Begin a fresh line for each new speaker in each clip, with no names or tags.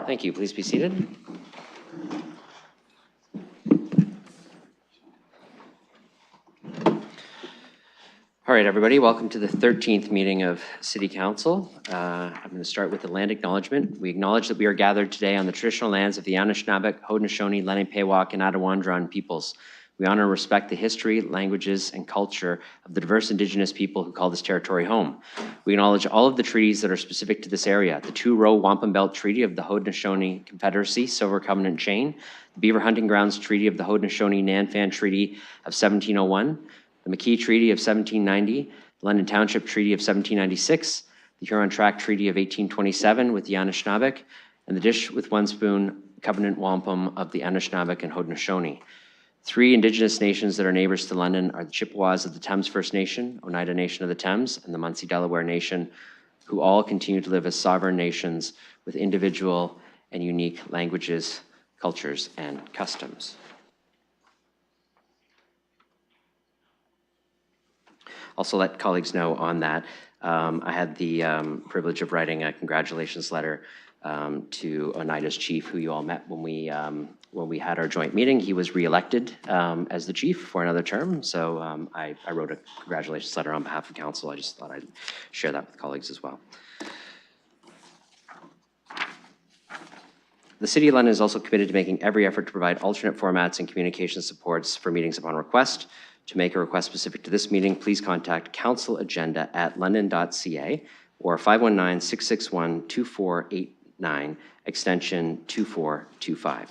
Thank you. Please be seated. All right, everybody, welcome to the 13th meeting of City Council. I'm going to start with the land acknowledgement. We acknowledge that we are gathered today on the traditional lands of the Anishinaabe, Haudenosaunee, Lenape-Pewak, and Attawandaron peoples. We honor and respect the history, languages, and culture of the diverse Indigenous people who call this territory home. We acknowledge all of the treaties that are specific to this area: the Two-Row Wampum Belt Treaty of the Haudenosaunee Confederacy, Silver Covenant Chain, the Beaver Hunting Grounds Treaty of the Haudenosaunee-Nanfan Treaty of 1701, the McKee Treaty of 1790, the London Township Treaty of 1796, the Huron Tract Treaty of 1827 with the Anishinaabe, and the Dish with One Spoon Covenant Wampum of the Anishinaabe and Haudenosaunee. Three Indigenous nations that are neighbors to London are the Chippewas of the Thames First Nation, Oneida Nation of the Thames, and the Munsee Delaware Nation, who all continue to live as sovereign nations with individual and unique languages, cultures, and customs. Also let colleagues know on that, I had the privilege of writing a congratulations letter to Oneida's chief, who you all met when we had our joint meeting. He was reelected as the chief for another term, so I wrote a congratulations letter on behalf of council. I just thought I'd share that with colleagues as well. The City of London is also committed to making every effort to provide alternate formats and communication supports for meetings upon request. To make a request specific to this meeting, please contact councilagenda@london.ca or 519-661-2489, extension 2425.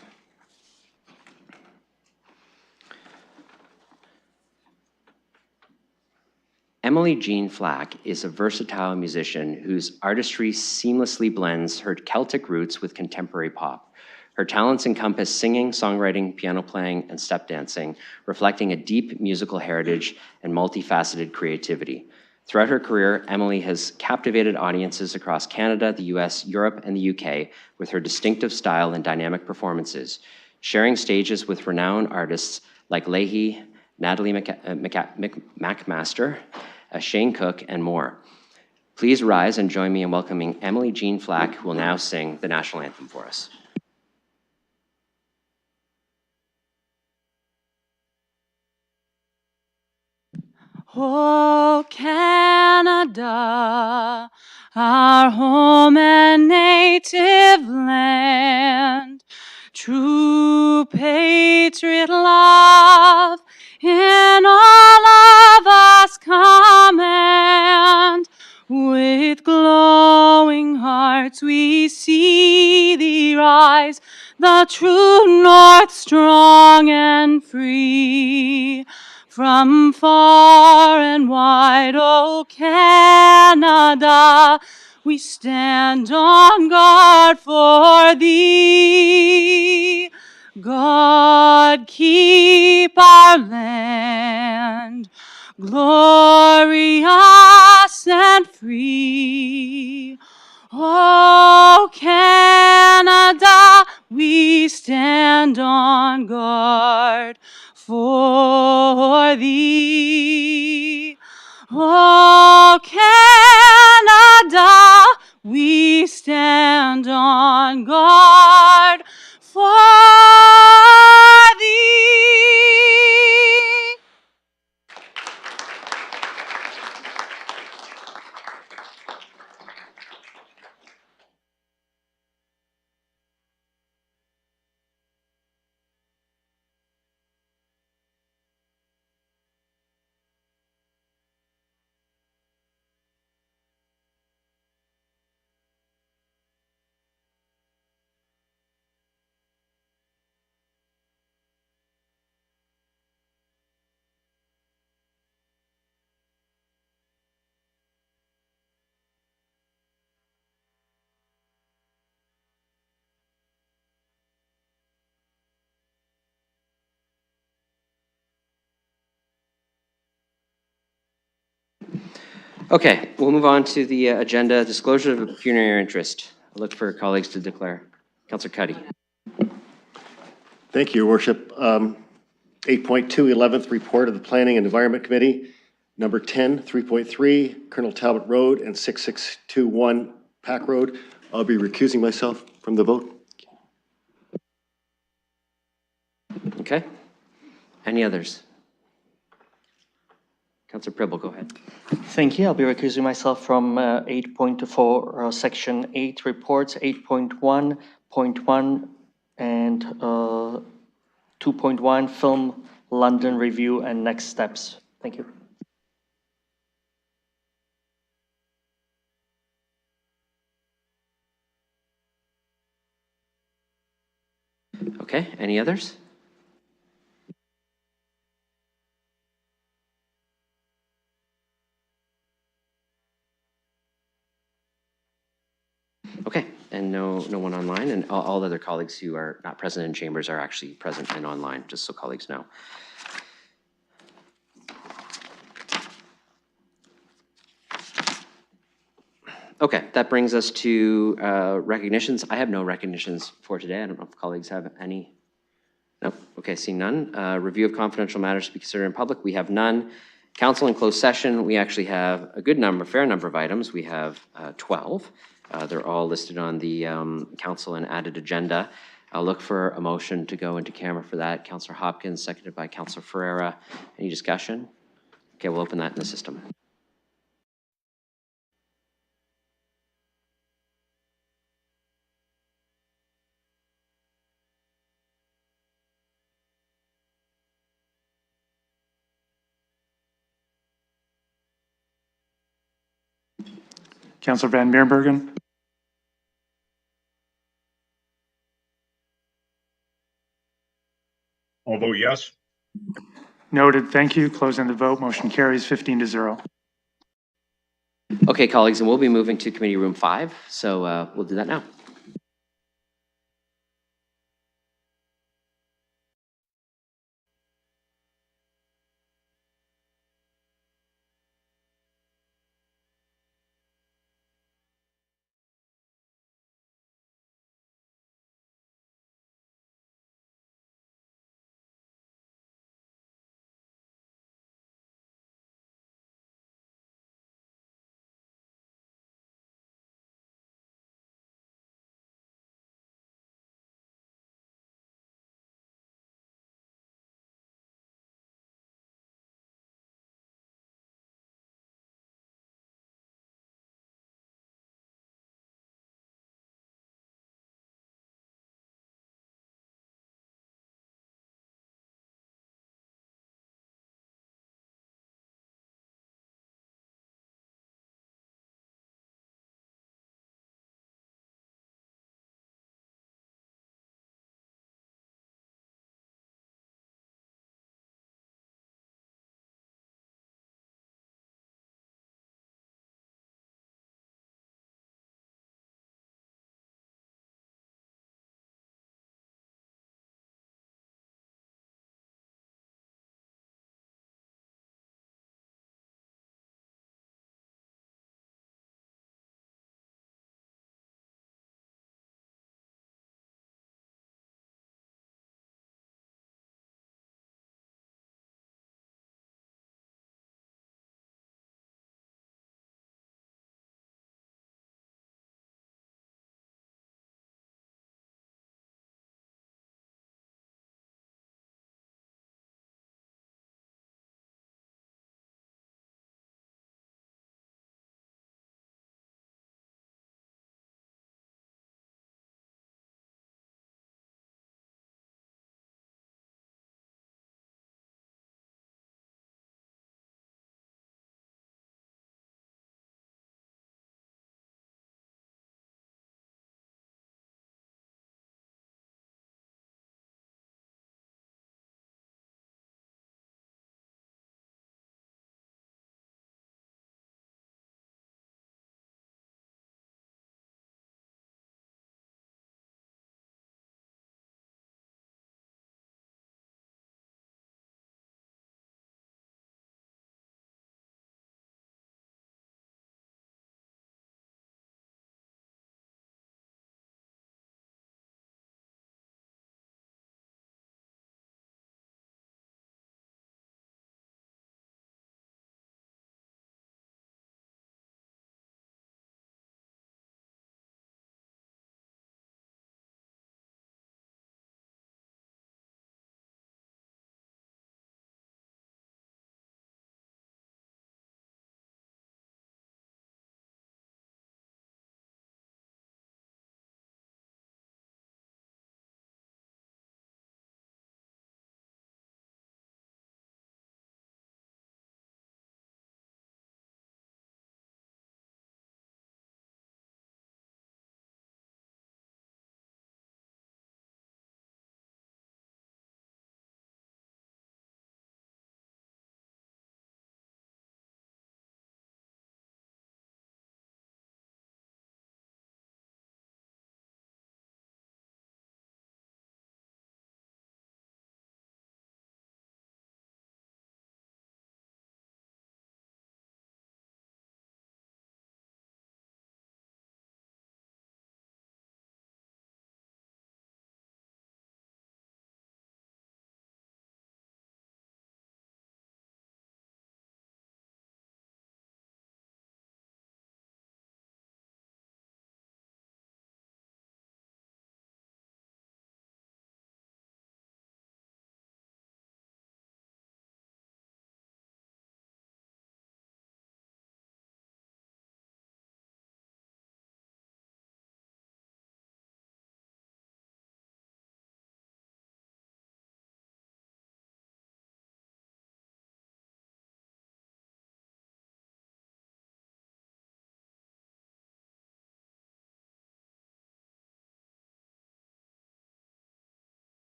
Emily Jean Flack is a versatile musician whose artistry seamlessly blends her Celtic roots with contemporary pop. Her talents encompass singing, songwriting, piano playing, and step dancing, reflecting a deep musical heritage and multifaceted creativity. Throughout her career, Emily has captivated audiences across Canada, the US, Europe, and the UK with her distinctive style and dynamic performances, sharing stages with renowned artists like Leahy, Natalie McMaster, Shane Cook, and more. Please rise and join me in welcoming Emily Jean Flack, who will now sing the national anthem for us.
Oh, Canada, our home and native land, true patriot love in all of us command. With glowing hearts we see thee rise, the true north strong and free. From far and wide, oh Canada, we stand on guard for thee. God keep our land glorious and free. Oh Canada, we stand on guard for thee. Oh Canada, we stand on guard for thee.
Okay, we'll move on to the agenda. Disclosure of pecuniary interest. I'll look for colleagues to declare. Councillor Cuddy.
Thank you, Your Worship. 8.2, 11th report of the Planning and Environment Committee. Number 10, 3.3, Colonel Talbot Road and 6621 Pack Road. I'll be recusing myself from the vote.
Okay. Any others? Councillor Pribble, go ahead.
Thank you. I'll be recusing myself from 8.4, Section 8 reports, 8.1.1, and 2.1 film London review and next steps. Thank you.
Okay, any others? Okay, and no one online, and all other colleagues who are not present in chambers are actually present and online, just so colleagues know. Okay, that brings us to recognitions. I have no recognitions for today. I don't know if colleagues have any. Nope. Okay, seeing none. Review of confidential matters to be considered in public. We have none. Council in closed session, we actually have a fair number of items. We have 12. They're all listed on the council and added agenda. I'll look for a motion to go into camera for that. Councillor Hopkins, seconded by Councillor Ferreira. Any discussion? Okay, we'll open that in the system.
Councillor Van Meerbergen.
I'll vote yes.
Noted. Thank you. Closing the vote. Motion carries 15-0.
Okay, colleagues, and we'll be moving to committee room 5, so we'll do that now.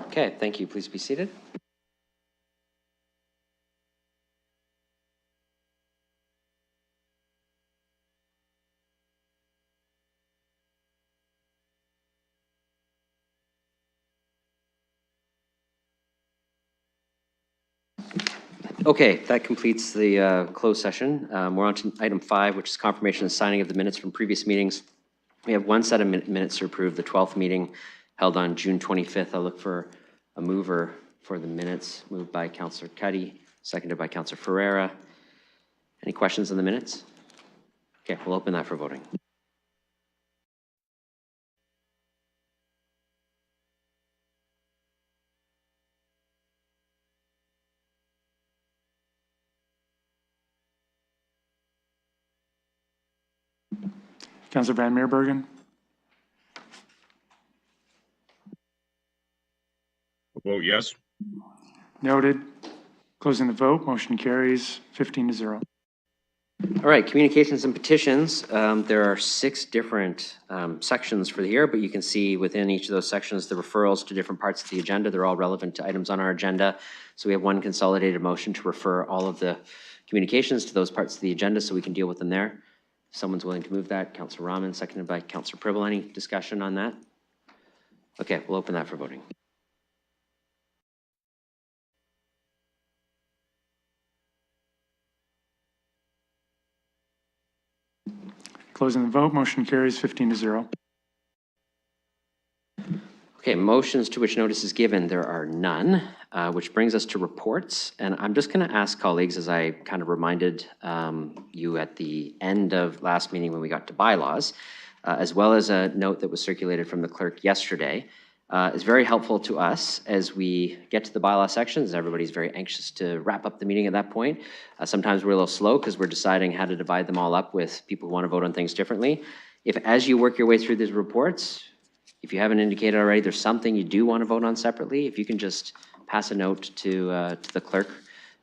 Okay, thank you. Please be seated. Okay, that completes the closed session. We're on to item 5, which is confirmation and signing of the minutes from previous meetings. We have one set of minutes to approve, the 12th meeting held on June 25th. I'll look for a mover for the minutes. Moved by Councillor Cuddy, seconded by Councillor Ferreira. Any questions on the minutes? Okay, we'll open that for voting.
Councillor Van Meerbergen,
Vote yes.
noted. Closing the vote, motion carries 15-0.
All right, communications and petitions. There are 6 different sections for the year, but you can see within each of those sections the referrals to different parts of the agenda. They're all relevant to items on our agenda. So we have one consolidated motion to refer all of the communications to those parts of the agenda so we can deal with them there. If someone's willing to move that, Councillor Rahman, seconded by Councillor Pribble. Any discussion on that? Okay, we'll open that for voting.
Closing the vote, motion carries 15-0.
Okay, motions to which notice is given, there are none, which brings us to reports. And I'm just going to ask colleagues, as I kind of reminded you at the end of last meeting when we got to bylaws, as well as a note that was circulated from the clerk yesterday, is very helpful to us as we get to the bylaw sections. Everybody's very anxious to wrap up the meeting at that point. Sometimes we're a little slow because we're deciding how to divide them all up with people who want to vote on things differently. If as you work your way through these reports, if you haven't indicated already, there's something you do want to vote on separately, if you can just pass a note to the clerk,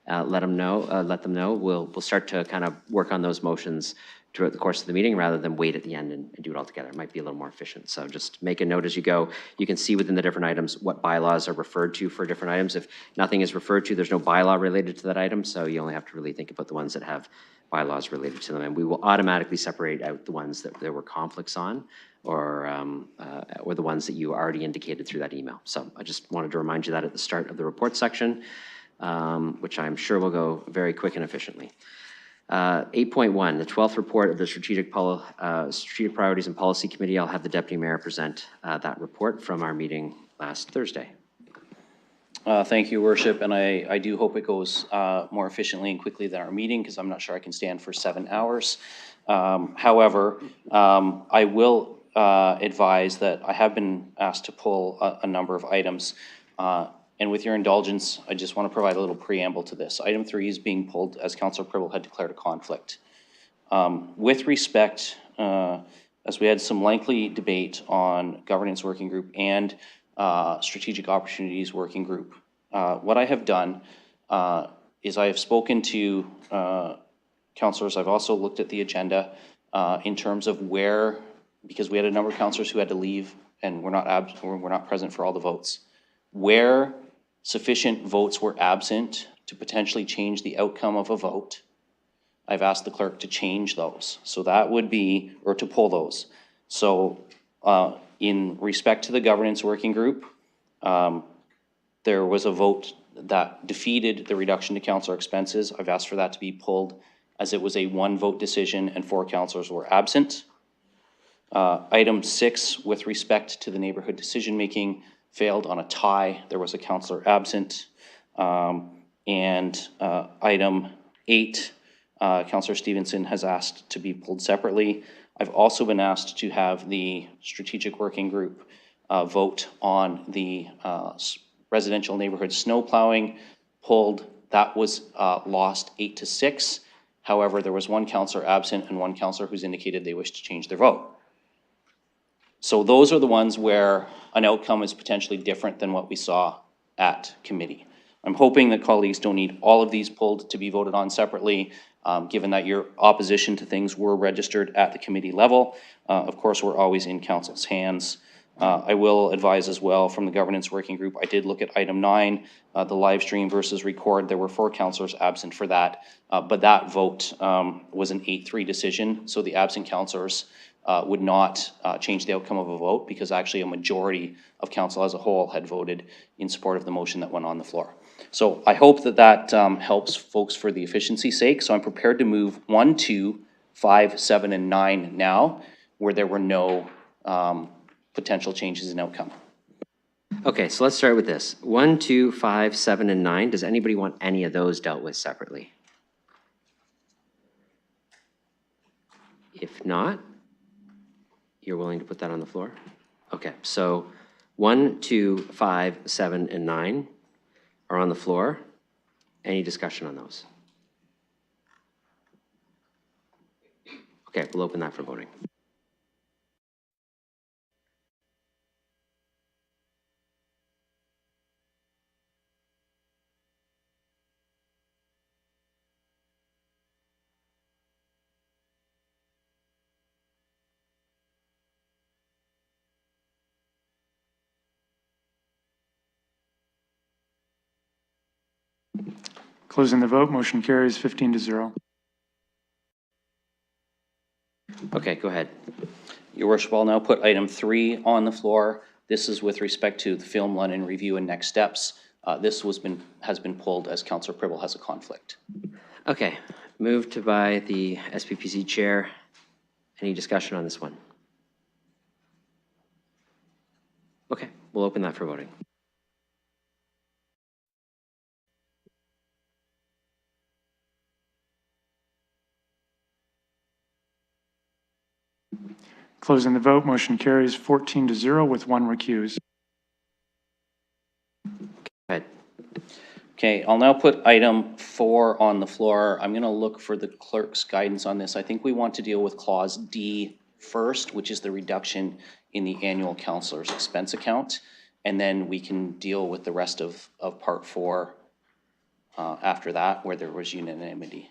let them know. We'll start to kind of work on those motions throughout the course of the meeting rather than wait at the end and do it all together. It might be a little more efficient. So just make a note as you go. You can see within the different items what bylaws are referred to for different items. If nothing is referred to, there's no bylaw related to that item. So you only have to really think about the ones that have bylaws related to them. And we will automatically separate out the ones that there were conflicts on or the ones that you already indicated through that email. So I just wanted to remind you that at the start of the report section, which I'm sure will go very quick and efficiently. 8.1, the 12th report of the Strategic Priorities and Policy Committee. I'll have the Deputy Mayor present that report from our meeting last Thursday.
Thank you, Worship, and I do hope it goes more efficiently and quickly than our meeting because I'm not sure I can stand for 7 hours. However, I will advise that I have been asked to pull a number of items. And with your indulgence, I just want to provide a little preamble to this. Item 3 is being pulled as Councillor Pribble had declared a conflict. With respect, as we had some lengthy debate on Governance Working Group and Strategic Opportunities Working Group, what I have done is I have spoken to councillors. I've also looked at the agenda in terms of where, because we had a number of councillors who had to leave and were not present for all the votes, where sufficient votes were absent to potentially change the outcome of a vote. I've asked the clerk to change those. So that would be, or to pull those. So in respect to the Governance Working Group, there was a vote that defeated the reduction to councillor expenses. I've asked for that to be pulled as it was a 1-vote decision and 4 councillors were absent. Item 6, with respect to the neighborhood decision-making, failed on a tie. There was a councillor absent. And item 8, Councillor Stevenson has asked to be pulled separately. I've also been asked to have the Strategic Working Group vote on the residential neighborhood snow plowing pulled. That was lost 8-6. However, there was 1 councillor absent and 1 councillor who's indicated they wish to change their vote. So those are the ones where an outcome is potentially different than what we saw at committee. I'm hoping that colleagues don't need all of these pulled to be voted on separately, given that your opposition to things were registered at the committee level. Of course, we're always in council's hands I will advise as well from the governance working group, I did look at item 9, the live stream versus record. There were 4 councillors absent for that, but that vote was an 8-3 decision. So the absent councillors would not change the outcome of a vote because actually a majority of council as a whole had voted in support of the motion that went on the floor. So I hope that that helps folks for the efficiency's sake. So I'm prepared to move 1, 2, 5, 7, and 9 now, where there were no potential changes in outcome.
Okay, so let's start with this. 1, 2, 5, 7, and 9. Does anybody want any of those dealt with separately? If not, you're willing to put that on the floor? Okay, so 1, 2, 5, 7, and 9 are on the floor. Any discussion on those? Okay, we'll open that for voting.
Closing the vote, motion carries 15-0.
Okay, go ahead.
Your worship, I'll now put item 3 on the floor. This is with respect to the Film London review and next steps. This has been pulled as Councillor Pribble has a conflict.
Okay, moved to by the SPPC chair. Any discussion on this one? Okay, we'll open that for voting.
Closing the vote, motion carries 14-0 with 1 recuse.
Go ahead.
Okay, I'll now put item 4 on the floor. I'm going to look for the clerk's guidance on this. I think we want to deal with clause D first, which is the reduction in the annual councillor's expense account. And then we can deal with the rest of part 4 after that, where there was unanimity.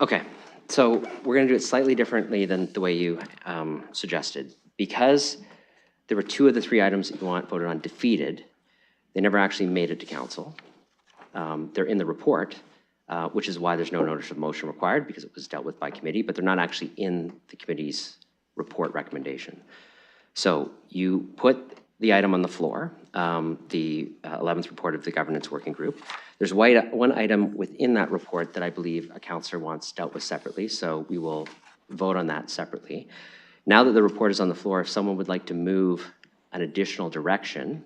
Okay, so we're going to do it slightly differently than the way you suggested. Because there were 2 of the 3 items that you want voted on defeated, they never actually made it to council. They're in the report, which is why there's no notice of motion required, because it was dealt with by committee, but they're not actually in the committee's report recommendation. So you put the item on the floor, the 11th report of the governance working group. There's one item within that report that I believe a councillor wants dealt with separately, so we will vote on that separately. Now that the report is on the floor, if someone would like to move an additional direction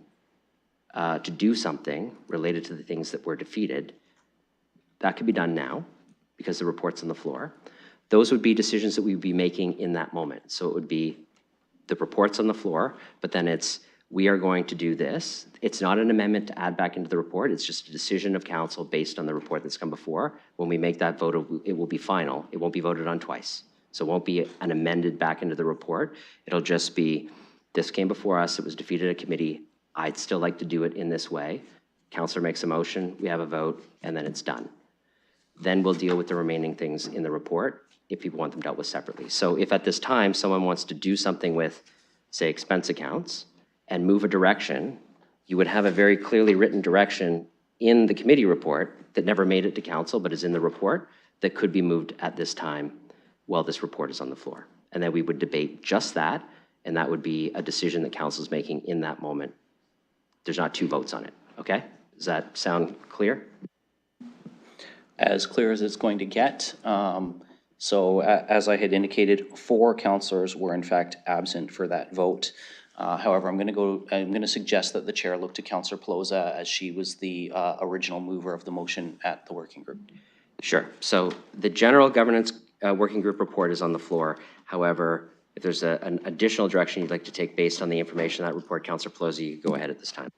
to do something related to the things that were defeated, that could be done now because the report's on the floor. Those would be decisions that we would be making in that moment. So it would be the report's on the floor, but then it's, we are going to do this. It's not an amendment to add back into the report. It's just a decision of council based on the report that's come before. When we make that vote, it will be final. It won't be voted on twice. So it won't be an amended back into the report. It'll just be, this came before us, it was defeated at committee. I'd still like to do it in this way. Councillor makes a motion, we have a vote, and then it's done. Then we'll deal with the remaining things in the report if people want them dealt with separately. So if at this time someone wants to do something with, say, expense accounts and move a direction, you would have a very clearly written direction in the committee report that never made it to council but is in the report that could be moved at this time while this report is on the floor. And then we would debate just that, and that would be a decision that council is making in that moment. There's not 2 votes on it, okay? Does that sound clear?
As clear as it's going to get. So as I had indicated, 4 councillors were in fact absent for that vote. However, I'm going to suggest that the chair look to Councillor Pelosa as she was the original mover of the motion at the working group.
Sure. So the general governance working group report is on the floor. However, if there's an additional direction you'd like to take based on the information in that report, Councillor Pelosi, you can go ahead at this time.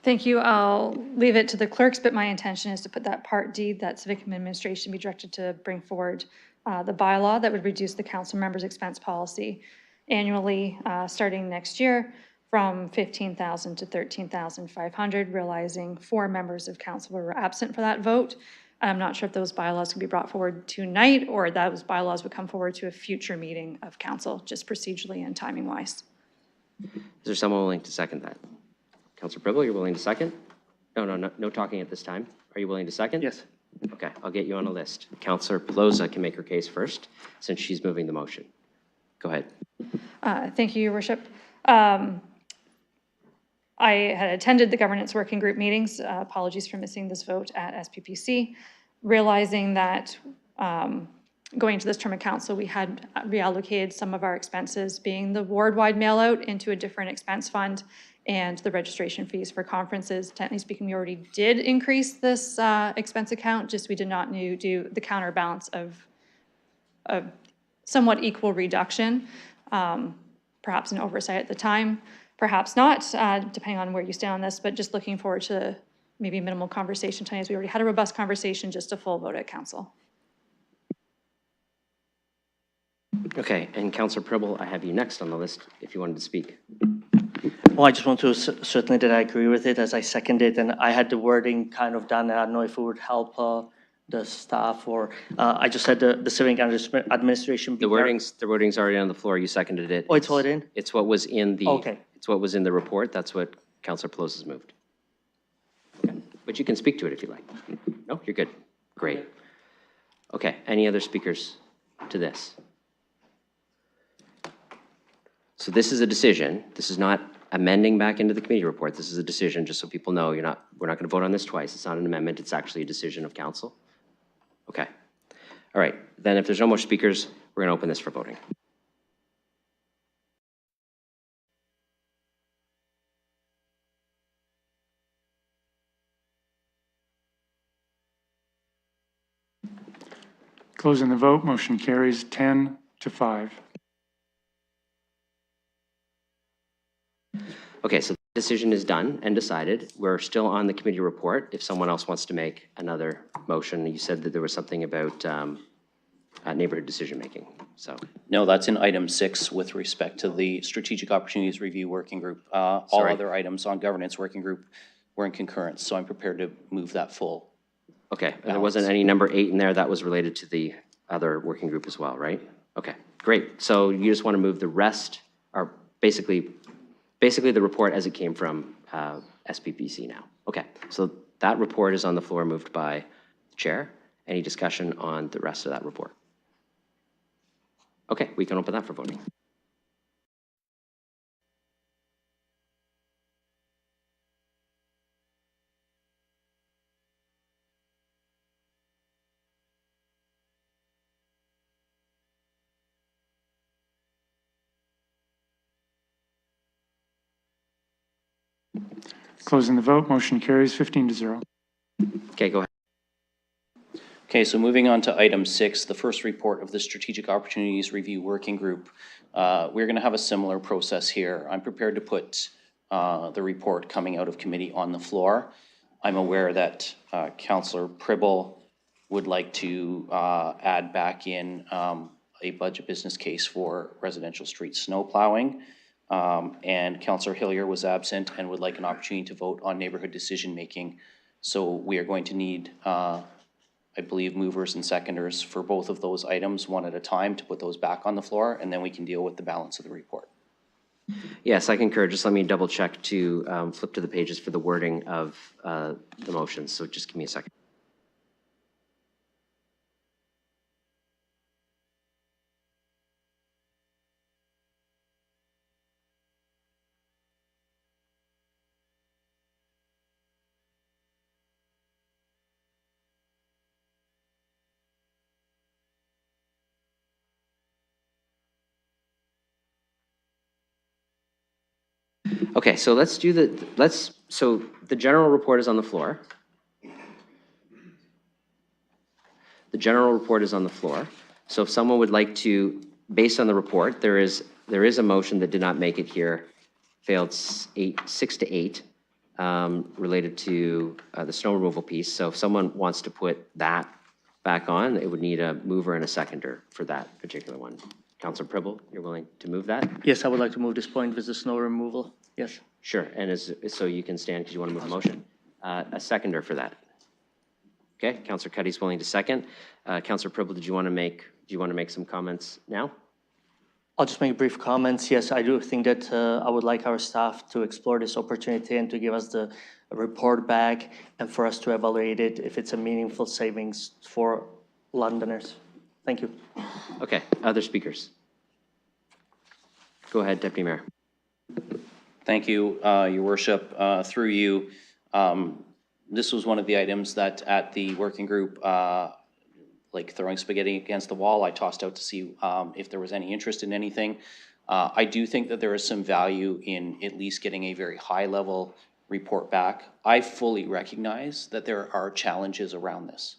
Thank you. I'll leave it to the clerks, but my intention is to put that Part D, that civic administration, be directed to bring forward the bylaw that would reduce the council members' expense policy annually starting next year from $15,000 to $13,500, realizing 4 members of council were absent for that vote. I'm not sure if those bylaws can be brought forward tonight or those bylaws would come forward to a future meeting of council, just procedurally and timing wise.
Is there someone willing to second that? Councillor Pribble, you're willing to second? No talking at this time. Are you willing to second?
Yes.
Okay, I'll get you on a list. Councillor Pelosa can make her case first since she's moving the motion. Go ahead.
Thank you, Your Worship. I had attended the governance working group meetings. Apologies for missing this vote at SPPC. Realizing that going to this term of council, we had reallocated some of our expenses, being the ward-wide mail-out, into a different expense fund, and the registration fees for conferences. Technically speaking, we already did increase this expense account, just we did not do the counterbalance of a somewhat equal reduction. Perhaps an oversight at the time, perhaps not, depending on where you stand on this, but just looking forward to maybe minimal conversation tonight, as we already had a robust conversation, just a full vote at council.
Okay, and Councillor Pribble, I have you next on the list if you wanted to speak.
Well, I just want to certainly that I agree with it as I second it, and I had the wording kind of done, and I don't know if it would help the staff or, I just said the civic administration.
The wording's already on the floor. You seconded it.
Oh, it's already in?
It's what was in the,
Okay.
It's what was in the report. That's what Councillor Pelosa's moved. Okay, but you can speak to it if you like. No, you're good. Great. Okay, any other speakers to this? So this is a decision. This is not amending back into the committee report. This is a decision, just so people know we're not going to vote on this twice. It's not an amendment. It's actually a decision of council. Okay. All right. Then if there's no more speakers, we're going to open this for voting.
Closing the vote, motion carries 10-5.
Okay, so the decision is done and decided. We're still on the committee report. If someone else wants to make another motion, you said that there was something about neighborhood decision-making, so.
No, that's in item 6 with respect to the Strategic Opportunities Review Working Group. All
Sorry.
other items on Governance Working Group were in concurrence, so I'm prepared to move that full.
Okay, and there wasn't any number 8 in there that was related to the other working group as well, right? Okay, great. So you just want to move the rest, or basically the report as it came from SPPC now. Okay, so that report is on the floor, moved by the chair. Any discussion on the rest of that report? Okay, we can open that for voting.
Closing the vote, motion carries 15-0.
Okay, go ahead.
Okay, so moving on to item 6, the first report of the Strategic Opportunities Review Working Group. We're going to have a similar process here. I'm prepared to put the report coming out of committee on the floor. I'm aware that Councillor Pribble would like to add back in a budget business case for residential street snow plowing. And Councillor Hillier was absent and would like an opportunity to vote on neighborhood decision-making. So we are going to need, I believe, movers and seconders for both of those items, one at a time, to put those back on the floor, and then we can deal with the balance of the report.
Yes, I concur. Just let me double check to flip to the pages for the wording of the motions. So just give me a second. Okay, so let's do so the general report is on the floor. The general report is on the floor. So if someone would like to, based on the report, there is a motion that did not make it here, failed 6 to 8, related to the snow removal piece. So if someone wants to put that back on, it would need a mover and a seconder for that particular one. Councillor Pribble, you're willing to move that?
Yes, I would like to move this point with the snow removal. Yes.
Sure, and so you can stand because you want to move the motion. A seconder for that. Okay, Councillor Cuddy's willing to second. Councillor Pribble, do you want to make some comments now?
I'll just make brief comments. Yes, I do think that I would like our staff to explore this opportunity and to give us the report back and for us to evaluate it if it's a meaningful savings for Londoners. Thank you.
Okay, other speakers? Go ahead, Deputy Mayor.
Thank you, Your Worship. Through you, this was one of the items that at the working group, like throwing spaghetti against the wall, I tossed out to see if there was any interest in anything. I do think that there is some value in at least getting a very high-level report back. I fully recognize that there are challenges around this,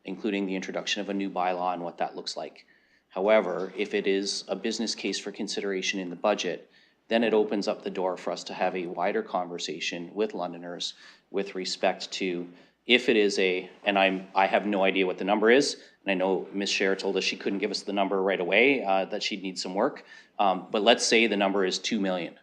including the introduction of a new bylaw and what that looks like. However, if it is a business case for consideration in the budget, then it opens up the door for us to have a wider conversation with Londoners with respect to if it is and I have no idea what the number is, and I know Ms. Scher told us she couldn't give us the number right away, that she'd need some work, but let's say the number is 2 million.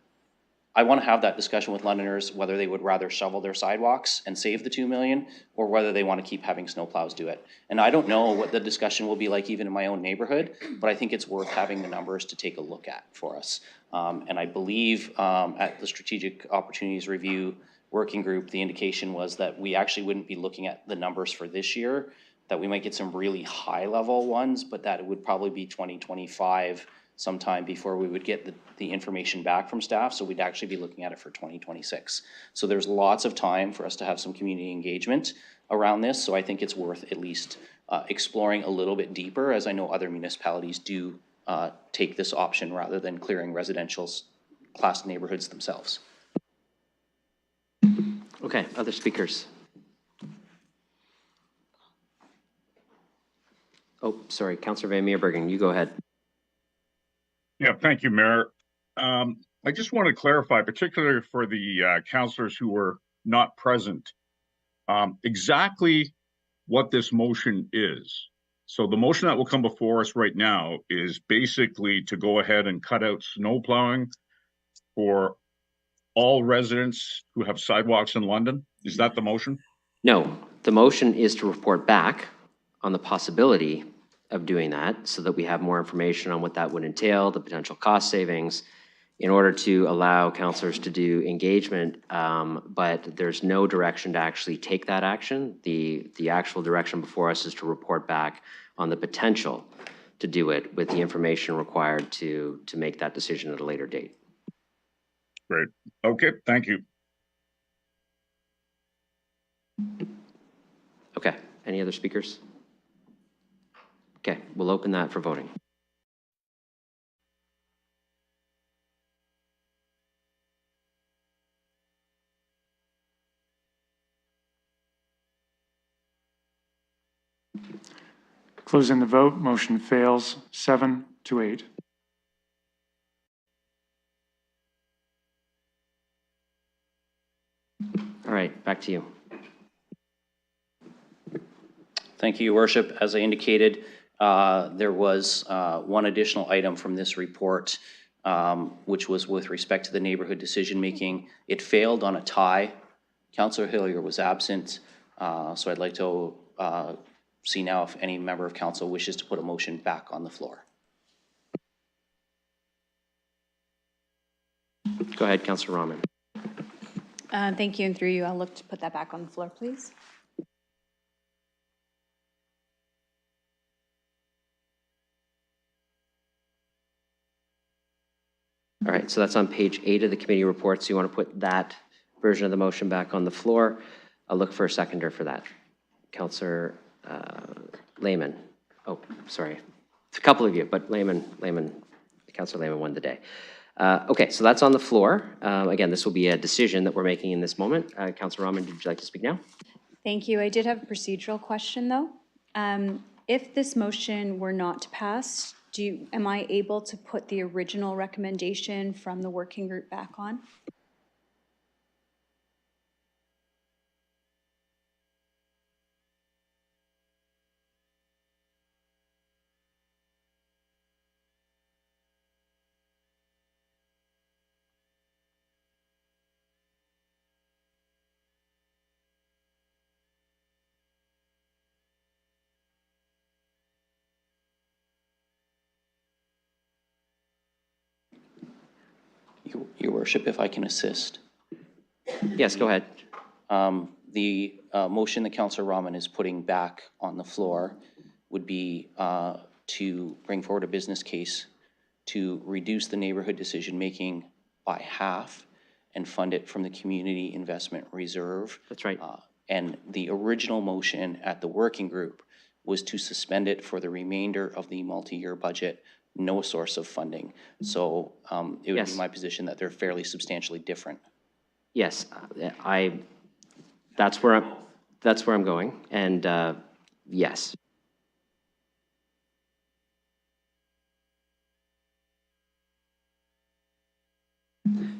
I want to have that discussion with Londoners, whether they would rather shovel their sidewalks and save the 2 million, or whether they want to keep having snowplows do it. And I don't know what the discussion will be like even in my own neighborhood, but I think it's worth having the numbers to take a look at for us. And I believe at the Strategic Opportunities Review Working Group, the indication was that we actually wouldn't be looking at the numbers for this year, that we might get some really high level ones, but that it would probably be 2025 sometime before we would get the information back from staff, so we'd actually be looking at it for 2026. So there's lots of time for us to have some community engagement around this, so I think it's worth at least exploring a little bit deeper, as I know other municipalities do take this option rather than clearing residential class neighborhoods themselves.
Okay, other speakers? Oh, sorry, Councillor Van Meerbergen, you go ahead.
Yeah, thank you, Mayor. I just want to clarify, particularly for the councillors who were not present, exactly what this motion is. So the motion that will come before us right now is basically to go ahead and cut out snow plowing for all residents who have sidewalks in London. Is that the motion?
No, the motion is to report back on the possibility of doing that so that we have more information on what that would entail, the potential cost savings, in order to allow counselors to do engagement, but there's no direction to actually take that action. The actual direction before us is to report back on the potential to do it with the information required to make that decision at a later date.
Great. Okay, thank you.
Okay, any other speakers? Okay, we'll open that for voting.
Closing the vote, motion fails 7-8.
All right, back to you.
Thank you, Your Worship. As I indicated, there was one additional item from this report, which was with respect to the neighborhood decision-making. It failed on a tie. Councillor Hillier was absent, so I'd like to see now if any member of council wishes to put a motion back on the floor.
Go ahead, Councillor Rahman.
Thank you, and through you, I'll look to put that back on the floor, please.
All right, so that's on page 8 of the committee report. So you want to put that version of the motion back on the floor. I'll look for a seconder for that. Councillor Lehman. Oh, sorry. It's a couple of you, but Councillor Lehman won the day. Okay, so that's on the floor. Again, this will be a decision that we're making in this moment. Councillor Rahman, would you like to speak now?
Thank you. I did have a procedural question, though. If this motion were not to pass, am I able to put the original recommendation from the working group back on?
Your Worship, if I can assist.
Yes, go ahead.
The motion that Councillor Rahman is putting back on the floor would be to bring forward a business case to reduce the neighborhood decision-making by half and fund it from the Community Investment Reserve.
That's right.
And the original motion at the working group was to suspend it for the remainder of the multi-year budget, no source of funding. So it would
Yes.
be my position that they're fairly substantially different.
Yes, that's where I'm going, and yes.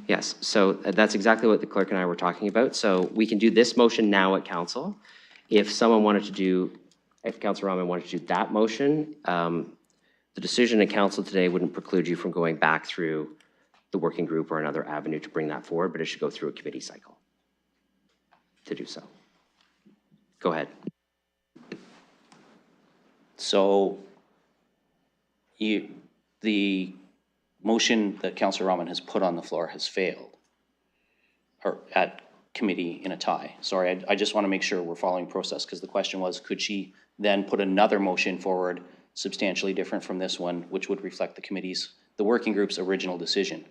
Yes, so that's exactly what the clerk and I were talking about. So we can do this motion now at council. If Councilor Rahman wanted to do that motion, the decision at council today wouldn't preclude you from going back through the working group or another avenue to bring that forward, but it should go through a committee cycle to do so. Go ahead.
So the motion that Councillor Rahman has put on the floor has failed, or at committee in a tie. Sorry, I just want to make sure we're following process, because the question was, could she then put another motion forward substantially different from this one, which would reflect the working group's original decision?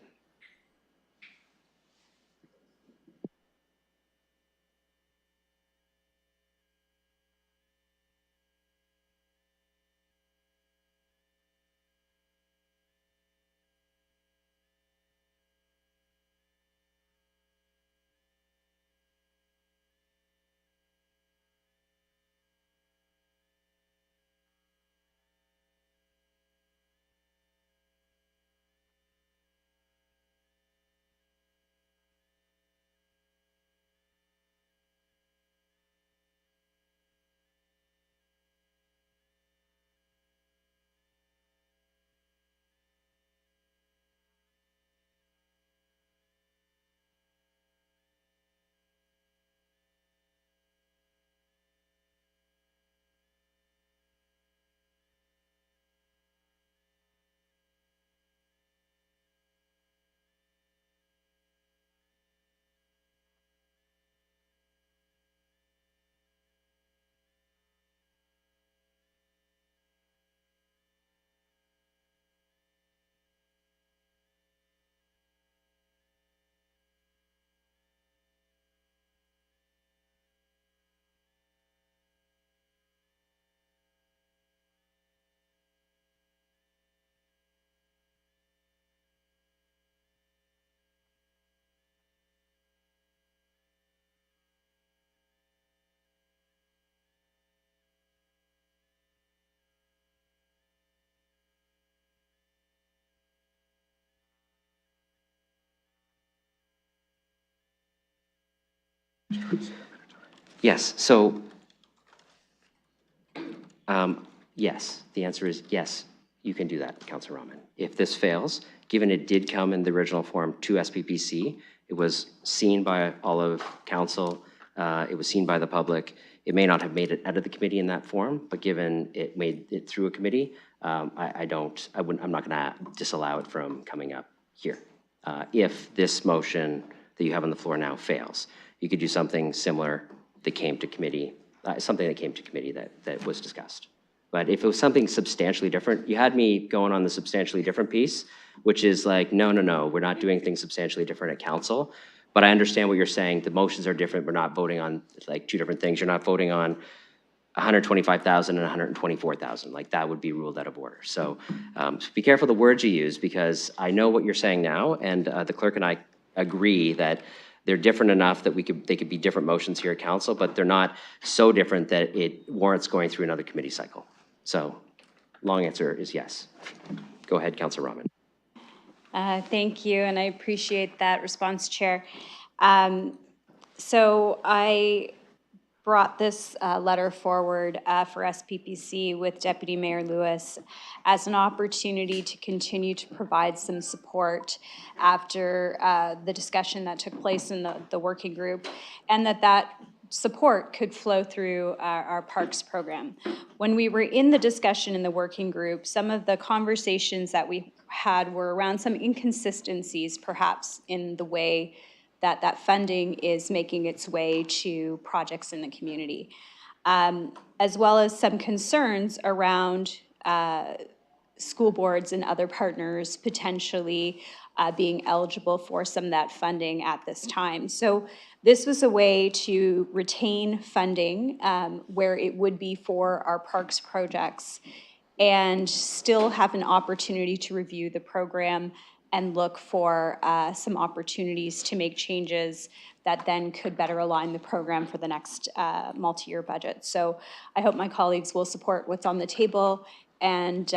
Yes, so, yes, the answer is yes, you can do that, Councillor Rahman. If this fails, given it did come in the original form to SPPC, it was seen by all of council, it was seen by the public. It may not have made it out of the committee in that form, but given it made it through a committee, I'm not gonna disallow it from coming up here. If this motion that you have on the floor now fails, you could do something similar that came to committee, that was discussed. But if it was something substantially different, you had me going on the substantially different piece, which is like, no, we're not doing things substantially different at council. But I understand what you're saying. The motions are different. We're not voting on like two different things. You're not voting on 125,000 and 124,000. Like that would be ruled out of order. So be careful the words you use, because I know what you're saying now, and the clerk and I agree that they're different enough that they could be different motions here at council, but they're not so different that it warrants going through another committee cycle. So long answer is yes. Go ahead, Councillor Rahman.
Thank you, and I appreciate that response, Chair. So I brought this letter forward for SPPC with Deputy Mayor Lewis as an opportunity to continue to provide some support after the discussion that took place in the working group, and that support could flow through our parks program. When we were in the discussion in the working group, some of the conversations that we had were around some inconsistencies perhaps in the way that funding is making its way to projects in the community, as well as some concerns around school boards and other partners potentially being eligible for some of that funding at this time. So this was a way to retain funding where it would be for our parks projects and still have an opportunity to review the program and look for some opportunities to make changes that then could better align the program for the next multi-year budget. So I hope my colleagues will support what's on the table, and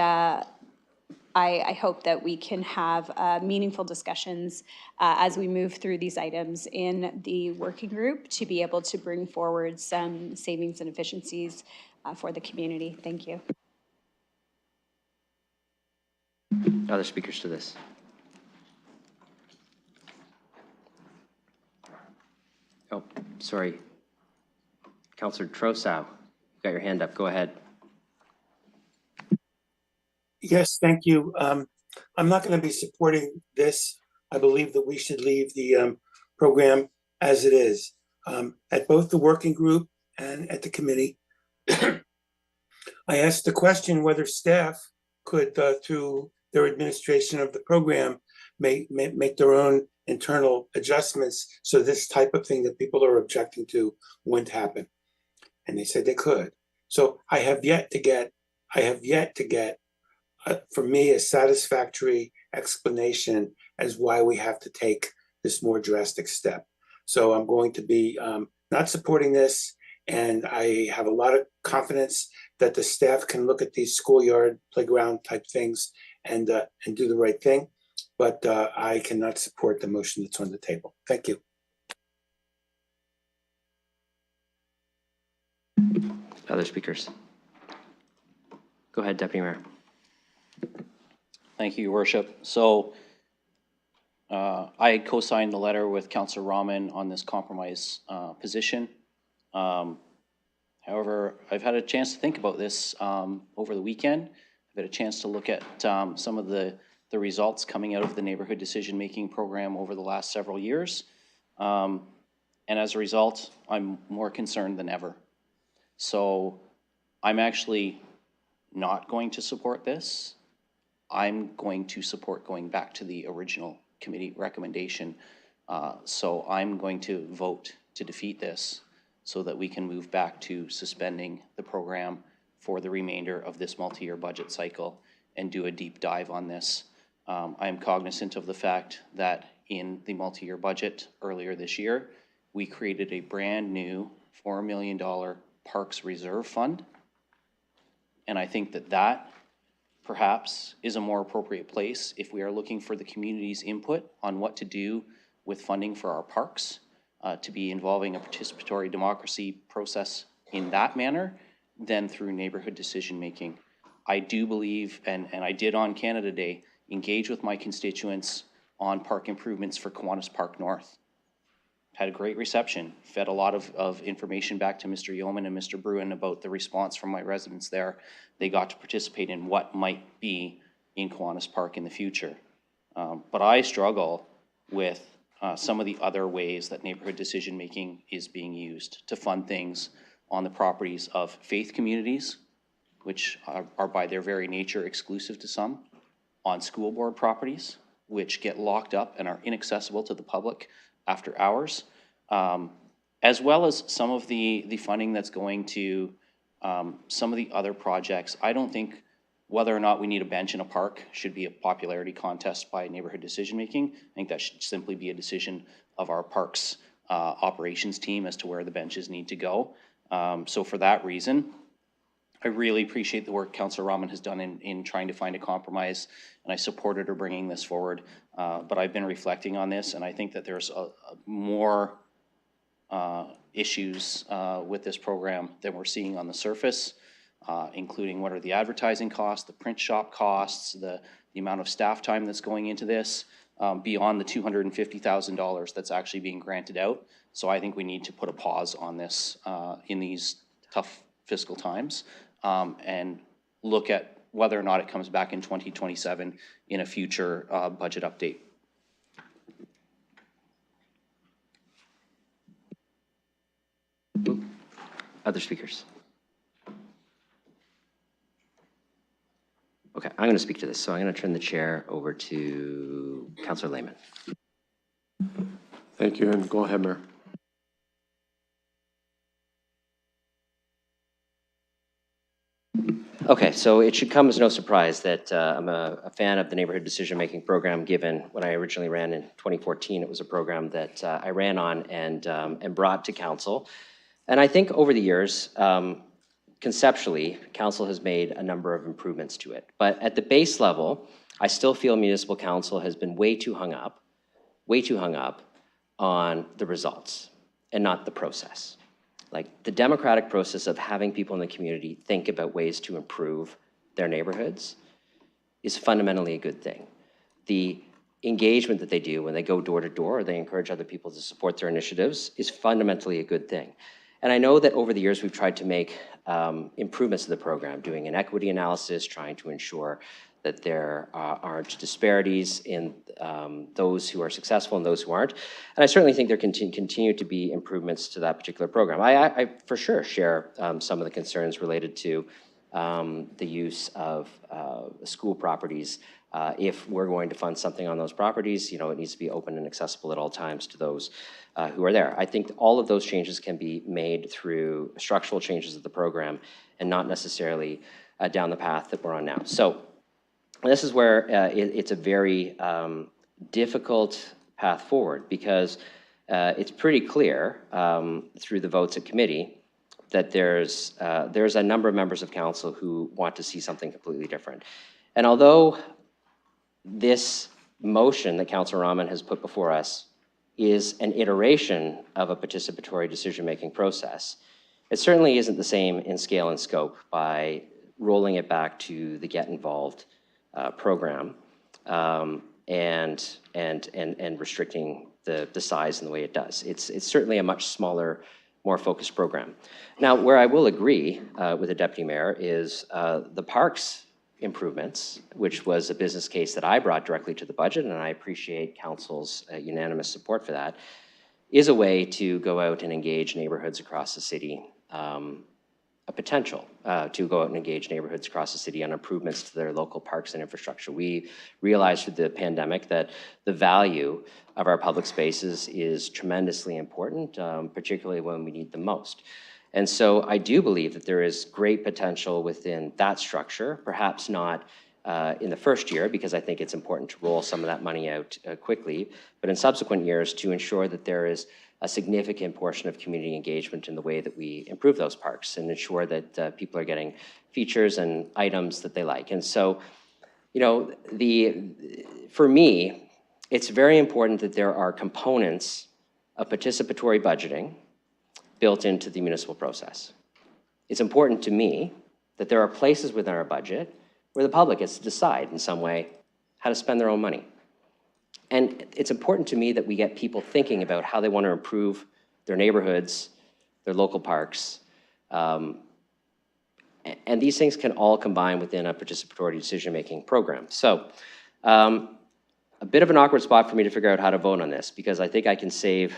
I hope that we can have meaningful discussions as we move through these items in the working group to be able to bring forward some savings and efficiencies for the community. Thank you.
Other speakers to this? Oh, sorry. Councillor Trossau, you got your hand up. Go ahead.
Yes, thank you. I'm not going to be supporting this. I believe that we should leave the program as it is. At both the working group and at the committee, I asked the question whether staff could, through their administration of the program, make their own internal adjustments so this type of thing that people are objecting to wouldn't happen. And they said they could. So I have yet to get, for me, a satisfactory explanation as why we have to take this more drastic step. So I'm going to be not supporting this, and I have a lot of confidence that the staff can look at these schoolyard playground type things and do the right thing. But I cannot support the motion that's on the table. Thank you.
Other speakers? Go ahead, Deputy Mayor.
Thank you, Your Worship. So I co-signed the letter with Councillor Rahman on this compromise position. However, I've had a chance to think about this over the weekend. I've had a chance to look at some of the results coming out of the neighborhood decision-making program over the last several years. And as a result, I'm more concerned than ever. So I'm actually not going to support this. I'm going to support going back to the original committee recommendation. So I'm going to vote to defeat this so that we can move back to suspending the program for the remainder of this multi-year budget cycle and do a deep dive on this. I am cognizant of the fact that in the multi-year budget earlier this year, we created a brand new $4 million Parks Reserve Fund. And I think that that perhaps is a more appropriate place if we are looking for the community's input on what to do with funding for our parks. to be involving a participatory democracy process in that manner than through neighborhood decision-making. I do believe, and I did on Canada Day, engage with my constituents on park improvements for Kiwanis Park North. Had a great reception, fed a lot of information back to Mr. Yeoman and Mr. Bruin about the response from my residents there. They got to participate in what might be in Kiwanis Park in the future. But I struggle with some of the other ways that neighborhood decision-making is being used to fund things on the properties of faith communities, which are by their very nature exclusive to some, on school board properties, which get locked up and are inaccessible to the public after hours, as well as some of the funding that's going to some of the other projects. I don't think whether or not we need a bench in a park should be a popularity contest by neighborhood decision-making. I think that should simply be a decision of our parks operations team as to where the benches need to go. So for that reason, I really appreciate the work Councillor Rahman has done in trying to find a compromise, and I supported her bringing this forward. But I've been reflecting on this, and I think that there's more issues with this program than we're seeing on the surface, including what are the advertising costs, the print shop costs, the amount of staff time that's going into this, beyond the $250,000 that's actually being granted out. So I think we need to put a pause on this in these tough fiscal times, and look at whether or not it comes back in 2027 in a future budget update.
Other speakers? Okay, I'm going to speak to this. So I'm going to turn the chair over to Councillor Lehman.
Thank you, and go ahead, Mayor.
Okay, so it should come as no surprise that I'm a fan of the neighborhood decision-making program, given when I originally ran in 2014, it was a program that I ran on and brought to council. And I think over the years, conceptually, council has made a number of improvements to it. But at the base level, I still feel municipal council has been way too hung up on the results and not the process. Like the democratic process of having people in the community think about ways to improve their neighborhoods is fundamentally a good thing. The engagement that they do when they go door to door, or they encourage other people to support their initiatives, is fundamentally a good thing. And I know that over the years we've tried to make improvements to the program, doing an equity analysis, trying to ensure that there aren't disparities in those who are successful and those who aren't. And I certainly think there continue to be improvements to that particular program. I for sure share some of the concerns related to the use of school properties. If we're going to fund something on those properties, it needs to be open and accessible at all times to those who are there. I think all of those changes can be made through structural changes of the program and not necessarily down the path that we're on now. So this is where it's a very difficult path forward, because it's pretty clear through the votes at committee that there's a number of members of council who want to see something completely different. And although this motion that Councillor Rahman has put before us is an iteration of a participatory decision-making process, it certainly isn't the same in scale and scope by rolling it back to the Get Involved program and restricting the size and the way it does. It's certainly a much smaller, more focused program. Now, where I will agree with the Deputy Mayor is the parks improvements, which was a business case that I brought directly to the budget, and I appreciate Council's unanimous support for that, is a way to go out and engage neighborhoods across the city, a potential to go out and engage neighborhoods across the city on improvements to their local parks and infrastructure. We realized through the pandemic that the value of our public spaces is tremendously important, particularly when we need them most. And so I do believe that there is great potential within that structure, perhaps not in the first year, because I think it's important to roll some of that money out quickly, but in subsequent years to ensure that there is a significant portion of community engagement in the way that we improve those parks and ensure that people are getting features and items that they like. And so, for me, it's very important that there are components of participatory budgeting built into the municipal process. It's important to me that there are places within our budget where the public gets to decide in some way how to spend their own money. And it's important to me that we get people thinking about how they want to improve their neighborhoods, their local parks. And these things can all combine within a participatory decision-making program. So a bit of an awkward spot for me to figure out how to vote on this, because I think I can save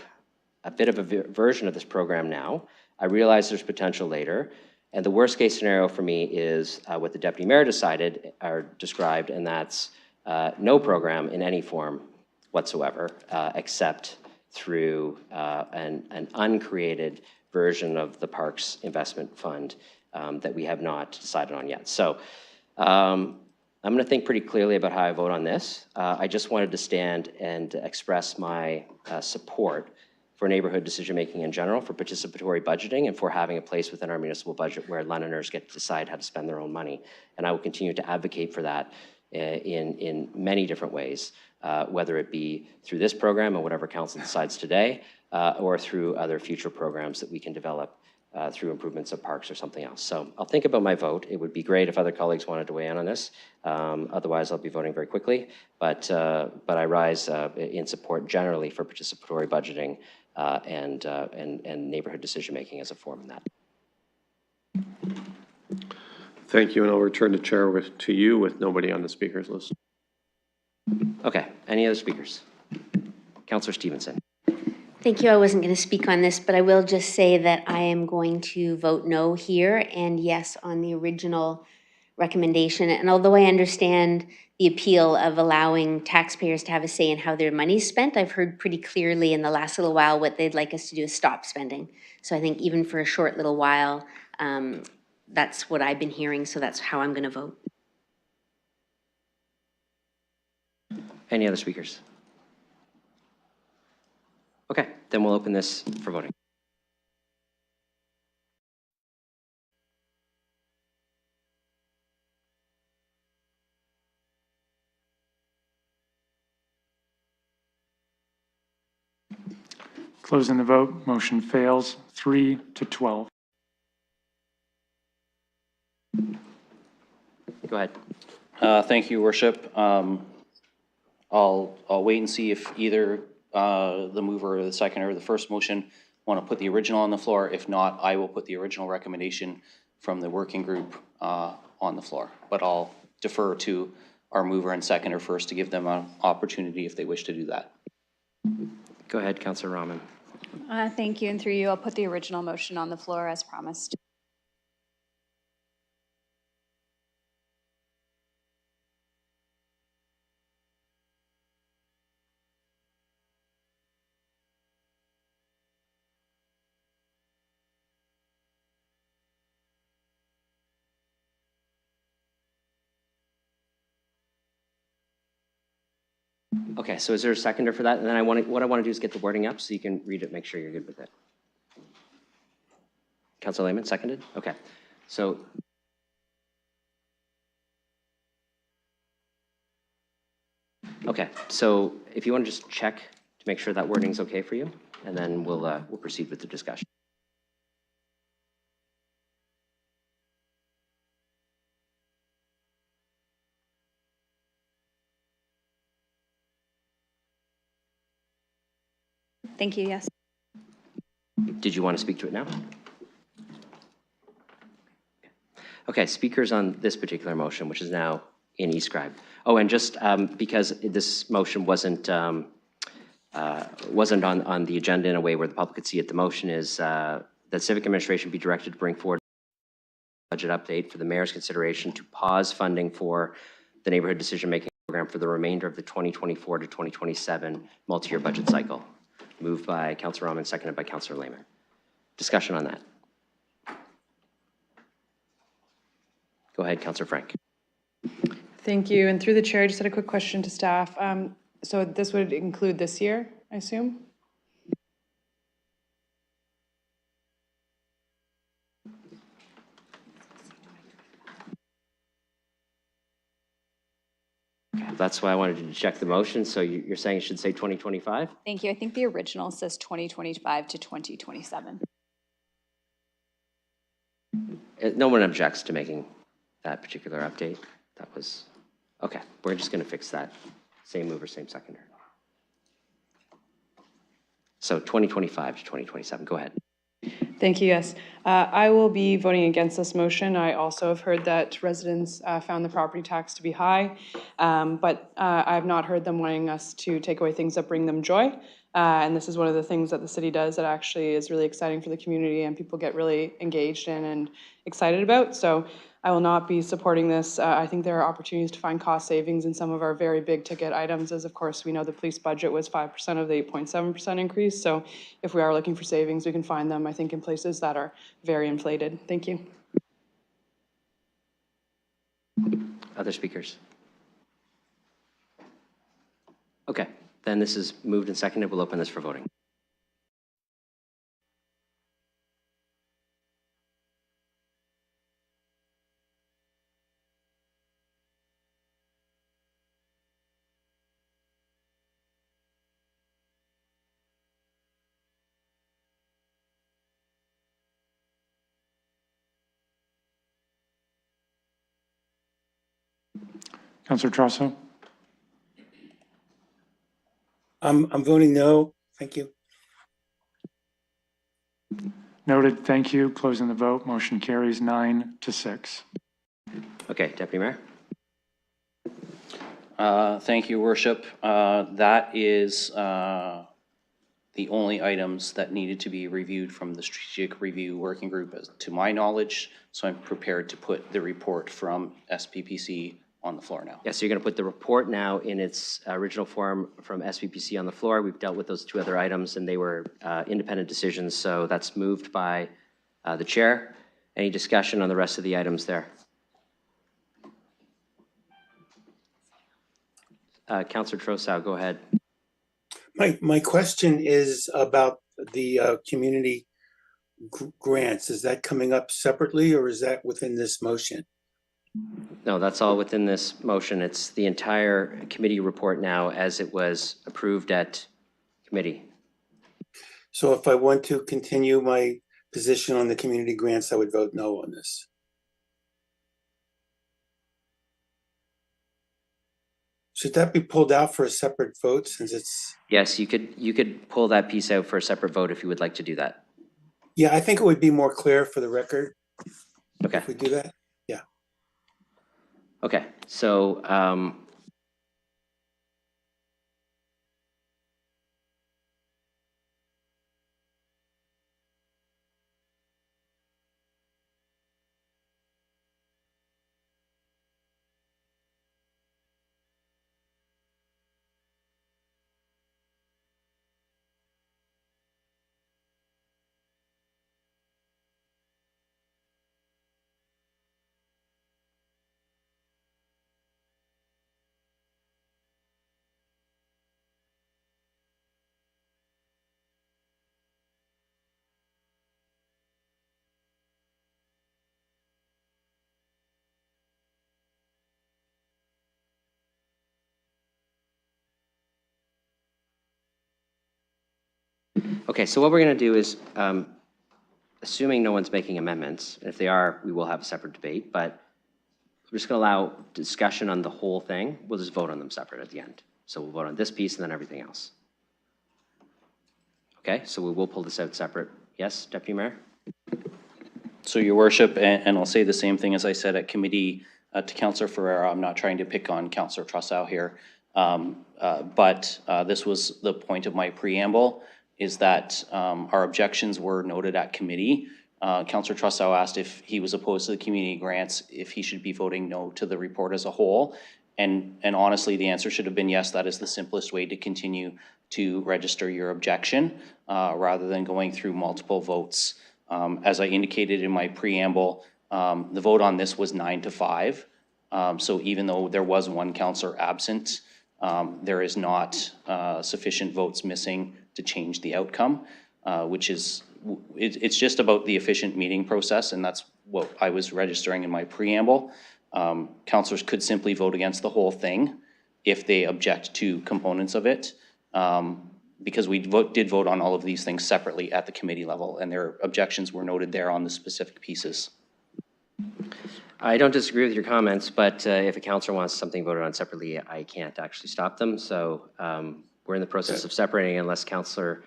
a bit of a version of this program now. I realize there's potential later. And the worst case scenario for me is what the deputy mayor described, and that's no program in any form whatsoever, except through an uncreated version of the Parks Investment Fund that we have not decided on yet. So I'm going to think pretty clearly about how I vote on this. I just wanted to stand and express my support for neighborhood decision-making in general, for participatory budgeting, and for having a place within our municipal budget where Londoners get to decide how to spend their own money. And I will continue to advocate for that in many different ways, whether it be through this program or whatever council decides today, or through other future programs that we can develop through improvements of parks or something else. So I'll think about my vote. It would be great if other colleagues wanted to weigh in on this. Otherwise, I'll be voting very quickly. But I rise in support generally for participatory budgeting and neighborhood decision-making as a form in that.
Thank you, and I'll return the chair to you with nobody on the speakers list.
Okay, any other speakers? Councillor Stevenson.
Thank you. I wasn't going to speak on this, but I will just say that I am going to vote no here and yes on the original recommendation. And although I understand the appeal of allowing taxpayers to have a say in how their money's spent, I've heard pretty clearly in the last little while what they'd like us to do is stop spending. So I think even for a short little while, that's what I've been hearing, so that's how I'm going to vote.
Any other speakers? Okay, then we'll open this for voting.
Closing the vote, motion fails 3-12.
Go ahead.
Thank you, Worship. I'll wait and see if either the mover or the second or the first motion want to put the original on the floor. If not, I will put the original recommendation from the working group on the floor. But I'll defer to our mover and seconder first to give them an opportunity if they wish to do that.
Go ahead, Councillor Rahman.
Thank you, and through you, I'll put the original motion on the floor as promised.
Okay, so is there a seconder for that? And then what I want to do is get the wording up so you can read it, make sure you're good with it. Councillor Lehman, seconded? Okay, so. Okay, so if you want to just check to make sure that wording's okay for you, and then we'll proceed with the discussion.
Thank you, yes.
Did you want to speak to it now? Okay, speakers on this particular motion, which is now in eScribe. Oh, and just because this motion wasn't on the agenda in a way where the public could see it, the motion is that Civic Administration be directed to bring forward a budget update for the mayor's consideration to pause funding for the neighborhood decision-making program for the remainder of the 2024 to 2027 multi-year budget cycle. Moved by Councillor Rahman, seconded by Councillor Lehman. Discussion on that. Go ahead, Councillor Frank.
Thank you. And through the chair, I just had a quick question to staff. So this would include this year, I assume?
Okay. That's why I wanted to check the motion. So you're saying it should say 2025?
Thank you. I think the original says 2025 to 2027.
No one objects to making that particular update. That was, okay, we're just going to fix that. Same mover, same seconder. So 2025 to 2027, go ahead.
Thank you, yes. I will be voting against this motion. I also have heard that residents found the property tax to be high, but I have not heard them wanting us to take away things that bring them joy. And this is one of the things that the city does that actually is really exciting for the community and people get really engaged in and excited about. So I will not be supporting this. I think there are opportunities to find cost savings in some of our very big ticket items, as of course we know the police budget was 5% of the 8.7% increase. So if we are looking for savings, we can find them, I think, in places that are very inflated. Thank you.
Other speakers? Okay, then this is moved and seconded. We'll open this for voting.
Councillor Trosso?
I'm voting no. Thank you.
Noted, thank you. Closing the vote, motion carries 9-6.
Okay, Deputy Mayor?
Thank you, Worship. That is the only items that needed to be reviewed from the Strategic Review Working Group, to my knowledge. So I'm prepared to put the report from SPPC on the floor now.
Yes, so you're going to put the report now in its original form from SPPC on the floor. We've dealt with those two other items, and they were independent decisions, so that's moved by the chair. Any discussion on the rest of the items there? Councillor Trossau, go ahead.
My question is about the community grants. Is that coming up separately or is that within this motion?
No, that's all within this motion. It's the entire committee report now as it was approved at committee.
So if I want to continue my position on the community grants, I would vote no on this. Should that be pulled out for a separate vote since it's?
Yes, you could pull that piece out for a separate vote if you would like to do that.
Yeah, I think it would be more clear for the record.
Okay.
If we do that. Yeah.
Okay, so okay, so what we're going to do is, assuming no one's making amendments, and if they are, we will have a separate debate, but we're just going to allow discussion on the whole thing. We'll just vote on them separate at the end. So we'll vote on this piece and then everything else. Okay, so we will pull this out separate. Yes, Deputy Mayor?
So, Your Worship, and I'll say the same thing as I said at committee to Councillor Ferreira. I'm not trying to pick on Councillor Trossau here, but this was the point of my preamble, is that our objections were noted at committee. Councillor Trossau asked if he was opposed to the community grants, if he should be voting no to the report as a whole. And honestly, the answer should have been yes, that is the simplest way to continue to register your objection rather than going through multiple votes. As I indicated in my preamble, the vote on this was 9-5. So even though there was one councillor absent, there is not sufficient votes missing to change the outcome, which is, it's just about the efficient meeting process, and that's what I was registering in my preamble. Councillors could simply vote against the whole thing, if they object to components of it. Because we did vote on all of these things separately at the committee level, and their objections were noted there on the specific pieces.
I don't disagree with your comments, but if a councillor wants something voted on separately, I can't actually stop them. So we're in the process of separating unless Councillor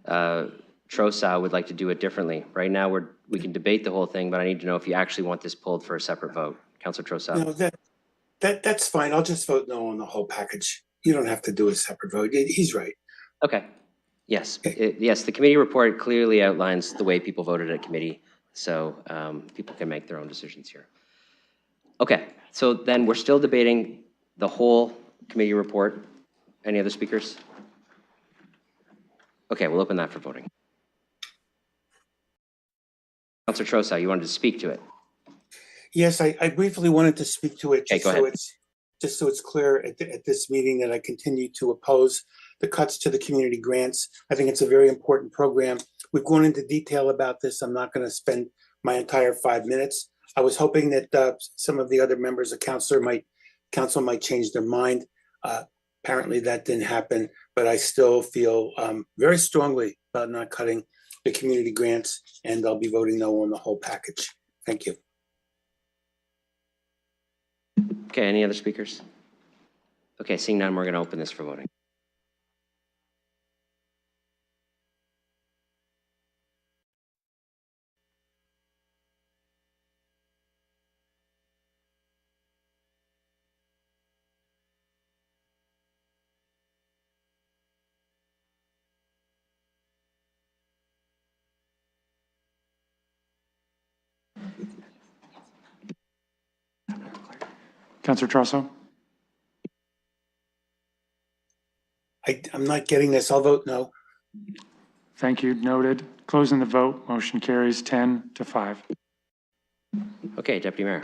Trosa would like to do it differently. Right now, we can debate the whole thing, but I need to know if you actually want this pulled for a separate vote. Councillor Trosa.
No, that's fine. I'll just vote no on the whole package. You don't have to do a separate vote. He's right.
Okay. Yes. Yes, the committee report clearly outlines the way people voted at committee. So people can make their own decisions here. Okay, so then we're still debating the whole committee report. Any other speakers? Okay, we'll open that for voting. Councillor Trosa, you wanted to speak to it?
Yes, I briefly wanted to speak to it
Okay, go ahead.
just so it's clear at this meeting that I continue to oppose the cuts to the community grants. I think it's a very important program. We've gone into detail about this. I'm not going to spend my entire 5 minutes. I was hoping that some of the other members of council might change their mind. Apparently that didn't happen, but I still feel very strongly about not cutting the community grants, and I'll be voting no on the whole package. Thank you.
Okay, any other speakers? Okay, seeing none, we're going to open this for voting.
Councillor Trosso?
I'm not getting this. I'll vote no.
Thank you. Noted. Closing the vote. Motion carries 10-5.
Okay, Deputy Mayor.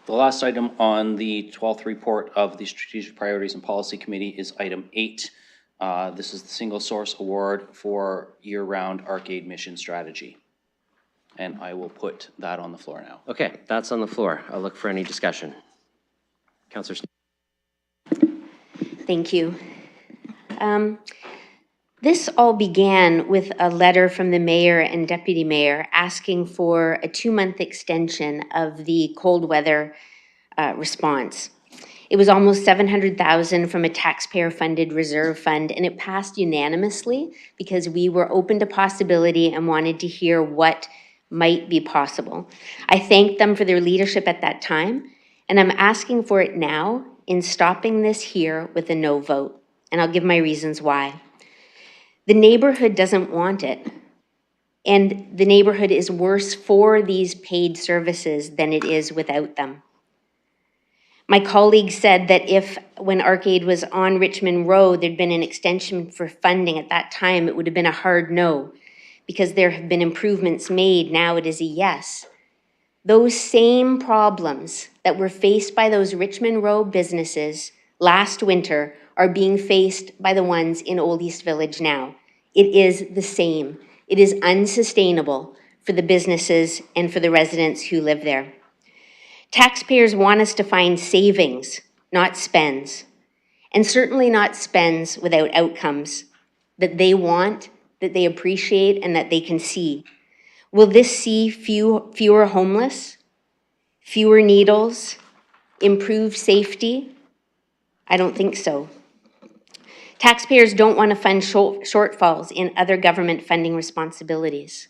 The last item on the 12th report of the Strategic Priorities and Policy Committee is item 8. This is the single source award for year-round arcade mission strategy. And I will put that on the floor now.
Okay, that's on the floor. I'll look for any discussion. Councillor.
Thank you. This all began with a letter from the mayor and deputy mayor asking for a 2-month extension of the cold weather response. It was almost $700,000 from a taxpayer-funded reserve fund, and it passed unanimously because we were open to possibility and wanted to hear what might be possible. I thanked them for their leadership at that time, and I'm asking for it now in stopping this here with a no vote, and I'll give my reasons why. The neighborhood doesn't want it, and the neighborhood is worse for these paid services than it is without them. My colleague said that if, when Arcade was on Richmond Road, there'd been an extension for funding at that time, it would have been a hard no, because there have been improvements made. Now it is a yes. Those same problems that were faced by those Richmond Road businesses last winter are being faced by the ones in Old East Village now. It is the same. It is unsustainable for the businesses and for the residents who live there. Taxpayers want us to find savings, not spends, and certainly not spends without outcomes that they want, that they appreciate, and that they can see. Will this see fewer homeless, fewer needles, improved safety? I don't think so. Taxpayers don't want to fund shortfalls in other government funding responsibilities.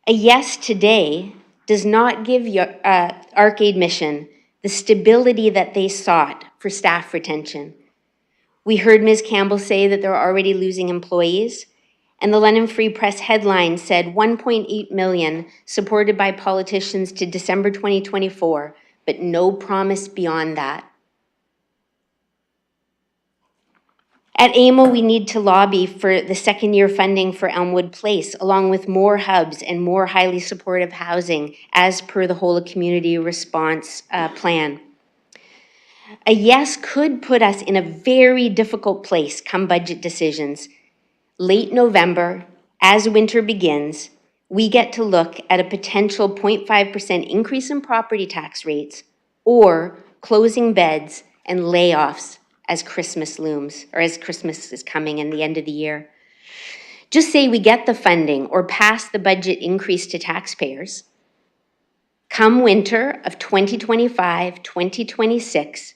A yes today does not give your Arcade Mission the stability that they sought for staff retention. We heard Ms. Campbell say that they're already losing employees, and the London Free Press headline said 1.8 million supported by politicians to December 2024, but no promise beyond that. At AMO, we need to lobby for the second-year funding for Elmwood Place, along with more hubs and more highly supportive housing, as per the whole of community response plan. A yes could put us in a very difficult place come budget decisions. Late November, as winter begins, we get to look at a potential 0.5% increase in property tax rates or closing beds, and layoffs as Christmas looms, or as Christmas is coming and the end of the year. Just say we get the funding or pass the budget increase to taxpayers. Come winter of 2025, 2026,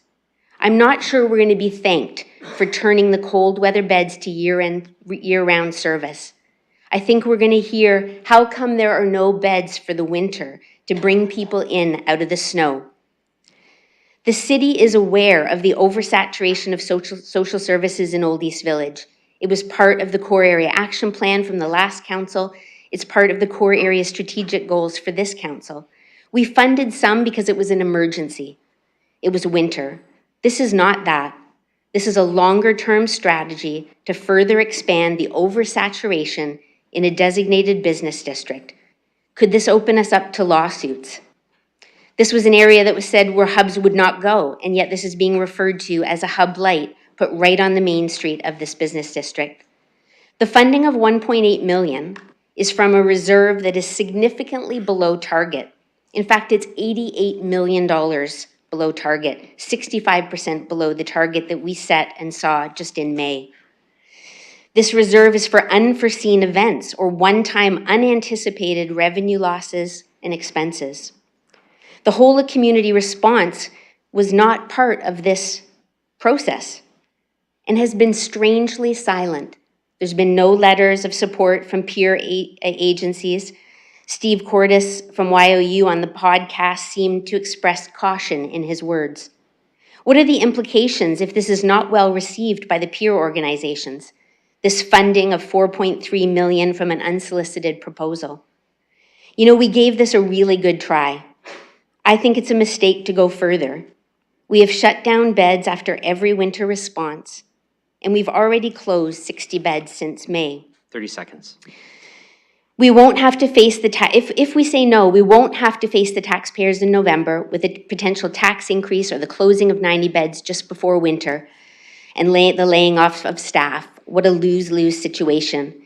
I'm not sure we're going to be thanked for turning the cold weather beds to year-round service. I think we're going to hear, how come there are no beds for the winter to bring people in out of the snow? The city is aware of the oversaturation of social services in Old East Village. It was part of the core area action plan from the last council. It's part of the core area strategic goals for this council. We funded some because it was an emergency. It was winter. This is not that. This is a longer-term strategy to further expand the oversaturation in a designated business district. Could this open us up to lawsuits? This was an area that was said where hubs would not go, and yet this is being referred to as a hub light put right on the main street of this business district. The funding of $1.8 million is from a reserve that is significantly below target. In fact, it's $88 million below target, 65% below the target that we set and saw just in May. This reserve is for unforeseen events or one-time unanticipated revenue losses and expenses. The whole of community response was not part of this process and has been strangely silent. There's been no letters of support from peer agencies. Steve Cordis from YOU on the podcast seemed to express caution in his words. What are the implications if this is not well received by the peer organizations? This funding of $4.3 million from an unsolicited proposal. You know, we gave this a really good try. I think it's a mistake to go further. We have shut down beds after every winter response, and we've already closed 60 beds since May.
30 seconds.
We won't have to face if we say no, we won't have to face the taxpayers in November with a potential tax increase or the closing of 90 beds just before winter and the laying off of staff. What a lose-lose situation.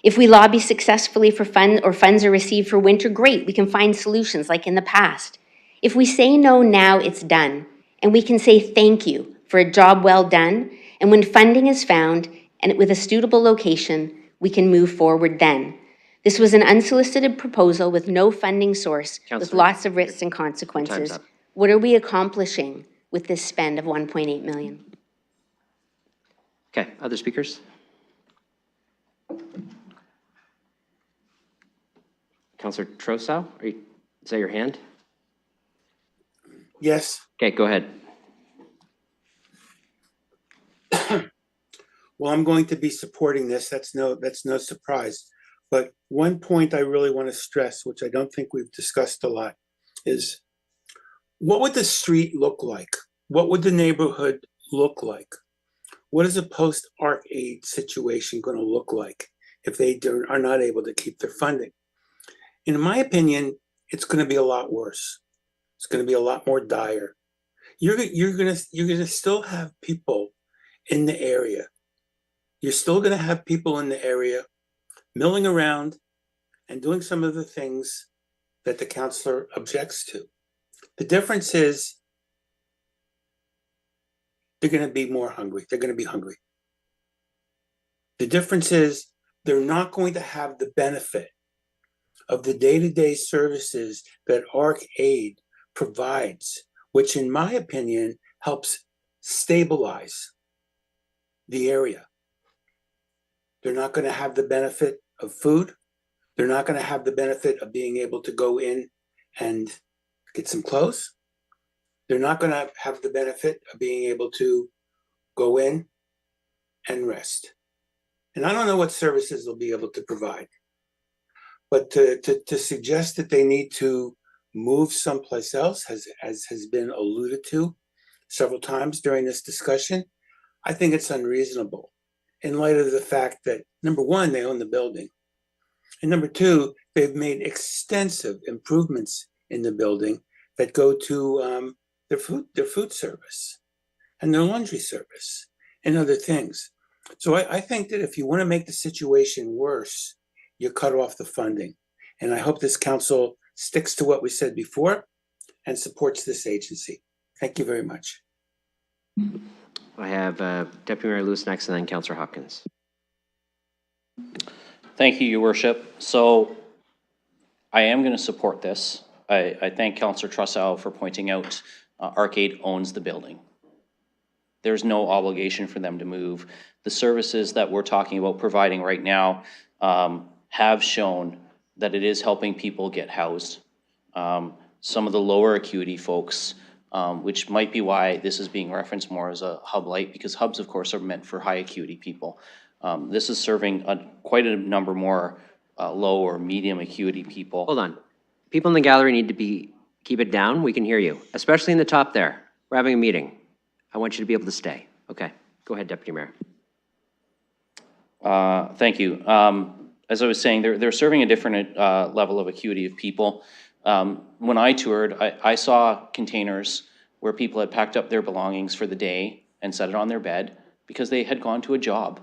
If we lobby successfully for funds are received for winter, great, we can find solutions like in the past. If we say no now, it's done. And we can say thank you for a job well done. And when funding is found and with a suitable location, we can move forward then. This was an unsolicited proposal with no funding source, with lots of risks and consequences. What are we accomplishing with this spend of $1.8 million?
Okay, other speakers? Councillor Trousseau, is that your hand?
Yes.
Okay, go ahead.
Well, I'm going to be supporting this. That's no surprise. But one point I really want to stress, which I don't think we've discussed a lot, is what would the street look like? What would the neighborhood look like? What is a post-ARC aid situation going to look like if they are not able to keep their funding? In my opinion, it's going to be a lot worse. It's going to be a lot more dire. You're going to still have people in the area. You're still going to have people in the area milling around and doing some of the things that the councillor objects to. The difference is they're going to be more hungry. They're going to be hungry. The difference is they're not going to have the benefit of the day-to-day services that ARC Aid provides, which in my opinion helps stabilize the area. They're not going to have the benefit of food. They're not going to have the benefit of being able to go in and get some clothes. They're not going to have the benefit of being able to go in and rest. And I don't know what services they'll be able to provide. But to suggest that they need to move someplace else, as has been alluded to several times during this discussion, I think it's unreasonable in light of the fact that, number one, they own the building. And number two, they've made extensive improvements in the building that go to their food service and their laundry service and other things. So I think that if you want to make the situation worse, you cut off the funding. And I hope this council sticks to what we said before and supports this agency. Thank you very much.
I have Deputy Mayor Lewis next and then Councillor Hopkins.
Thank you, Your Worship. So I am going to support this. I thank Councillor Trussell for pointing out Arcade owns the building. There's no obligation for them to move. The services that we're talking about providing right now have shown that it is helping people get housed. Some of the lower acuity folks, which might be why this is being referenced more as a hub light, because hubs, of course, are meant for high acuity people. This is serving quite a number more low or medium acuity people.
Hold on. People in the gallery need to keep it down. We can hear you, especially in the top there. We're having a meeting. I want you to be able to stay. Okay, go ahead, Deputy Mayor.
Thank you. As I was saying, they're serving a different level of acuity of people. When I toured, I saw containers where people had packed up their belongings for the day and set it on their bed because they had gone to a job.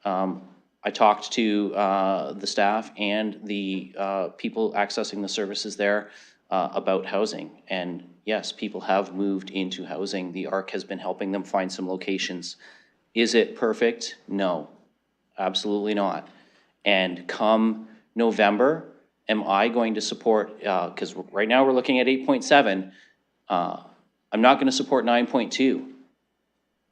I talked to the staff and the people accessing the services there about housing. And yes, people have moved into housing. The ARC has been helping them find some locations. Is it perfect? No, absolutely not. And come November, am I going to support, because right now we're looking at 8.7, I'm not going to support 9.2.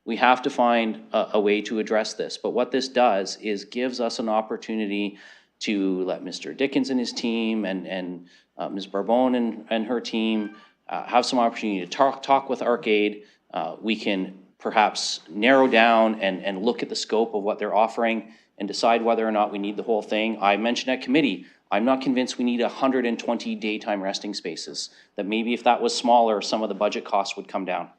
We have to find a way to address this. But what this does is gives us an opportunity to let Mr. Dickens and his team and Ms. Barbone and her team have some opportunity to talk with Arcade. We can perhaps narrow down and look at the scope of what they're offering and decide whether or not we need the whole thing. I mentioned at committee, I'm not convinced we need 120 daytime resting spaces, that maybe if that was smaller, some of the budget costs would come down.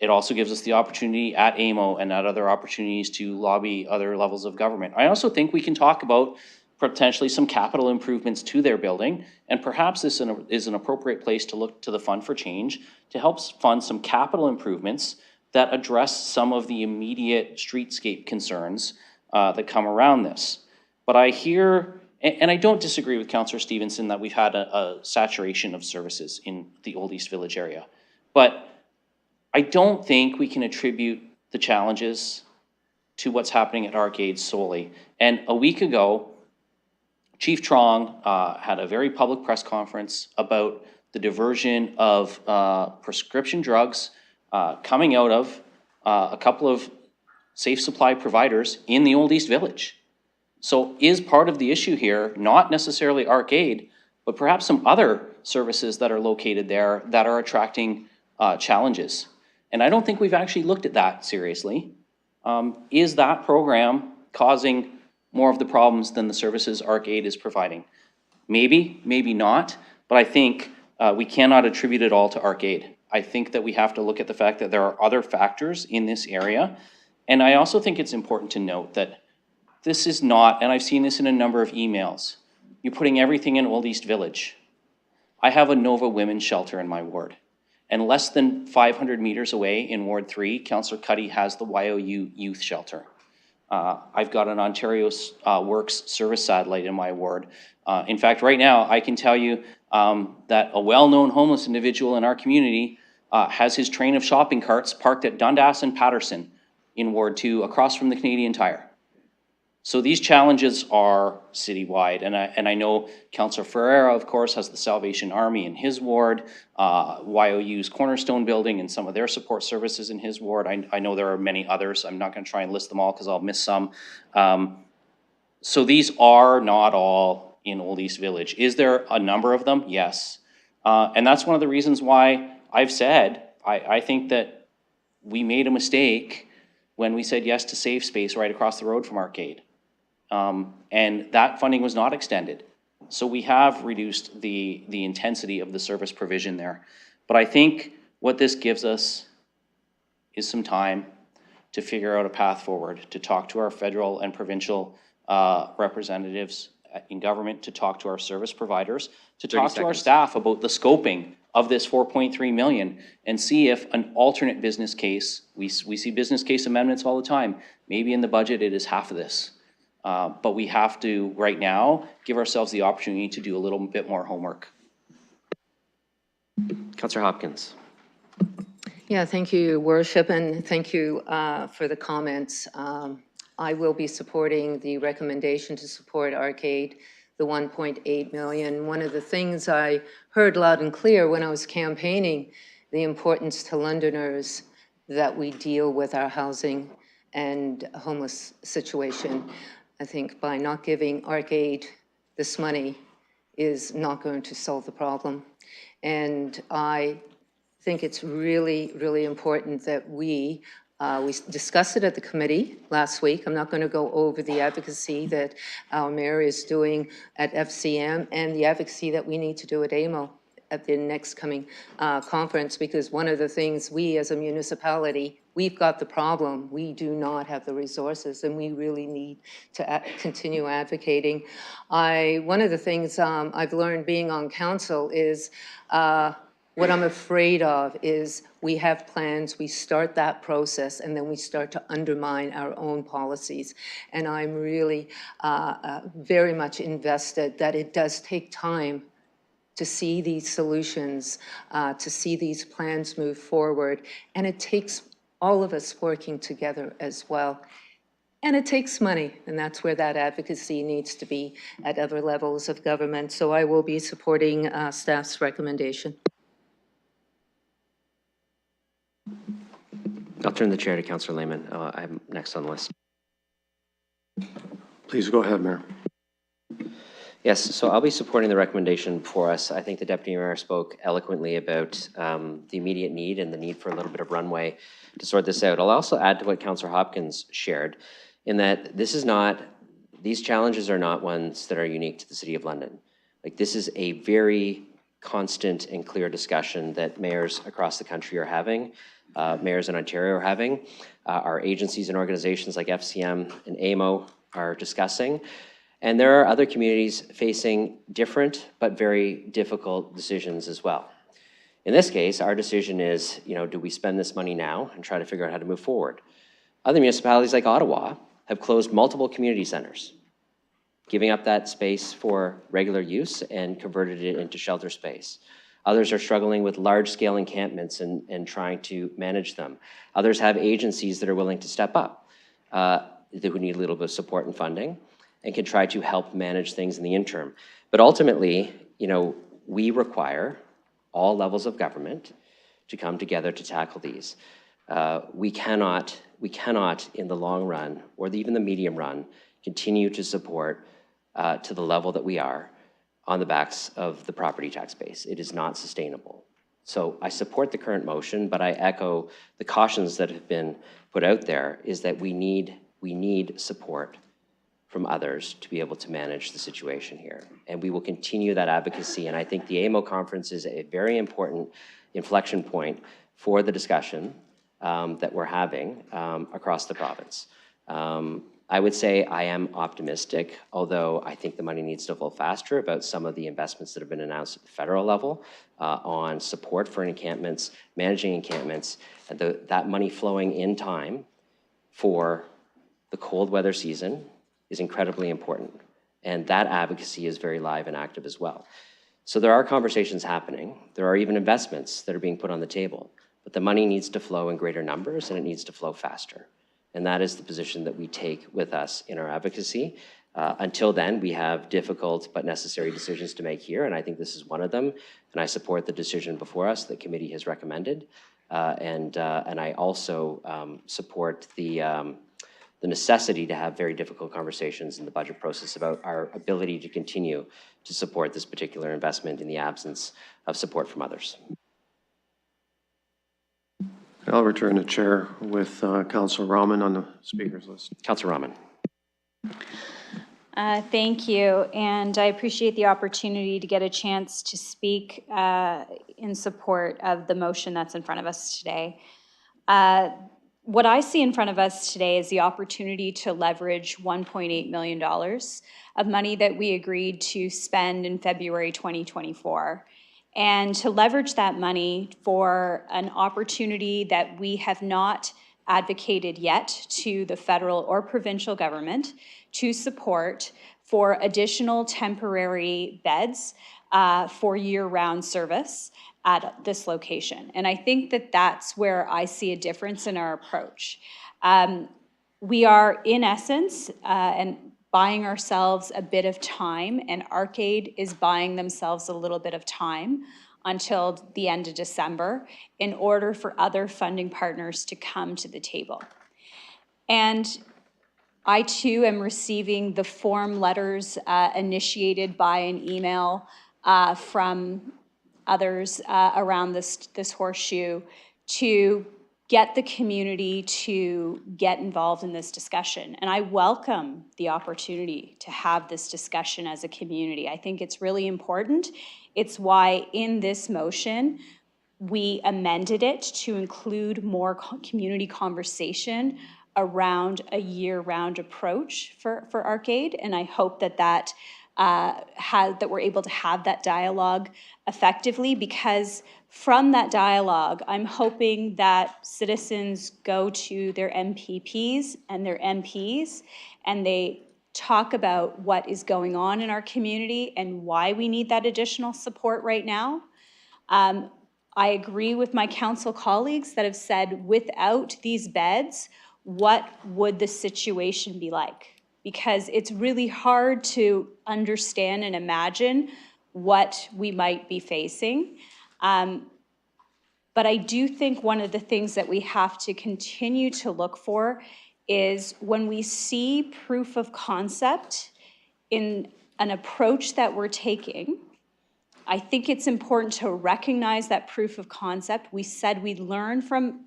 It also gives us the opportunity at AMO and at other opportunities to lobby other levels of government. I also think we can talk about potentially some capital improvements to their building, and perhaps this is an appropriate place to look to the Fund for Change to help fund some capital improvements that address some of the immediate streetscape concerns that come around this. But I hear, and I don't disagree with Councillor Stevenson that we've had a saturation of services in the Old East Village area. But I don't think we can attribute the challenges to what's happening at Arcade solely. And a week ago, Chief Trong had a very public press conference about the diversion of prescription drugs coming out of a couple of safe supply providers in the Old East Village. So is part of the issue here not necessarily Arcade, but perhaps some other services that are located there that are attracting challenges? And I don't think we've actually looked at that seriously. Is that program causing more of the problems than the services Arcade is providing? Maybe, maybe not, but I think we cannot attribute it all to Arcade. I think that we have to look at the fact that there are other factors in this area. And I also think it's important to note that this is not, and I've seen this in a number of emails, you're putting everything in Old East Village. I have a Nova Women's Shelter in my ward. And less than 500 meters away in Ward 3, Councillor Cuddy has the YOU Youth Shelter. I've got an Ontario Works service satellite in my ward. In fact, right now, I can tell you that a well-known homeless individual in our community has his train of shopping carts parked at Dundas and Patterson in Ward 2, across from the Canadian Tire. So these challenges are citywide, and I know Councillor Ferreira, of course, has the Salvation Army in his ward, YOU's Cornerstone Building and some of their support services in his ward. I know there are many others. I'm not going to try and list them all because I'll miss some. So these are not all in Old East Village. Is there a number of them? Yes. And that's one of the reasons why I've said I think that we made a mistake when we said yes to Safe Space right across the road from Arcade. And that funding was not extended. So we have reduced the intensity of the service provision there. But I think what this gives us is some time to figure out a path forward, to talk to our federal and provincial representatives in government, to talk to our service providers, to talk to our staff about the scoping of this 4.3 million and see if an alternate business case, we see business case amendments all the time, maybe in the budget it is half of this. But we have to, right now, give ourselves the opportunity to do a little bit more homework.
Councillor Hopkins.
Yeah, thank you, Your Worship, and thank you for the comments. I will be supporting the recommendation to support Arcade, the 1.8 million. One of the things I heard loud and clear when I was campaigning, the importance to Londoners that we deal with our housing and homeless situation. I think by not giving Arcade this money is not going to solve the problem. And I think it's really, really important that we discussed it at the committee last week. I'm not going to go over the advocacy that our mayor is doing at FCM and the advocacy that we need to do at AMO at the next coming conference, because one of the things we as a municipality, we've got the problem. We do not have the resources, and we really need to continue advocating. One of the things I've learned being on council is what I'm afraid of is we have plans, we start that process, and then we start to undermine our own policies. And I'm really very much invested that it does take time to see these solutions, to see these plans move forward. And it takes all of us working together as well. And it takes money, and that's where that advocacy needs to be at other levels of government. So I will be supporting staff's recommendation.
I'll turn the chair to Councillor Lehman. I'm next on the list.
Please go ahead, Mayor.
Yes, so I'll be supporting the recommendation before us. I think the Deputy Mayor spoke eloquently about the immediate need and the need for a little bit of runway to sort this out. I'll also add to what Councillor Hopkins shared in that these challenges are not ones that are unique to the City of London. Like, this is a very constant and clear discussion that mayors across the country are having, mayors in Ontario are having, our agencies and organizations like FCM and AMO are discussing. And there are other communities facing different but very difficult decisions as well. In this case, our decision is, do we spend this money now and try to figure out how to move forward? Other municipalities like Ottawa have closed multiple community centers, giving up that space for regular use and converted it into shelter space. Others are struggling with large-scale encampments and trying to manage them. Others have agencies that are willing to step up, who need a little bit of support and funding, and can try to help manage things in the interim. But ultimately, we require all levels of government to come together to tackle these. We cannot, in the long run, or even the medium run, continue to support to the level that we are on the backs of the property tax base. It is not sustainable. So I support the current motion, but I echo the cautions that have been put out there, is that we need support from others to be able to manage the situation here. And we will continue that advocacy. And I think the AMO conference is a very important inflection point for the discussion that we're having across the province. I would say I am optimistic, although I think the money needs to flow faster, about some of the investments that have been announced at the federal level on support for encampments, managing encampments, and that money flowing in time for the cold weather season is incredibly important. And that advocacy is very live and active as well. So there are conversations happening. There are even investments that are being put on the table, but the money needs to flow in greater numbers and it needs to flow faster. And that is the position that we take with us in our advocacy. Until then, we have difficult but necessary decisions to make here, and I think this is one of them. And I support the decision before us that committee has recommended. And I also support the necessity to have very difficult conversations in the budget process about our ability to continue to support this particular investment in the absence of support from others.
I'll return the chair with Councillor Rahman on the speakers list.
Councillor Rahman.
Thank you, and I appreciate the opportunity to get a chance to speak in support of the motion that's in front of us today. What I see in front of us today is the opportunity to leverage $1.8 million of money that we agreed to spend in February 2024, and to leverage that money for an opportunity that we have not advocated yet to the federal or provincial government to support for additional temporary beds for year-round service at this location. And I think that that's where I see a difference in our approach. We are, in essence, and buying ourselves a bit of time, and Arcade is buying themselves a little bit of time until the end of December in order for other funding partners to come to the table. And I too am receiving the form letters initiated by an email from others around this horseshoe to get the community to get involved in this discussion. And I welcome the opportunity to have this discussion as a community. I think it's really important. It's why in this motion, we amended it to include more community conversation around a year-round approach for Arcade. And I hope that that we're able to have that dialogue effectively, because from that dialogue, I'm hoping that citizens go to their MPPs and their MPs and they talk about what is going on in our community and why we need that additional support right now. I agree with my council colleagues that have said, without these beds, what would the situation be like? Because it's really hard to understand and imagine what we might be facing. But I do think one of the things that we have to continue to look for is when we see proof of concept in an approach that we're taking, I think it's important to recognize that proof of concept. We said we'd learn from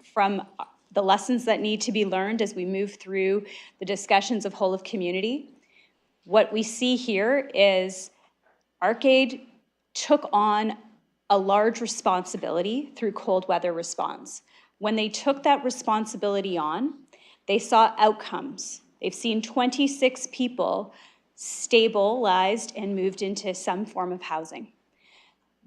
the lessons that need to be learned as we move through the discussions of whole of community. What we see here is Arcade took on a large responsibility through cold weather response. When they took that responsibility on, they saw outcomes. They've seen 26 people stabilized and moved into some form of housing.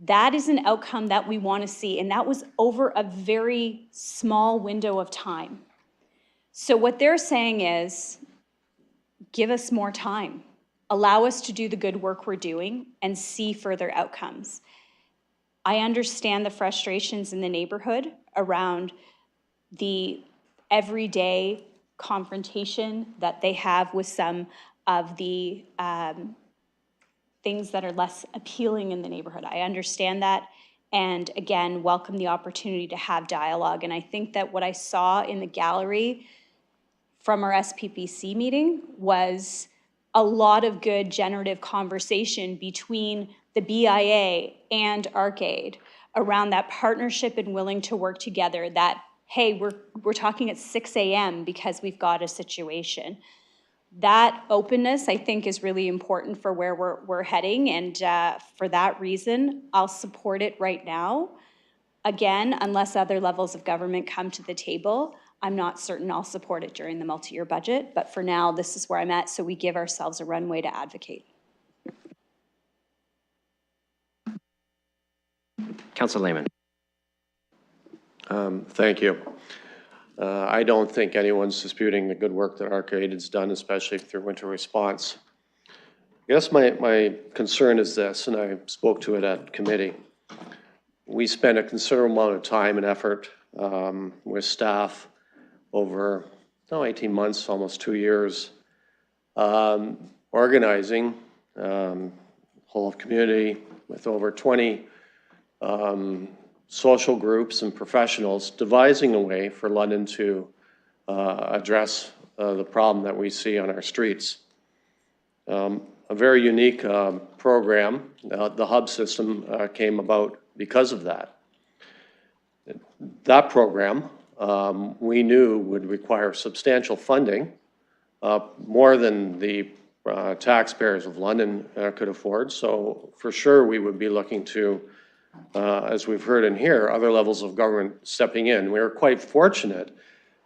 That is an outcome that we want to see, and that was over a very small window of time. So what they're saying is, give us more time. Allow us to do the good work we're doing and see further outcomes. I understand the frustrations in the neighborhood around the everyday confrontation that they have with some of the things that are less appealing in the neighborhood. I understand that, and again, welcome the opportunity to have dialogue. And I think that what I saw in the gallery from our SPPC meeting was a lot of good generative conversation between the BIA and Arcade around that partnership and willing to work together, that, hey, we're talking at 6 a.m. because we've got a situation. That openness, I think, is really important for where we're heading, and for that reason, I'll support it right now. Again, unless other levels of government come to the table, I'm not certain I'll support it during the multi-year budget, but for now, this is where I'm at, so we give ourselves a runway to advocate.
Councillor Lehman.
Thank you. I don't think anyone's disputing the good work that Arcade has done, especially through winter response. I guess my concern is this, and I spoke to it at committee. We spent a considerable amount of time and effort with staff over 18 months, almost 2 years, organizing whole of community with over 20 social groups and professionals, devising a way for London to address the problem that we see on our streets. A very unique program, the hub system, came about because of that. That program, we knew would require substantial funding, more than the taxpayers of London could afford. So for sure, we would be looking to, as we've heard in here, other levels of government stepping in. We were quite fortunate.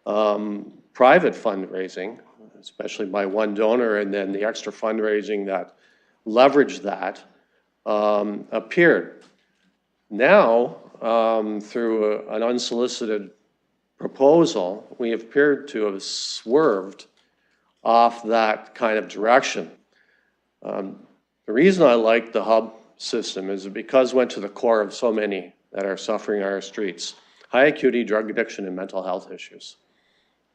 Private fundraising, especially by one donor, and then the extra fundraising that leveraged that, appeared. Now, through an unsolicited proposal, we appeared to have swerved off that kind of direction. The reason I like the hub system is because it went to the core of so many that are suffering on our streets. High acuity drug addiction and mental health issues.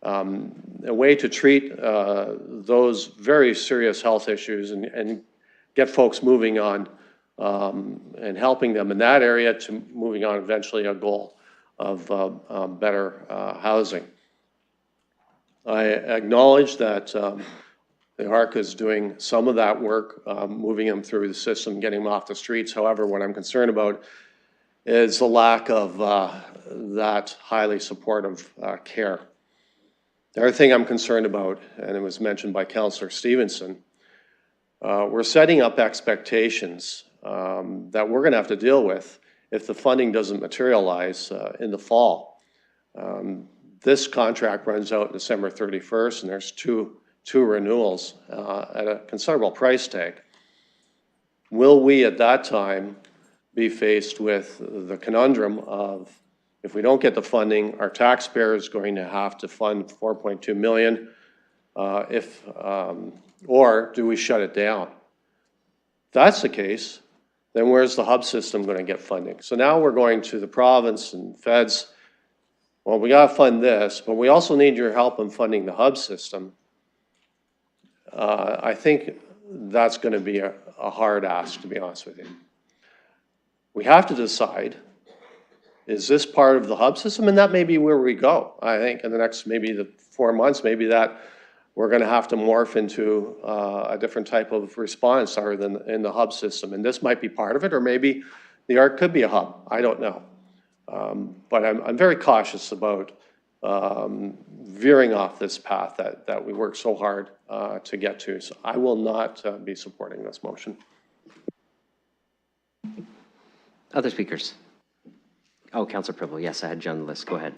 A way to treat those very serious health issues and get folks moving on and helping them in that area to moving on eventually a goal of better housing. I acknowledge that the ARC is doing some of that work, moving them through the system, getting them off the streets. However, what I'm concerned about is the lack of that highly supportive care. The other thing I'm concerned about, and it was mentioned by Councillor Stevenson, we're setting up expectations that we're going to have to deal with if the funding doesn't materialize in the fall. This contract runs out December 31st, and there's two renewals at a considerable price tag. Will we at that time be faced with the conundrum of, if we don't get the funding, our taxpayer is going to have to fund $4.2 million, or do we shut it down? If that's the case, then where's the hub system going to get funding? So now we're going to the province and feds. Well, we got to fund this, but we also need your help in funding the hub system. I think that's going to be a hard ask, to be honest with you. We have to decide, is this part of the hub system? And that may be where we go. I think in the next maybe the 4 months, maybe that we're going to have to morph into a different type of response other than in the hub system. And this might be part of it, or maybe the ARC could be a hub. I don't know. But I'm very cautious about veering off this path that we worked so hard to get to. So I will not be supporting this motion.
Other speakers? Oh, Councillor Preble. Yes, I had you on the list. Go ahead.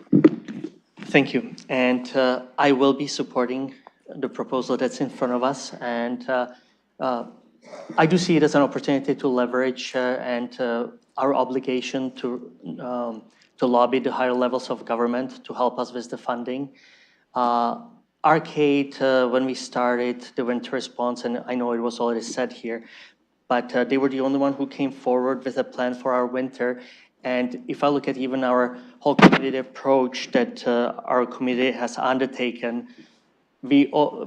Thank you. And I will be supporting the proposal that's in front of us. And I do see it as an opportunity to leverage and our obligation to lobby the higher levels of government to help us with the funding. Arcade, when we started the winter response, and I know it was already said here, but they were the only one who came forward with a plan for our winter. And if I look at even our whole community approach that our community has undertaken,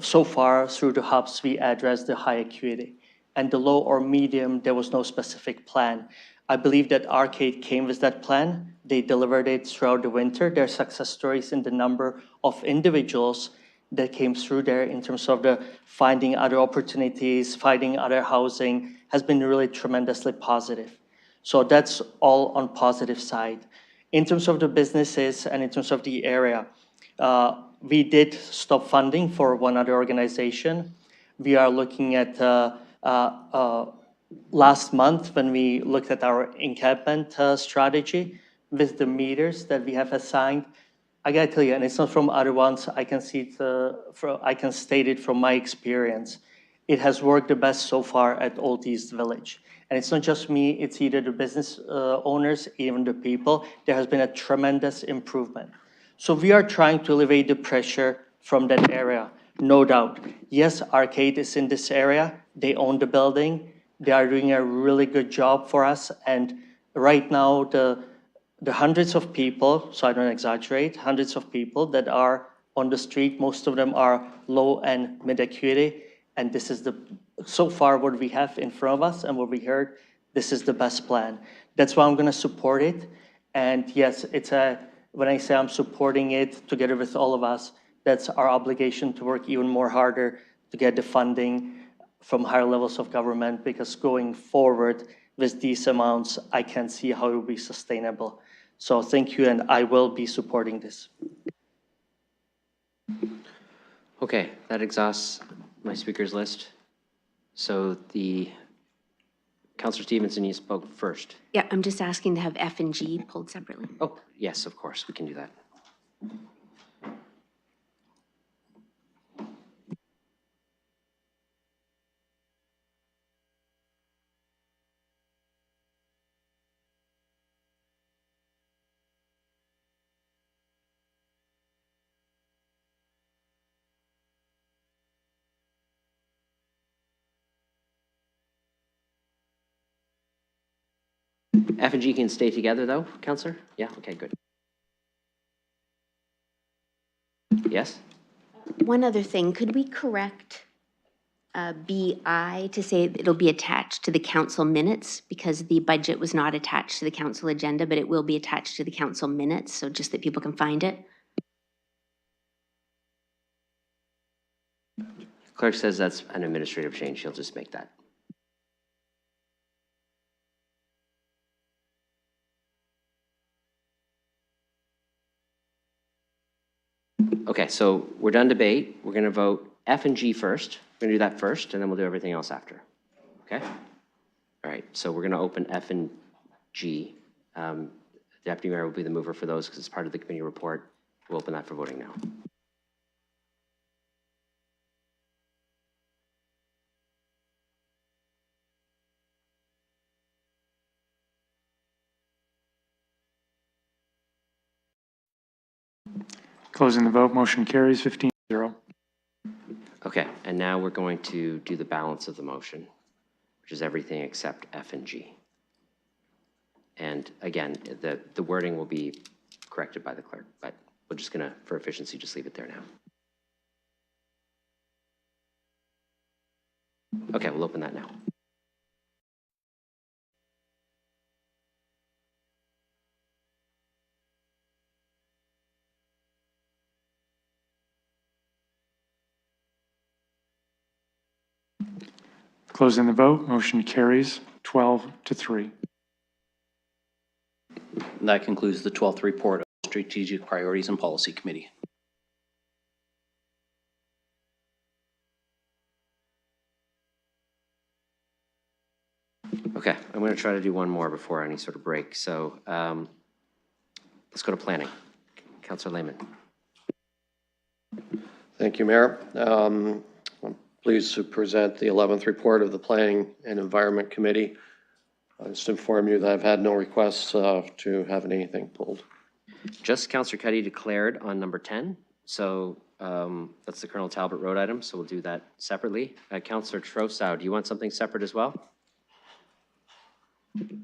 so far through the hubs, we addressed the high acuity. And the low or medium, there was no specific plan. I believe that Arcade came with that plan. They delivered it throughout the winter. There are success stories in the number of individuals that came through there in terms of the finding other opportunities, finding other housing, has been really tremendously positive. So that's all on positive side. In terms of the businesses and in terms of the area, we did stop funding for one other organization. We are looking at last month when we looked at our encampment strategy with the meters that we have assigned. I gotta tell you, and it's not from other ones, I can see I can state it from my experience. It has worked the best so far at Old East Village. And it's not just me, it's either the business owners, even the people. There has been a tremendous improvement. So we are trying to alleviate the pressure from that area, no doubt. Yes, Arcade is in this area. They own the building. They are doing a really good job for us. And right now, the hundreds of people, so I don't exaggerate, hundreds of people that are on the street, most of them are low and mid acuity. And this is so far what we have in front of us and what we heard, this is the best plan. That's why I'm gonna support it. And yes, when I say I'm supporting it together with all of us, that's our obligation to work even more harder to get the funding from higher levels of government, because going forward with these amounts, I can't see how it will be sustainable. So thank you, and I will be supporting this.
Okay, that exhausts my speakers list. So Councillor Stevenson, you spoke first.
Yeah, I'm just asking to have F and G pulled separately.
Oh, yes, of course, we can do that. F and G can stay together though, Counselor? Yeah, okay, good. Yes?
One other thing, could we correct BI to say that it'll be attached to the council minutes? Because the budget was not attached to the council agenda, but it will be attached to the council minutes, so just that people can find it.
Clerk says that's an administrative change. She'll just make that. Okay, so we're done debate. We're going to vote F and G first. We're going to do that first, and then we'll do everything else after. Okay? All right, so we're going to open F and G. Deputy Mayor will be the mover for those because it's part of the committee report. We'll open that for voting now.
Closing the vote, motion carries 15-0.
Okay, and now we're going to do the balance of the motion, which is everything except F and G. And again, the wording will be corrected by the clerk, but we're just gonna, for efficiency, just leave it there now. Okay, we'll open that now.
Closing the vote, motion carries 12-3.
And that concludes the 12th report of Strategic Priorities and Policy Committee.
Okay, I'm going to try to do one more before any sort of break. So let's go to planning. Councillor Lehman.
Thank you, Mayor. I'm pleased to present the 11th report of the Planning and Environment Committee. I'll just inform you that I've had no requests to have anything pulled.
Just Councillor Cuddy declared on number 10. So that's the Colonel Talbot Road item. So we'll do that separately. Councillor Trossau, do you want something separate as well?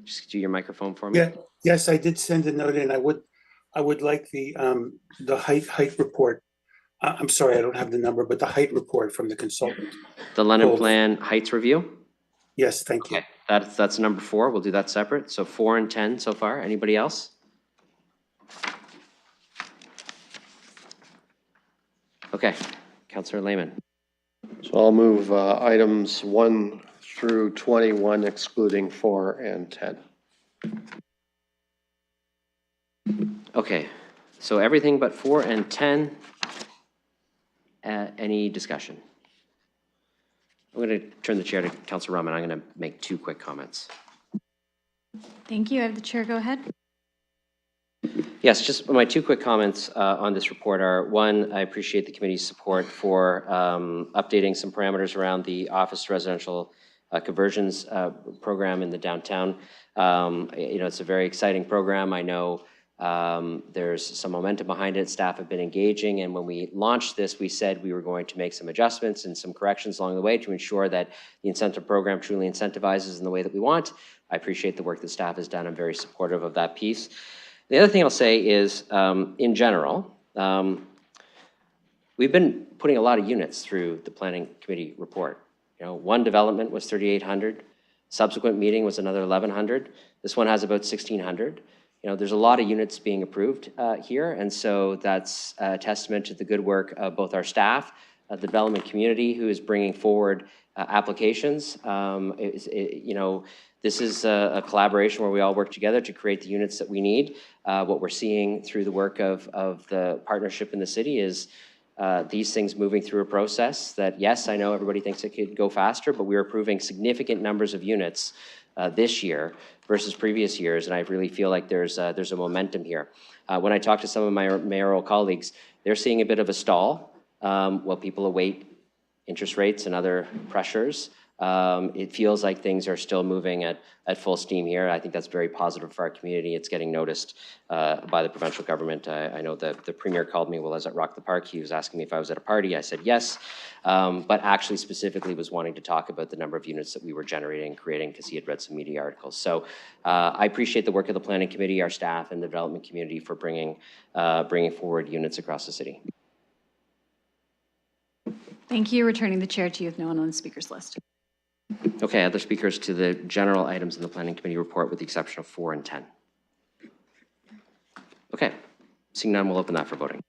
Just do your microphone for me.
Yeah, yes, I did send a note in. I would like the height report. I'm sorry, I don't have the number, but the height report from the consultant.
The London
Both.
Plan Heights Review?
Yes, thank you.
Okay, that's number 4. We'll do that separate. So 4 and 10 so far. Anybody else? Okay, Councillor Lehman.
So I'll move items 1 through 21, excluding 4 and 10.
Okay, so everything but 4 and 10. Any discussion? I'm going to turn the chair to Councillor Rahman. I'm going to make 2 quick comments.
Thank you. I have the chair go ahead.
Yes, just my 2 quick comments on this report are, 1, I appreciate the committee's support for updating some parameters around the office residential conversions program in the downtown. You know, it's a very exciting program. I know there's some momentum behind it. Staff have been engaging, and when we launched this, we said we were going to make some adjustments and some corrections along the way to ensure that the incentive program truly incentivizes in the way that we want. I appreciate the work that staff has done. I'm very supportive of that piece. The other thing I'll say is, in general, we've been putting a lot of units through the Planning Committee report. You know, one development was 3,800. Subsequent meeting was another 1,100. This one has about 1,600. You know, there's a lot of units being approved here, and so that's a testament to the good work of both our staff, the development community who is bringing forward applications. You know, this is a collaboration where we all work together to create the units that we need. What we're seeing through the work of the partnership in the city is these things moving through a process that, yes, I know everybody thinks it could go faster, but we're approving significant numbers of units this year versus previous years, and I really feel like there's a momentum here. When I talk to some of my mayoral colleagues, they're seeing a bit of a stall while people await interest rates and other pressures. It feels like things are still moving at full steam here. I think that's very positive for our community. It's getting noticed by the provincial government. I know that the Premier called me while I was at Rock the Park. He was asking me if I was at a party. I said yes, but actually specifically was wanting to talk about the number of units that we were generating and creating because he had read some media articles. So I appreciate the work of the Planning Committee, our staff, and the development community for bringing forward units across the city.
Thank you. Returning the chair to you if no one on the speaker's list.
Okay, other speakers to the general items in the Planning Committee report with the exception of 4 and 10. Okay, seeing none, we'll open that for voting.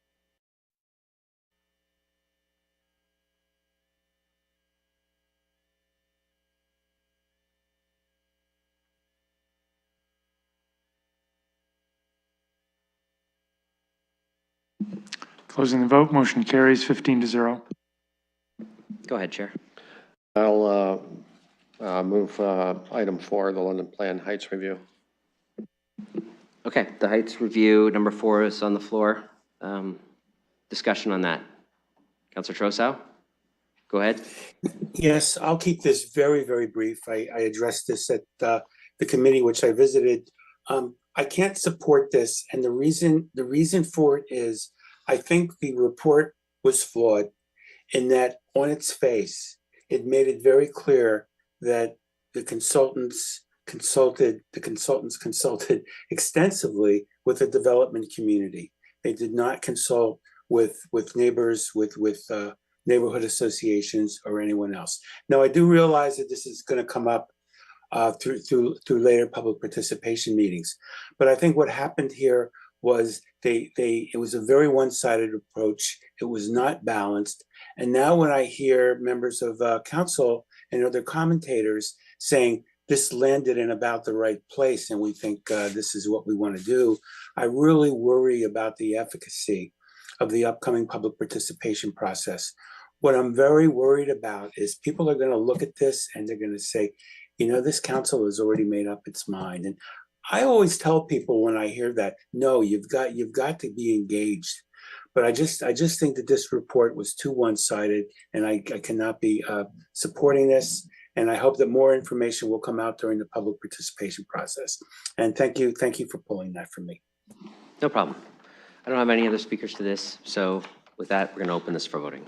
Closing the vote, motion carries 15-0.
Go ahead, Chair.
I'll move item 4, the London Plan Heights Review.
Okay, the Heights Review, number 4 is on the floor. Discussion on that. Councillor Trossau, go ahead.
Yes, I'll keep this very, very brief. I addressed this at the committee, which I visited. I can't support this, and the reason for it is I think the report was flawed in that on its face, it made it very clear that the consultants consulted extensively with the development community. They did not consult with neighbors, with neighborhood associations or anyone else. Now, I do realize that this is going to come up through later public participation meetings, but I think what happened here was it was a very one-sided approach. It was not balanced. And now when I hear members of council and other commentators saying this landed in about the right place and we think this is what we want to do, I really worry about the efficacy of the upcoming public participation process. What I'm very worried about is people are going to look at this and they're going to say, you know, this council has already made up its mind. And I always tell people when I hear that, no, you've got to be engaged. But I just think that this report was too one-sided, and I cannot be supporting this. And I hope that more information will come out during the public participation process. And thank you for pulling that from me.
No problem. I don't have any other speakers to this, so with that, we're going to open this for voting.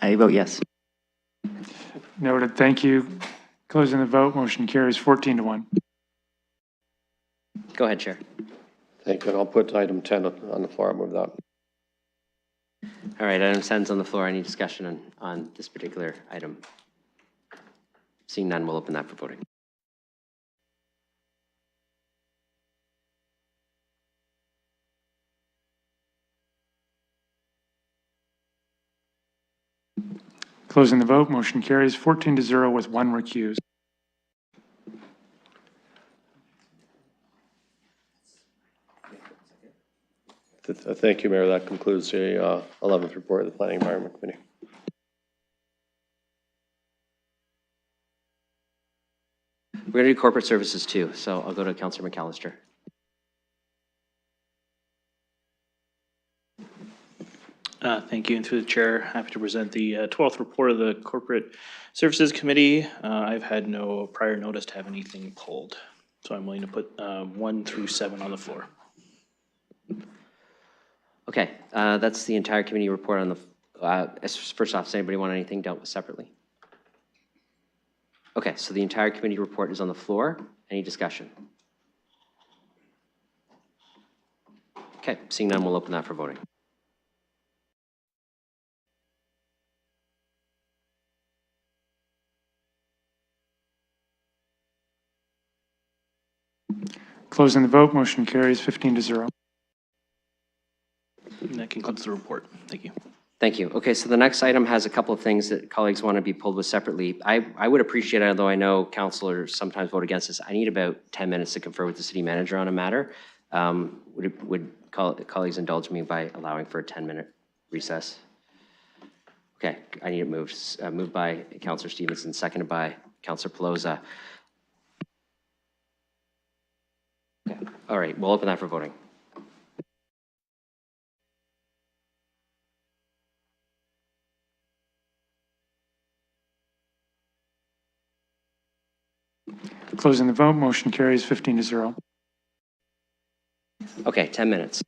I vote yes.
Noted, thank you. Closing the vote, motion carries 14-1.
Go ahead, Chair.
Thank you, and I'll put item 10 on the floor. I'll move that.
All right, item 10 is on the floor. Any discussion on this particular item? Seeing none, we'll open that for voting.
Closing the vote, motion carries 14-0 with 1 recused.
Thank you, Mayor. That concludes the 11th report of the Planning Environment Committee.
We're going to do corporate services too, so I'll go to Councillor McAllister.
Thank you, and through the chair, happy to present the 12th report of the Corporate Services Committee. I've had no prior notice to have anything pulled, so I'm willing to put 1 through 7 on the floor.
Okay, that's the entire committee report on the, first off, does anybody want anything dealt with separately? Okay, so the entire committee report is on the floor. Any discussion? Okay, seeing none, we'll open that for voting.
Closing the vote, motion carries 15-0.
And that concludes the report. Thank you.
Thank you. Okay, so the next item has a couple of things that colleagues want to be pulled with separately. I would appreciate it, although I know councilors sometimes vote against this. I need about 10 minutes to confer with the city manager on a matter. Would colleagues indulge me by allowing for a 10-minute recess? Okay, I need it moved. Moved by Councillor Stevenson, seconded by Councillor Pelosa. Okay. All right, we'll open that for voting.
Closing the vote, motion carries 15-0.
Okay, 10 minutes.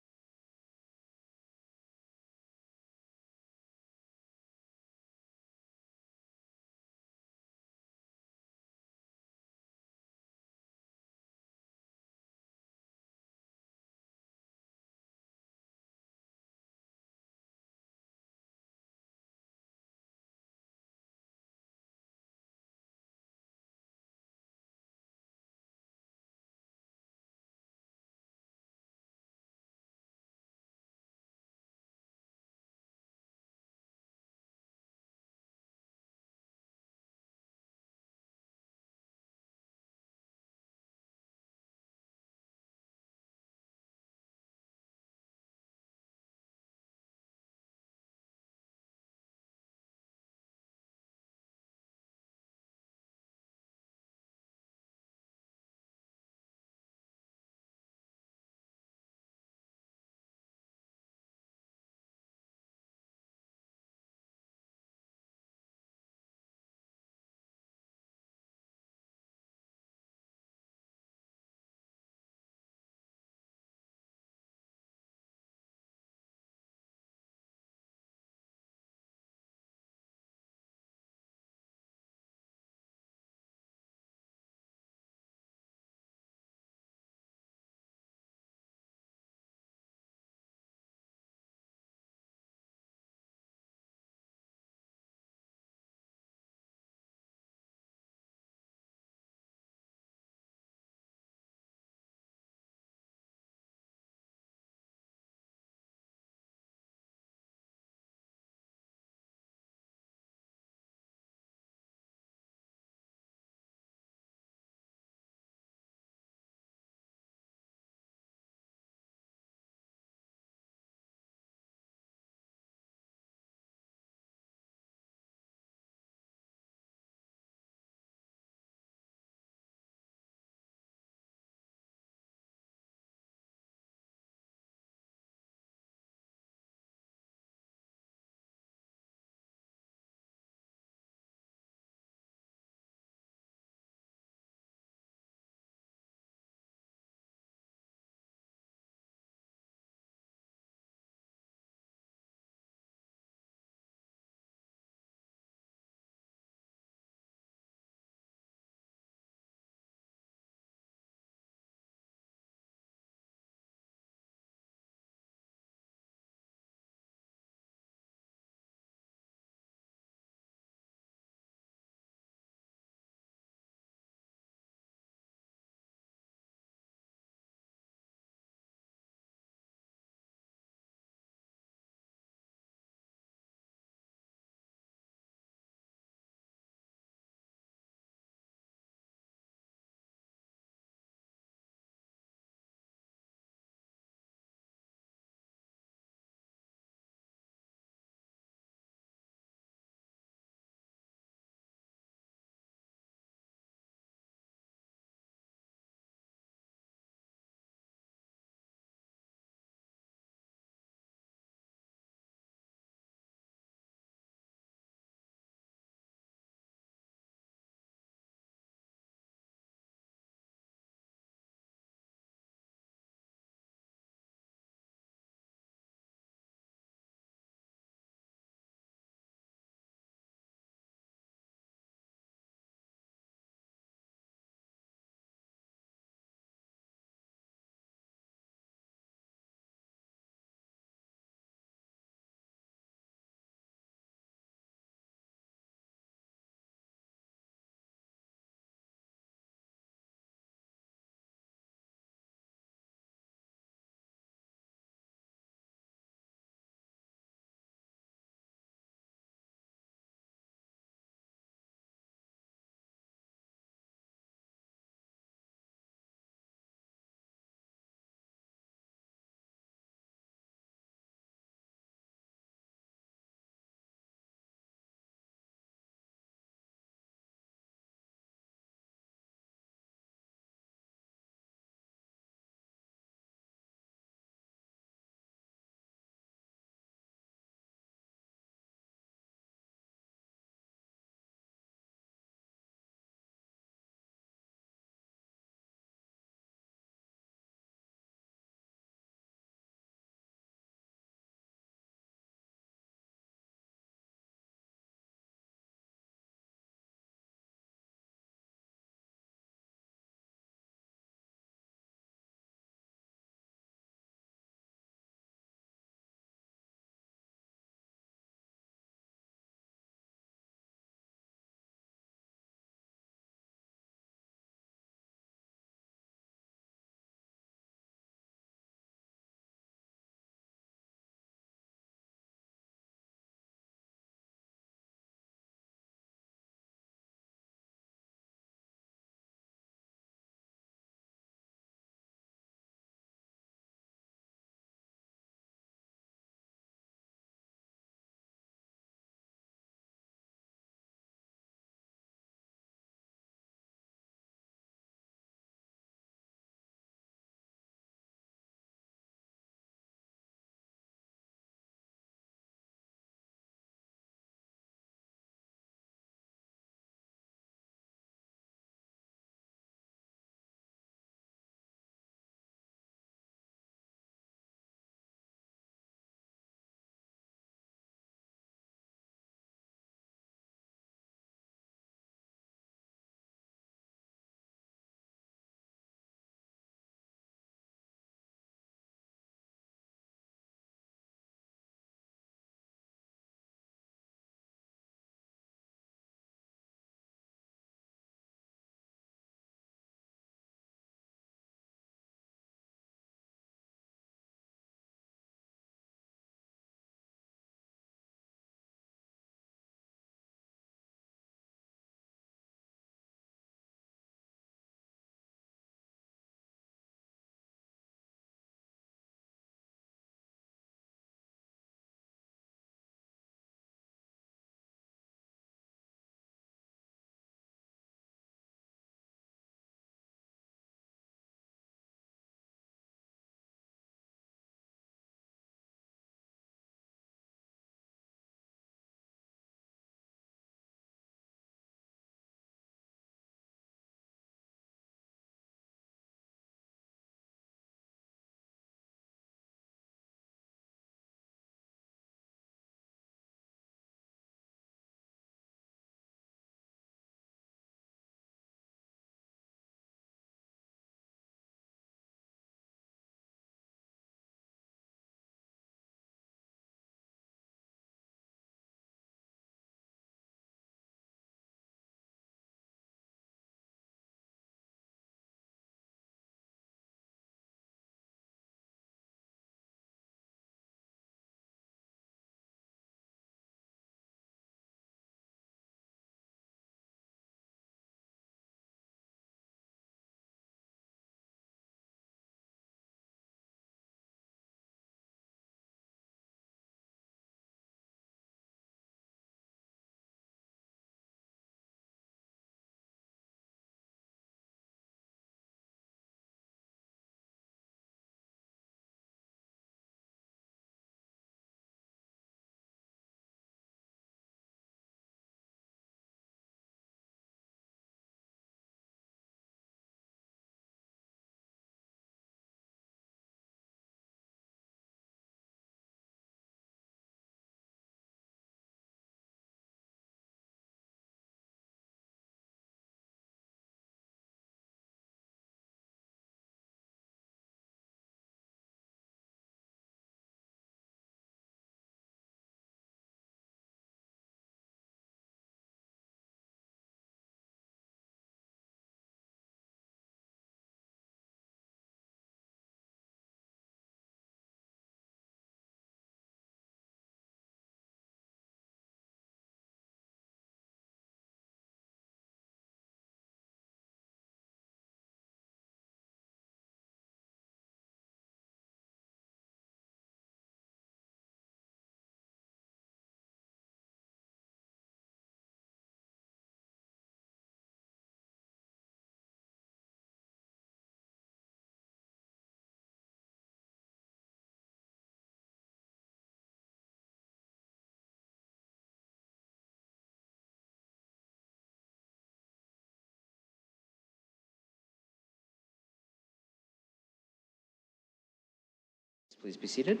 Please be seated.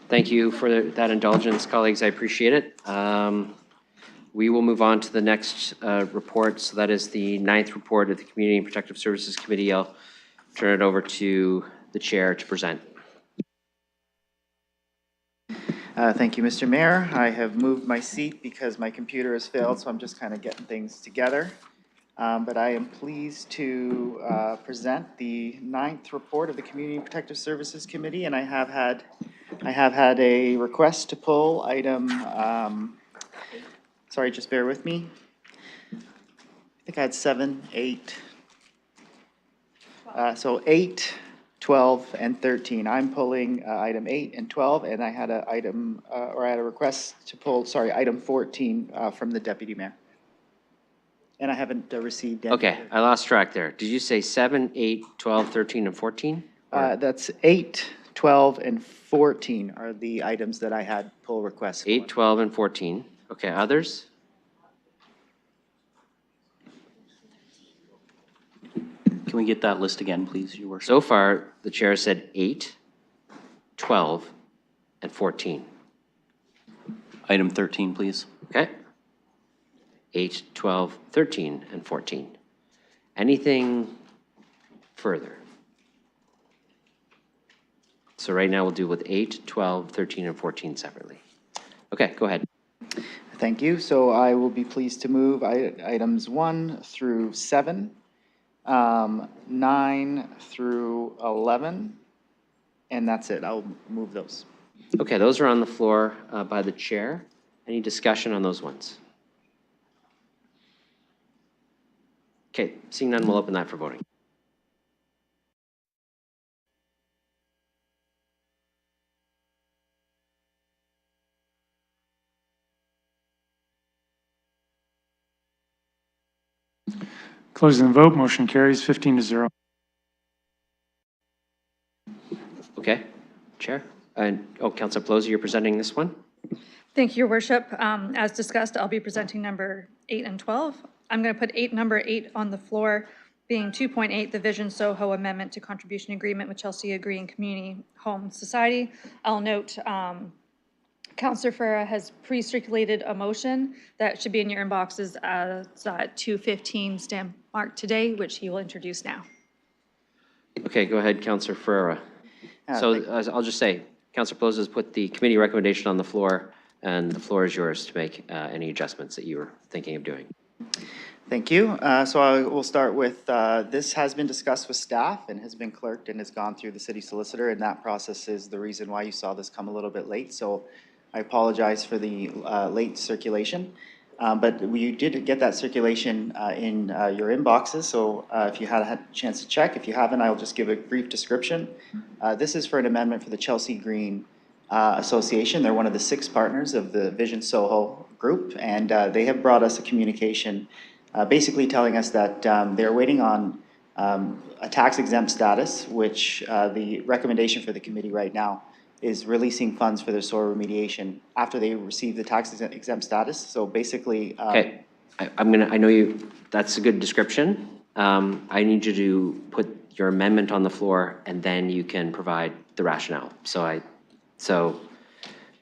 Thank you for that indulgence, colleagues. I appreciate it. We will move on to the next report. So that is the 9th report of the Community and Protective Services Committee. I'll turn it over to the chair to present.
Thank you, Mr. Mayor. I have moved my seat because my computer has failed, so I'm just kind of getting things together. But I am pleased to present the 9th report of the Community and Protective Services Committee, and I have had a request to pull item, sorry, just bear with me. I think I had 7, 8. So 8, 12, and 13. I'm pulling item 8 and 12, and I had a item, or I had a request to pull, sorry, item 14 from the deputy mayor. And I haven't received any.
Okay, I lost track there. Did you say 7, 8, 12, 13, and 14?
That's 8, 12, and 14 are the items that I had pull requests for.
8, 12, and 14. Okay, others?
Can we get that list again, please, Your Worship?
So far, the chair said 8, 12, and 14.
Item 13, please.
Okay. 8, 12, 13, and 14. Anything further? So right now we'll do with 8, 12, 13, and 14 separately. Okay, go ahead.
Thank you. So I will be pleased to move items 1 through 7, 9 through 11, and that's it. I'll move those.
Okay, those are on the floor by the chair. Any discussion on those ones? Okay, seeing none, we'll open that for voting.
Closing the vote, motion carries 15-0.
Okay, Chair. And, Councilor Pelosi, you're presenting this one?
Thank you, Your Worship. As discussed, I'll be presenting number 8 and 12. I'm going to put number 8 on the floor, being 2.8, the Vision Soho Amendment to Contribution Agreement with Chelsea Green Community Home Society. I'll note Councillor Ferreira has pre-circulated a motion that should be in your inboxes as 2:15 stamp marked today, which he will introduce now.
Okay, go ahead, Councilor Ferreira. So I'll just say, Councilor Pelosi has put the committee recommendation on the floor, and the floor is yours to make any adjustments that you were thinking of doing.
Thank you. So I will start with, this has been discussed with staff and has been clerked and has gone through the city solicitor, and that process is the reason why you saw this come a little bit late. So I apologize for the late circulation, but we did get that circulation in your inboxes. So if you had a chance to check, if you haven't, I'll just give a brief description. This is for an amendment for the Chelsea Green Association. They're one of the 6 partners of the Vision Soho group, and they have brought us a communication basically telling us that they're waiting on a tax exempt status, which the recommendation for the committee right now is releasing funds for their soil remediation after they receive the tax exempt status. So basically,
Okay, I know you, that's a good description. I need you to put your amendment on the floor, and then you can provide the rationale. So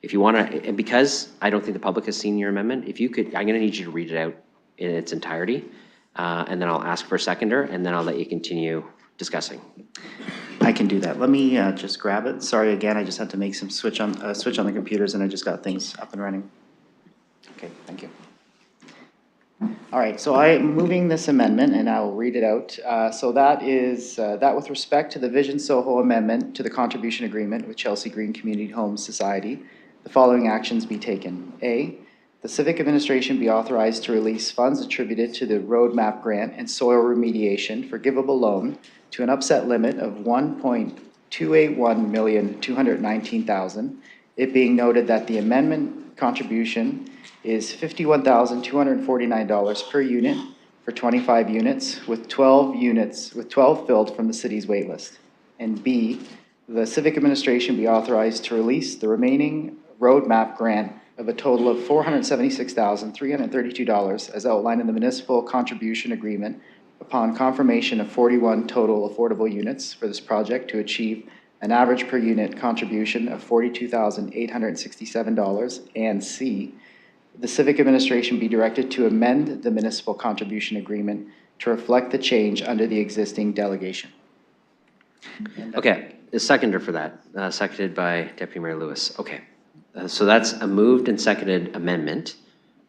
if you want to, and because I don't think the public has seen your amendment, if you could, I'm going to need you to read it out in its entirety, and then I'll ask for a seconder, and then I'll let you continue discussing.
I can do that. Let me just grab it. Sorry again, I just had to make some switch on the computers, and I just got things up and running. Okay, thank you. All right, so I am moving this amendment, and I will read it out. So that is that with respect to the Vision Soho Amendment to the Contribution Agreement with Chelsea Green Community Home Society, the following actions be taken. A, the Civic Administration be authorized to release funds attributed to the Roadmap Grant and Soil Remediation Forgivable Loan to an upset limit of $1,281,219,000, it being noted that the amendment contribution is $51,249 per unit for 25 units, with 12 filled from the city's wait list. And B, the Civic Administration be authorized to release the remaining roadmap grant of a total of $476,332 as outlined in the municipal contribution agreement upon confirmation of 41 total affordable units for this project to achieve an average per unit contribution of $42,867, and C, the Civic Administration be directed to amend the municipal contribution agreement to reflect the change under the existing delegation.
Okay, the seconder for that, seconded by Deputy Mayor Lewis. Okay, so that's a moved and seconded amendment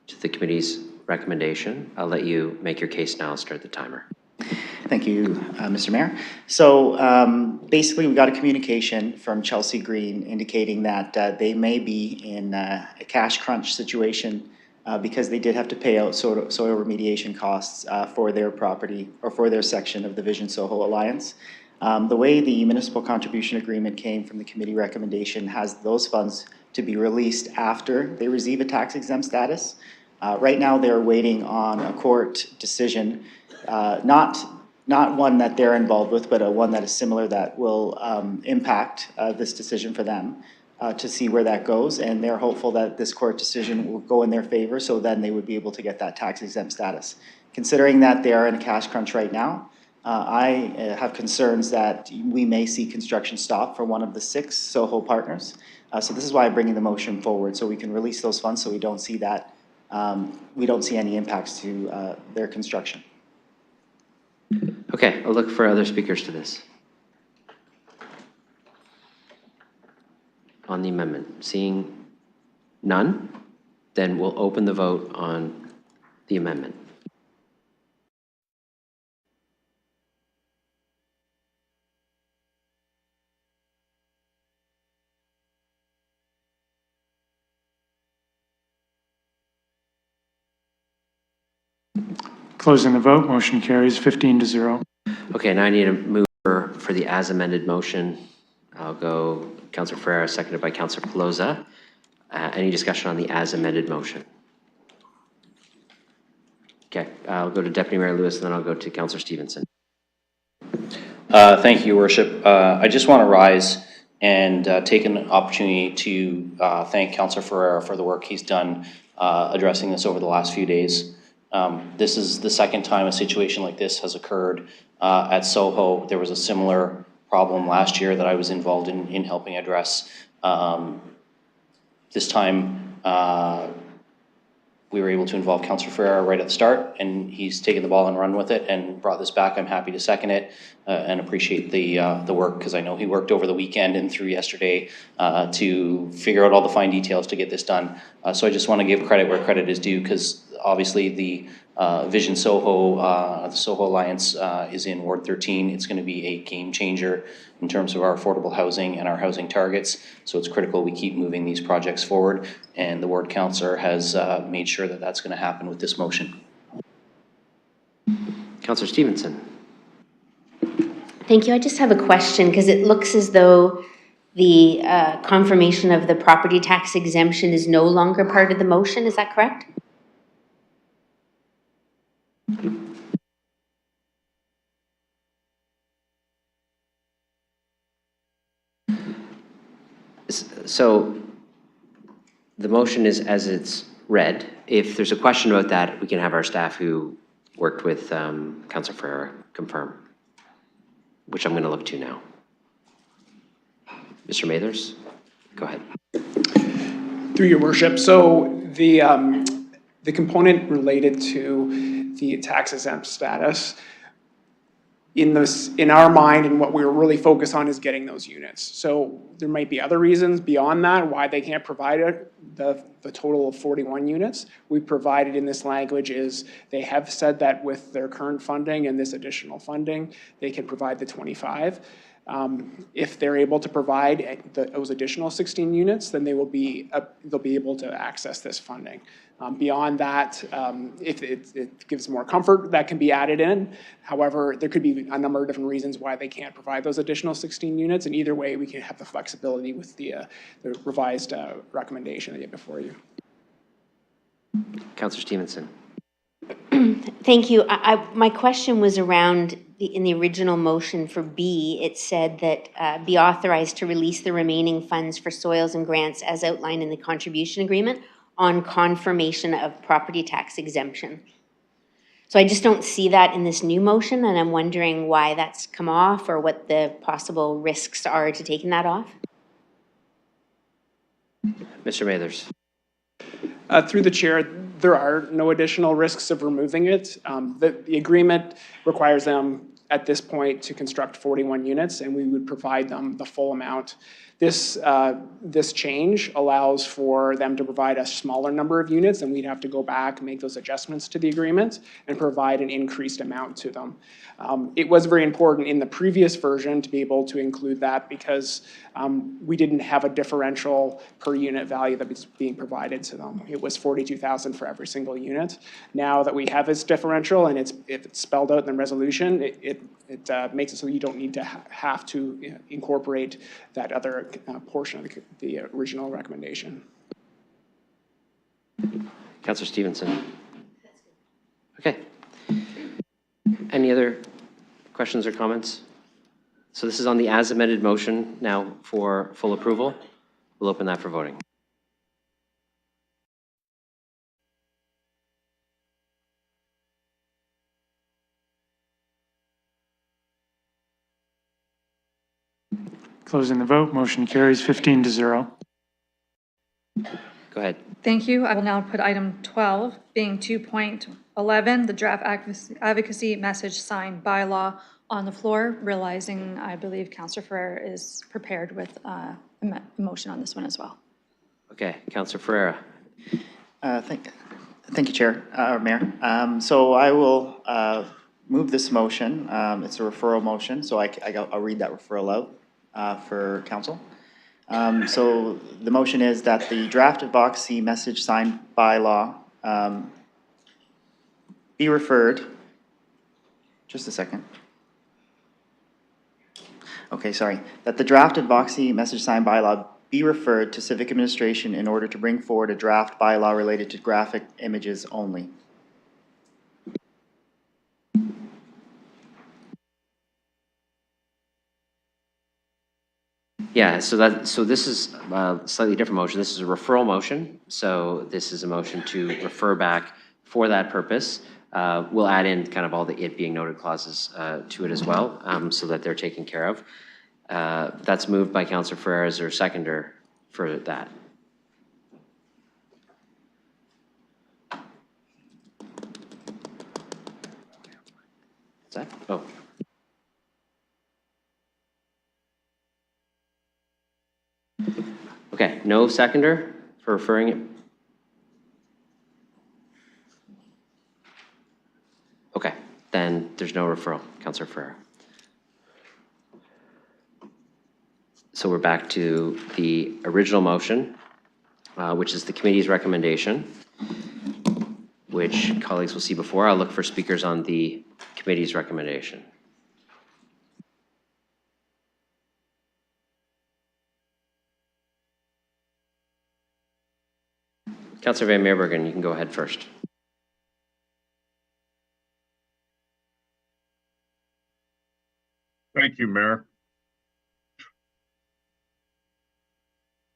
to the committee's recommendation. I'll let you make your case now. I'll start the timer.
Thank you, Mr. Mayor. So basically, we got a communication from Chelsea Green indicating that they may be in a cash crunch situation because they did have to pay out soil remediation costs for their property or for their section of the Vision Soho Alliance. The way the municipal contribution agreement came from the committee recommendation has those funds to be released after they receive a tax exempt status. Right now, they're waiting on a court decision, not one that they're involved with, but one that is similar that will impact this decision for them to see where that goes. And they're hopeful that this court decision will go in their favor, so then they would be able to get that tax exempt status. Considering that they are in a cash crunch right now, I have concerns that we may see construction stop for one of the 6 Soho partners. So this is why I'm bringing the motion forward, so we can release those funds so we don't see that, we don't see any impacts to their construction.
Okay, I'll look for other speakers to this. On the amendment, seeing none, then we'll open the vote on the amendment.
Closing the vote, motion carries 15-0.
Okay, now I need a mover for the as amended motion. I'll go Councillor Ferreira, seconded by Councillor Pelosa. Any discussion on the as amended motion? Okay, I'll go to Deputy Mayor Lewis, and then I'll go to Councillor Stevenson.
Thank you, Your Worship. I just want to rise and take an opportunity to thank Councillor Ferreira for the work he's done addressing this over the last few days. This is the second time a situation like this has occurred at Soho. There was a similar problem last year that I was involved in helping address. This time, we were able to involve Councillor Ferreira right at the start, and he's taken the ball and run with it and brought this back. I'm happy to second it and appreciate the work, because I know he worked over the weekend and through yesterday to figure out all the fine details to get this done. So I just want to give credit where credit is due, because obviously the Vision Soho, the Soho Alliance is in Ward 13. It's going to be a game changer in terms of our affordable housing and our housing targets. So it's critical we keep moving these projects forward, and the ward councillor has made sure that that's going to happen with this motion.
Councillor Stevenson.
Thank you. I just have a question, because it looks as though the confirmation of the property tax exemption is no longer part of the motion. Is that correct?
So the motion is as it's read. If there's a question about that, we can have our staff who worked with Councillor Ferreira confirm, which I'm going to look to now. Mr. Mathers, go ahead.
Through your worship, so the component related to the tax exempt status, in our mind, and what we're really focused on is getting those units. So there might be other reasons beyond that why they can't provide it, the total of 41 units. We provided in this language is they have said that with their current funding and this additional funding, they can provide the 25. If they're able to provide those additional 16 units, then they'll be able to access this funding. Beyond that, if it gives more comfort, that can be added in. However, there could be a number of different reasons why they can't provide those additional 16 units, and either way, we can have the flexibility with the revised recommendation that you have before you.
Councillor Stevenson.
Thank you. My question was around in the original motion for B, it said that be authorized to release the remaining funds for soils and grants as outlined in the contribution agreement on confirmation of property tax exemption. So I just don't see that in this new motion, and I'm wondering why that's come off or what the possible risks are to taking that off.
Mr. Mathers.
Through the chair, there are no additional risks of removing it. The agreement requires them at this point to construct 41 units, and we would provide them the full amount. This change allows for them to provide a smaller number of units, and we'd have to go back and make those adjustments to the agreement and provide an increased amount to them. It was very important in the previous version to be able to include that because we didn't have a differential per unit value that was being provided to them. It was $42,000 for every single unit. Now that we have this differential and if it's spelled out in the resolution, it makes it so you don't need to have to incorporate that other portion of the original recommendation.
Councillor Stevenson. Okay. Any other questions or comments? So this is on the as amended motion now for full approval. We'll open that for voting.
Closing the vote, motion carries 15-0.
Go ahead.
Thank you. I will now put item 12, being 2.11, the draft advocacy message sign bylaw on the floor, realizing I believe Councillor Ferreira is prepared with a motion on this one as well.
Okay, Councillor Ferreira.
Thank you, Chair, or Mayor. So I will move this motion. It's a referral motion, so I'll read that referral out for council. So the motion is that the draft advocacy message sign bylaw be referred, just a second. Okay, sorry. That the draft advocacy message sign bylaw be referred to Civic Administration in order to bring forward a draft bylaw related to graphic images only.
Yeah, so this is a slightly different motion. This is a referral motion. So this is a motion to refer back for that purpose. We'll add in kind of all the it being noted clauses to it as well, so that they're taken care of. That's moved by Councillor Ferreira. Is there a seconder for that? Is that? Oh. Okay, no seconder for referring it? Okay, then there's no referral, Councillor Ferreira. So we're back to the original motion, which is the committee's recommendation, which colleagues will see before. I'll look for speakers on the committee's recommendation. Councillor Van Meerbergen, you can go ahead first.
Thank you, Mayor.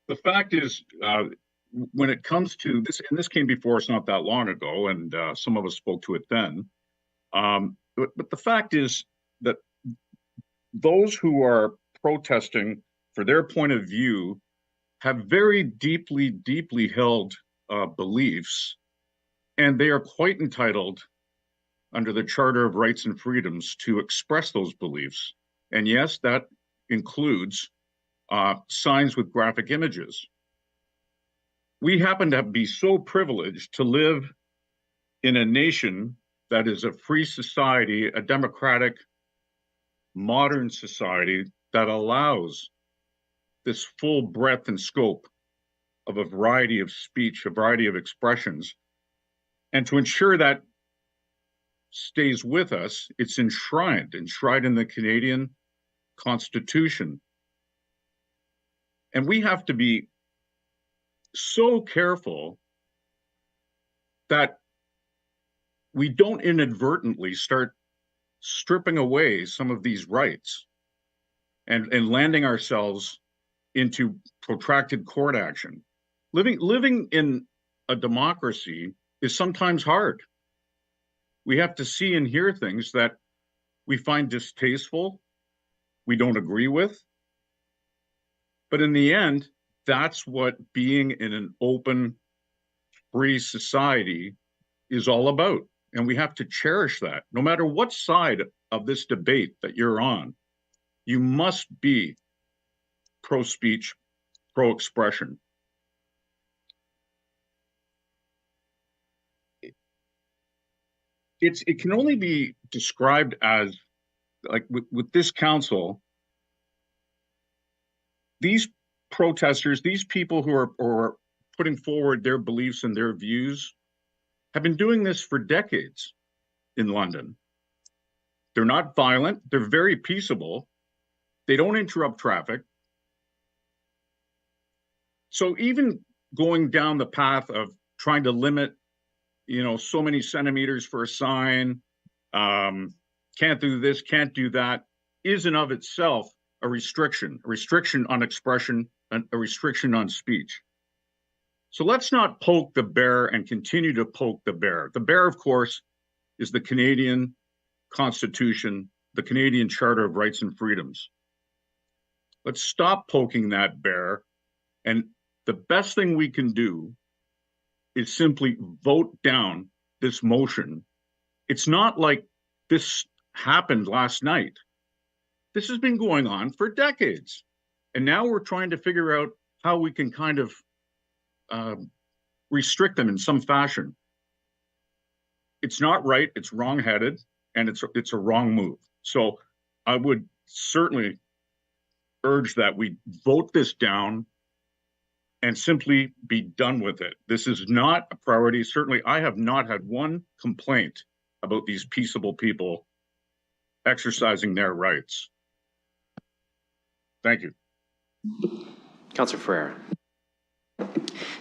The fact is, when it comes to this, and this came before us not that long ago, and some of us spoke to it then, but the fact is that those who are protesting for their point of view have very deeply, deeply held beliefs, and they are quite entitled under the Charter of Rights and Freedoms to express those beliefs. And yes, that includes signs with graphic images. We happen to be so privileged to live in a nation that is a free society, a democratic, modern society that allows this full breadth and scope of a variety of speech, a variety of expressions. And to ensure that stays with us, it's enshrined in the Canadian Constitution. And we have to be so careful that we don't inadvertently start stripping away some of these rights and landing ourselves into protracted court action. Living in a democracy is sometimes hard. We have to see and hear things that we find distasteful, we don't agree with. But in the end, that's what being in an open, free society is all about. And we have to cherish that. No matter what side of this debate that you're on, you must be pro-speech, pro-expression. It can only be described as, like, with this council, these protesters, these people who are putting forward their beliefs and their views have been doing this for decades in London. They're not violent. They're very peaceable. They don't interrupt traffic. So even going down the path of trying to limit, so many centimeters for a sign, can't do this, can't do that, is in of itself a restriction on expression, a restriction on speech. So let's not poke the bear and continue to poke the bear. The bear, of course, is the Canadian Constitution, the Canadian Charter of Rights and Freedoms. Let's stop poking that bear. And the best thing we can do is simply vote down this motion. It's not like this happened last night. This has been going on for decades. And now we're trying to figure out how we can kind of restrict them in some fashion. It's not right, it's wrong-headed, and it's a wrong move. So I would certainly urge that we vote this down and simply be done with it. This is not a priority. Certainly, I have not had one complaint about these peaceable people exercising their rights. Thank you.
Councillor Ferreira.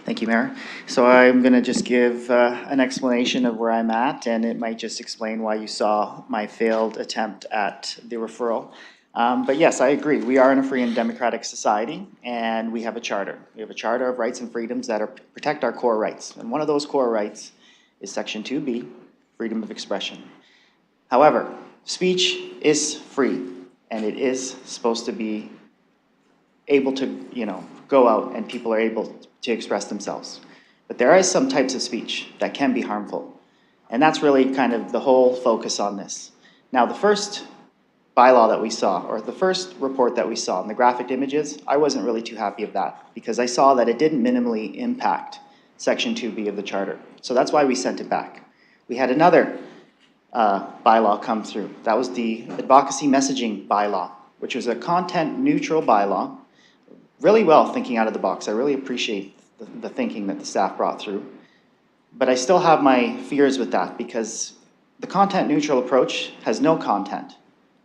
Thank you, Mayor. So I'm going to just give an explanation of where I'm at, and it might just explain why you saw my failed attempt at the referral. But yes, I agree. We are in a free and democratic society, and we have a charter. We have a charter of rights and freedoms that protect our core rights. And one of those core rights is Section 2B, freedom of expression. However, speech is free, and it is supposed to be able to, go out and people are able to express themselves. But there are some types of speech that can be harmful. And that's really kind of the whole focus on this. Now, the first bylaw that we saw, or the first report that we saw in the graphic images, I wasn't really too happy of that because I saw that it didn't minimally impact Section 2B of the Charter. So that's why we sent it back. We had another bylaw come through. That was the advocacy messaging bylaw, which was a content-neutral bylaw. Really well thinking out of the box. I really appreciate the thinking that the staff brought through. But I still have my fears with that because the content-neutral approach has no content.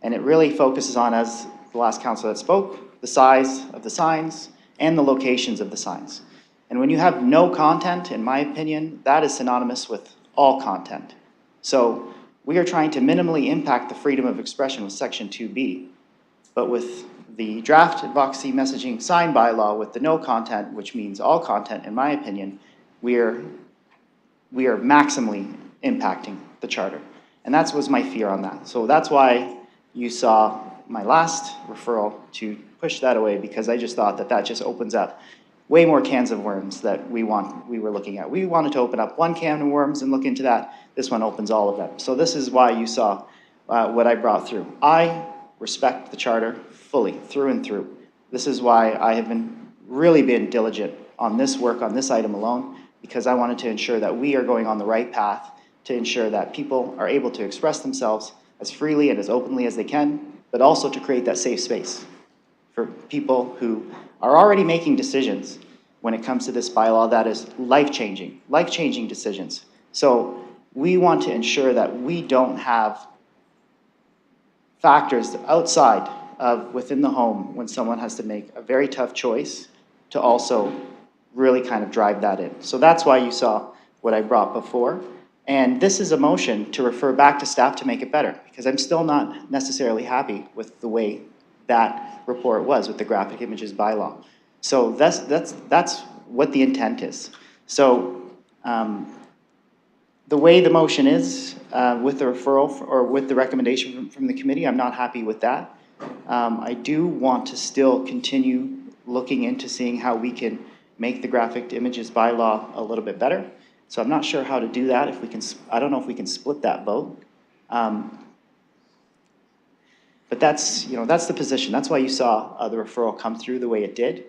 And it really focuses on, as the last councillor that spoke, the size of the signs and the locations of the signs. And when you have no content, in my opinion, that is synonymous with all content. So we are trying to minimally impact the freedom of expression with Section 2B, but with the draft advocacy messaging sign bylaw with the no content, which means all content, in my opinion, we are maximally impacting the charter. And that was my fear on that. So that's why you saw my last referral to push that away, because I just thought that that just opens up way more cans of worms that we were looking at. We wanted to open up one can of worms and look into that. This one opens all of them. So this is why you saw what I brought through. I respect the charter fully, through and through. This is why I have really been diligent on this work, on this item alone, because I wanted to ensure that we are going on the right path to ensure that people are able to express themselves as freely and as openly as they can, but also to create that safe space for people who are already making decisions when it comes to this bylaw that is life-changing decisions. So we want to ensure that we don't have factors outside of within the home when someone has to make a very tough choice to also really kind of drive that in. So that's why you saw what I brought before. And this is a motion to refer back to staff to make it better, because I'm still not necessarily happy with the way that report was with the graphic images bylaw. So that's what the intent is. So the way the motion is, with the referral or with the recommendation from the committee, I'm not happy with that. I do want to still continue looking into seeing how we can make the graphic images bylaw a little bit better. So I'm not sure how to do that, if we can, I don't know if we can split that vote. But that's, that's the position. That's why you saw the referral come through the way it did.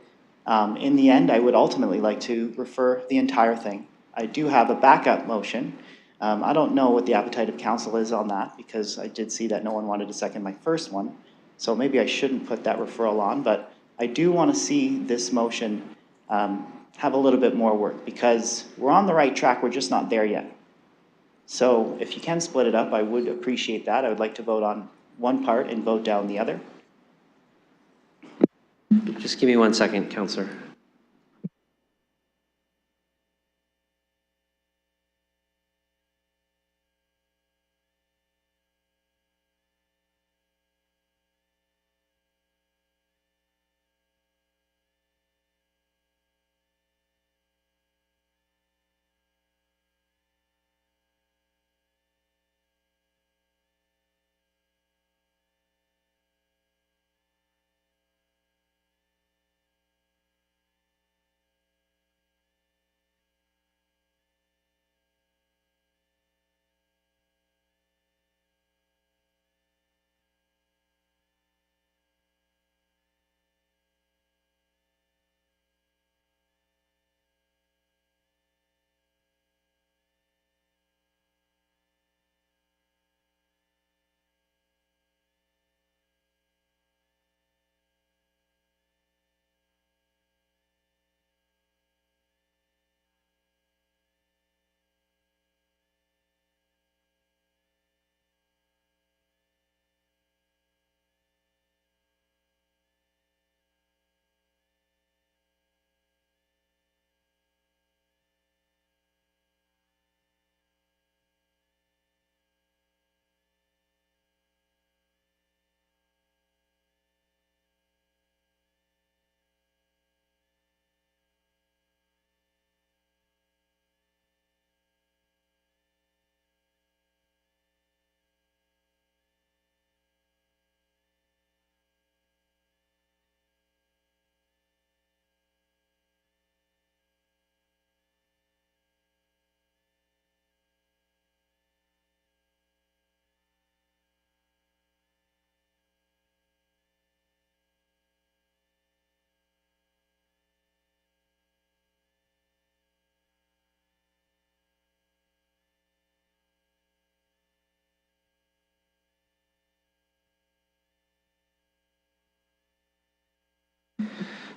In the end, I would ultimately like to refer the entire thing. I do have a backup motion. I don't know what the appetite of council is on that, because I did see that no one wanted to second my first one. So maybe I shouldn't put that referral on, but I do want to see this motion have a little bit more work, because we're on the right track, we're just not there yet. So if you can split it up, I would appreciate that. I would like to vote on one part and vote down the other.
Just give me 1 second, Councillor.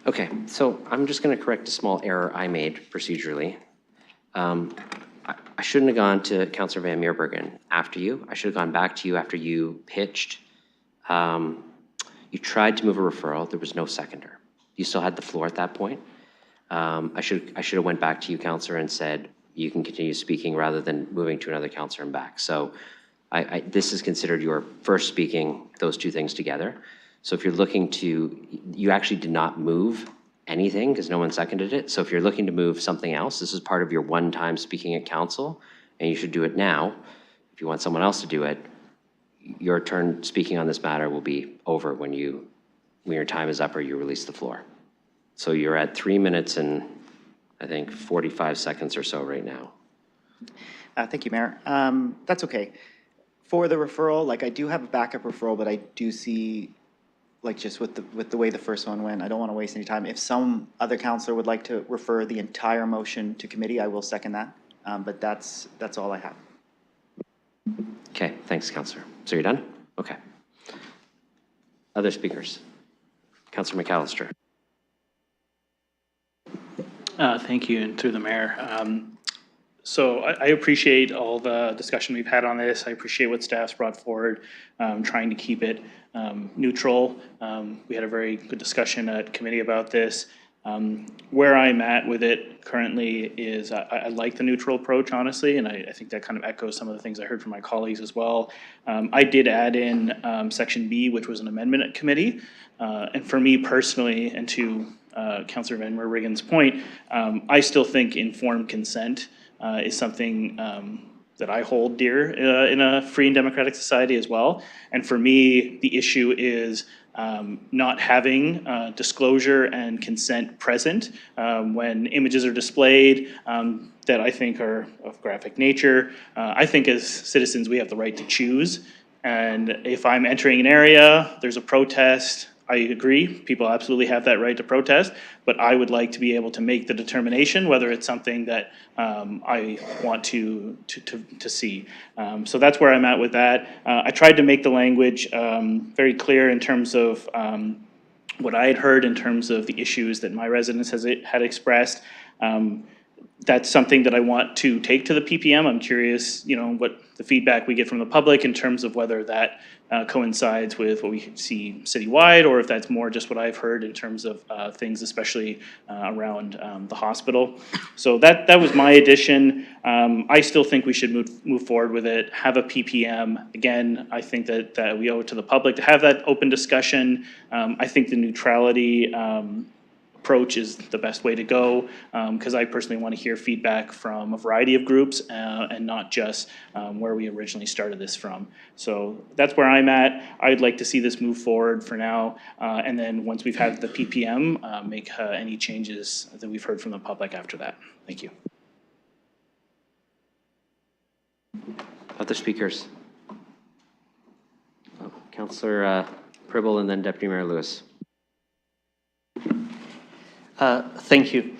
Okay, so I'm just going to correct a small error I made procedurally. I shouldn't have gone to Councillor Van Meerbergen after you. I should have gone back to you after you pitched. You tried to move a referral. There was no seconder. You still had the floor at that point. I should have went back to you, Councillor, and said you can continue speaking rather than moving to another councillor and back. So this is considered your first speaking those two things together. So if you're looking to, you actually did not move anything because no one seconded it. So if you're looking to move something else, this is part of your one-time speaking at council, and you should do it now. If you want someone else to do it, your turn speaking on this matter will be over when your time is up or you release the floor. So you're at 3 minutes and I think 45 seconds or so right now.
Thank you, Mayor. That's okay. For the referral, like I do have a backup referral, but I do see, like just with the way the first one went, I don't want to waste any time. If some other councillor would like to refer the entire motion to committee, I will second that. But that's all I have.
Okay, thanks, Councillor. So you're done? Okay. Other speakers? Councillor McAllister.
Thank you, and through the mayor. So I appreciate all the discussion we've had on this. I appreciate what staff's brought forward, trying to keep it neutral. We had a very good discussion at committee about this. Where I'm at with it currently is I like the neutral approach, honestly, and I think that kind of echoes some of the things I heard from my colleagues as well. I did add in section B, which was an amendment at committee. And for me personally, and to Councillor Van Meerbergen's point, I still think informed consent is something that I hold dear in a free and democratic society as well. And for me, the issue is not having disclosure and consent present when images are displayed that I think are of graphic nature. I think as citizens, we have the right to choose. And if I'm entering an area, there's a protest, I agree, people absolutely have that right to protest, but I would like to be able to make the determination whether it's something that I want to see. So that's where I'm at with that. I tried to make the language very clear in terms of what I had heard in terms of the issues that my residents had expressed. That's something that I want to take to the PPM. I'm curious, what the feedback we get from the public in terms of whether that coincides with what we see citywide, or if that's more just what I've heard in terms of things, especially around the hospital. So that was my addition. I still think we should move forward with it, have a PPM. Again, I think that we owe it to the public to have that open discussion. I think the neutrality approach is the best way to go, because I personally want to hear feedback from a variety of groups and not just where we originally started this from. So that's where I'm at. I'd like to see this move forward for now, and then once we've had the PPM, make any changes that we've heard from the public after that. Thank you.
Other speakers? Councillor Pribble and then Deputy Mayor Lewis.
Thank you.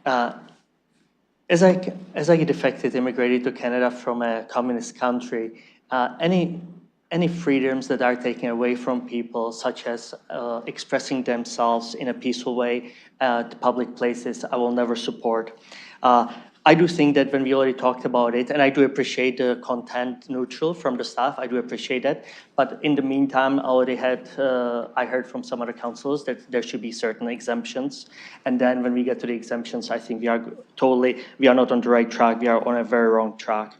As I get affected, immigrated to Canada from a communist country, any freedoms that are taken away from people, such as expressing themselves in a peaceful way at public places, I will never support. I do think that when we already talked about it, and I do appreciate the content neutral from the staff, I do appreciate that. But in the meantime, I heard from some other councillors that there should be certain exemptions. And then when we get to the exemptions, I think we are not on the right track, we are on a very wrong track.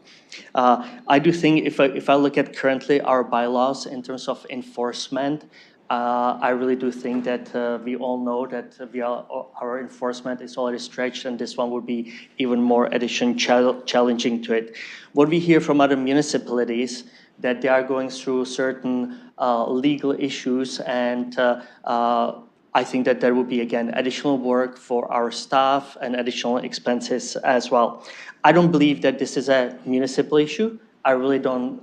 I do think if I look at currently our bylaws in terms of enforcement, I really do think that we all know that our enforcement is already stretched, and this one would be even more challenging to it. What we hear from other municipalities, that they are going through certain legal issues, and I think that there will be, again, additional work for our staff and additional expenses as well. I don't believe that this is a municipal issue. I really don't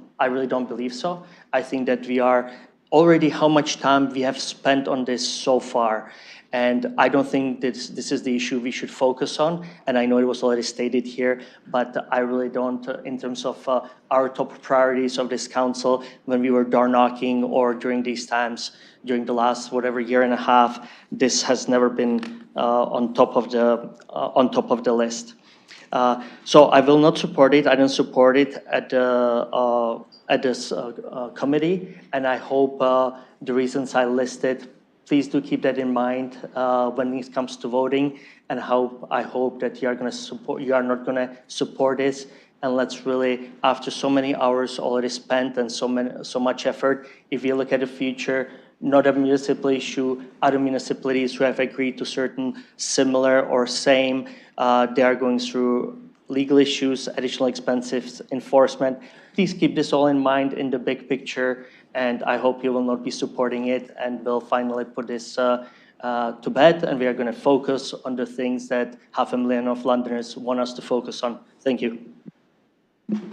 believe so. I think that we are already how much time we have spent on this so far. And I don't think this is the issue we should focus on. And I know it was already stated here, but I really don't, in terms of our top priorities of this council, when we were door knocking or during these times, during the last year and a half, this has never been on top of the list. So I will not support it. I don't support it at this committee, and I hope the reasons I listed, please do keep that in mind when it comes to voting, and I hope that you are not going to support this. And let's really, after so many hours already spent and so much effort, if you look at the future, not a municipal issue, other municipalities who have agreed to certain similar or same, they are going through legal issues, additional expenses, enforcement. Please keep this all in mind in the big picture, and I hope you will not be supporting it, and we'll finally put this to bed, and we are going to focus on the things that 500,000 of Londoners want us to focus on. Thank you.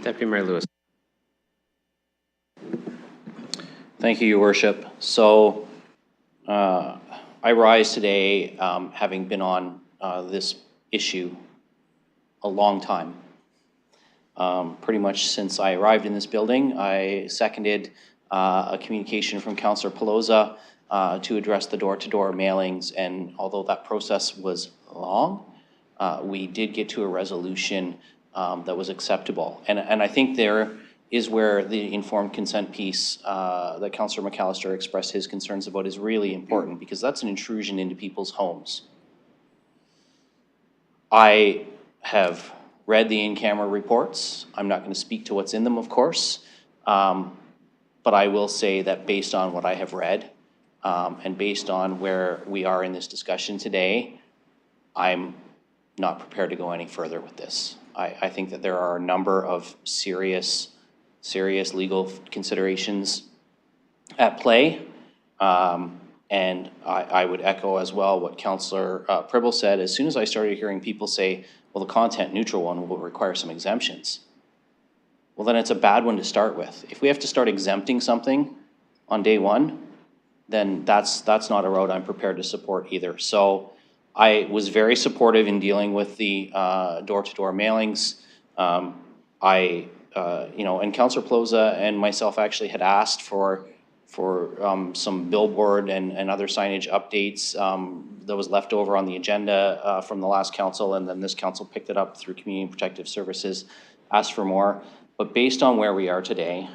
Deputy Mayor Lewis.
Thank you, Your Worship. So I rise today having been on this issue a long time. Pretty much since I arrived in this building, I seconded a communication from Councillor Pelosa to address the door-to-door mailings, and although that process was long, we did get to a resolution that was acceptable. And I think there is where the informed consent piece that Councillor McAllister expressed his concerns about is really important, because that's an intrusion into people's homes. I have read the in-camera reports. I'm not going to speak to what's in them, of course, but I will say that based on what I have read and based on where we are in this discussion today, I'm not prepared to go any further with this. I think that there are a number of serious legal considerations at play. And I would echo as well what Councillor Pribble said. As soon as I started hearing people say, well, the content neutral one will require some exemptions. Well, then it's a bad one to start with. If we have to start exempting something on day one, then that's not a road I'm prepared to support either. So I was very supportive in dealing with the door-to-door mailings. You know, and Councillor Plaza and myself actually had asked for some billboard and other signage updates that was left over on the agenda from the last council, and then this council picked it up through Community Protective Services, asked for more. But based on where we are today,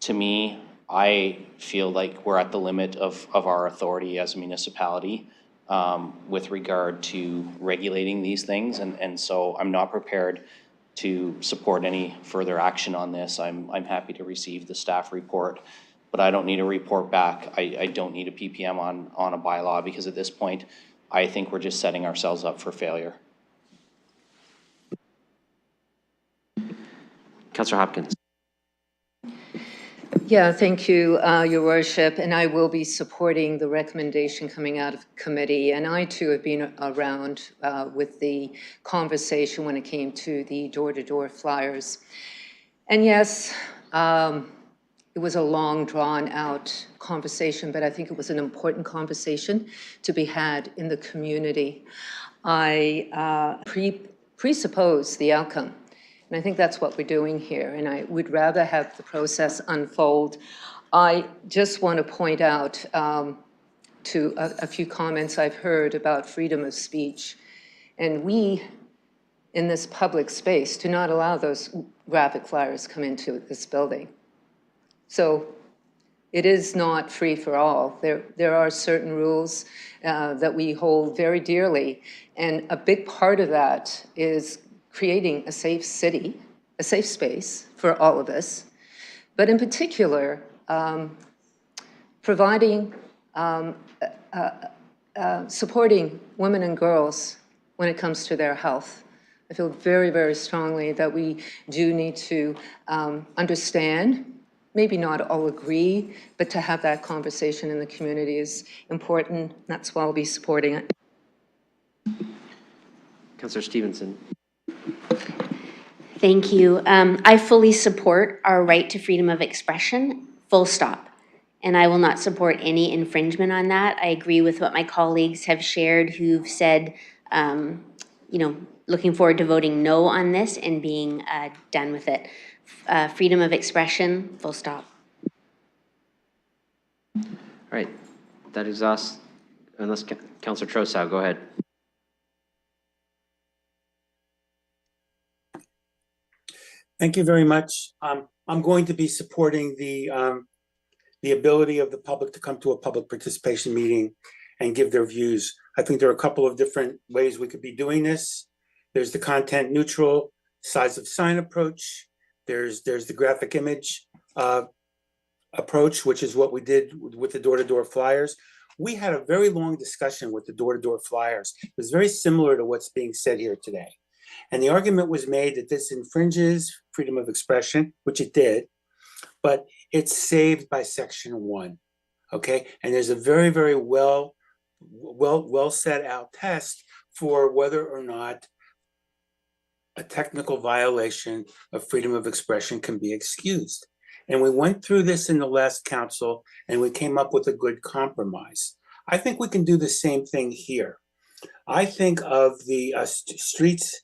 to me, I feel like we're at the limit of our authority as a municipality with regard to regulating these things, and so I'm not prepared to support any further action on this. I'm happy to receive the staff report, but I don't need a report back. I don't need a PPM on a bylaw, because at this point, I think we're just setting ourselves up for failure.
Councillor Hopkins.
Yeah, thank you, Your Worship, and I will be supporting the recommendation coming out of committee. And I too have been around with the conversation when it came to the door-to-door flyers. And yes, it was a long, drawn-out conversation, but I think it was an important conversation to be had in the community. I presuppose the outcome. And I think that's what we're doing here, and I would rather have the process unfold. I just want to point out to a few comments I've heard about freedom of speech. And we, in this public space, do not allow those graphic flyers come into this building. So it is not free for all. There are certain rules that we hold very dearly, and a big part of that is creating a safe city, a safe space for all of us, but in particular, providing, supporting women and girls when it comes to their health. I feel very, very strongly that we do need to understand, maybe not all agree, but to have that conversation in the community is important. That's why I'll be supporting it.
Councillor Stevenson.
Thank you. I fully support our right to freedom of expression, full stop. And I will not support any infringement on that. I agree with what my colleagues have shared who've said, you know, looking forward to voting no on this and being done with it. Freedom of expression, full stop.
All right, that exhausts, unless Councillor Trosau, go ahead.
Thank you very much. I'm going to be supporting the ability of the public to come to a public participation meeting and give their views. I think there are a couple of different ways we could be doing this. There's the content neutral size of sign approach. There's the graphic image approach, which is what we did with the door-to-door flyers. We had a very long discussion with the door-to-door flyers. It was very similar to what's being said here today. And the argument was made that this infringes freedom of expression, which it did, but it's saved by Section 1, okay? And there's a very, very well set out test for whether or not a technical violation of freedom of expression can be excused. And we went through this in the last council and we came up with a good compromise. I think we can do the same thing here. I think of the streets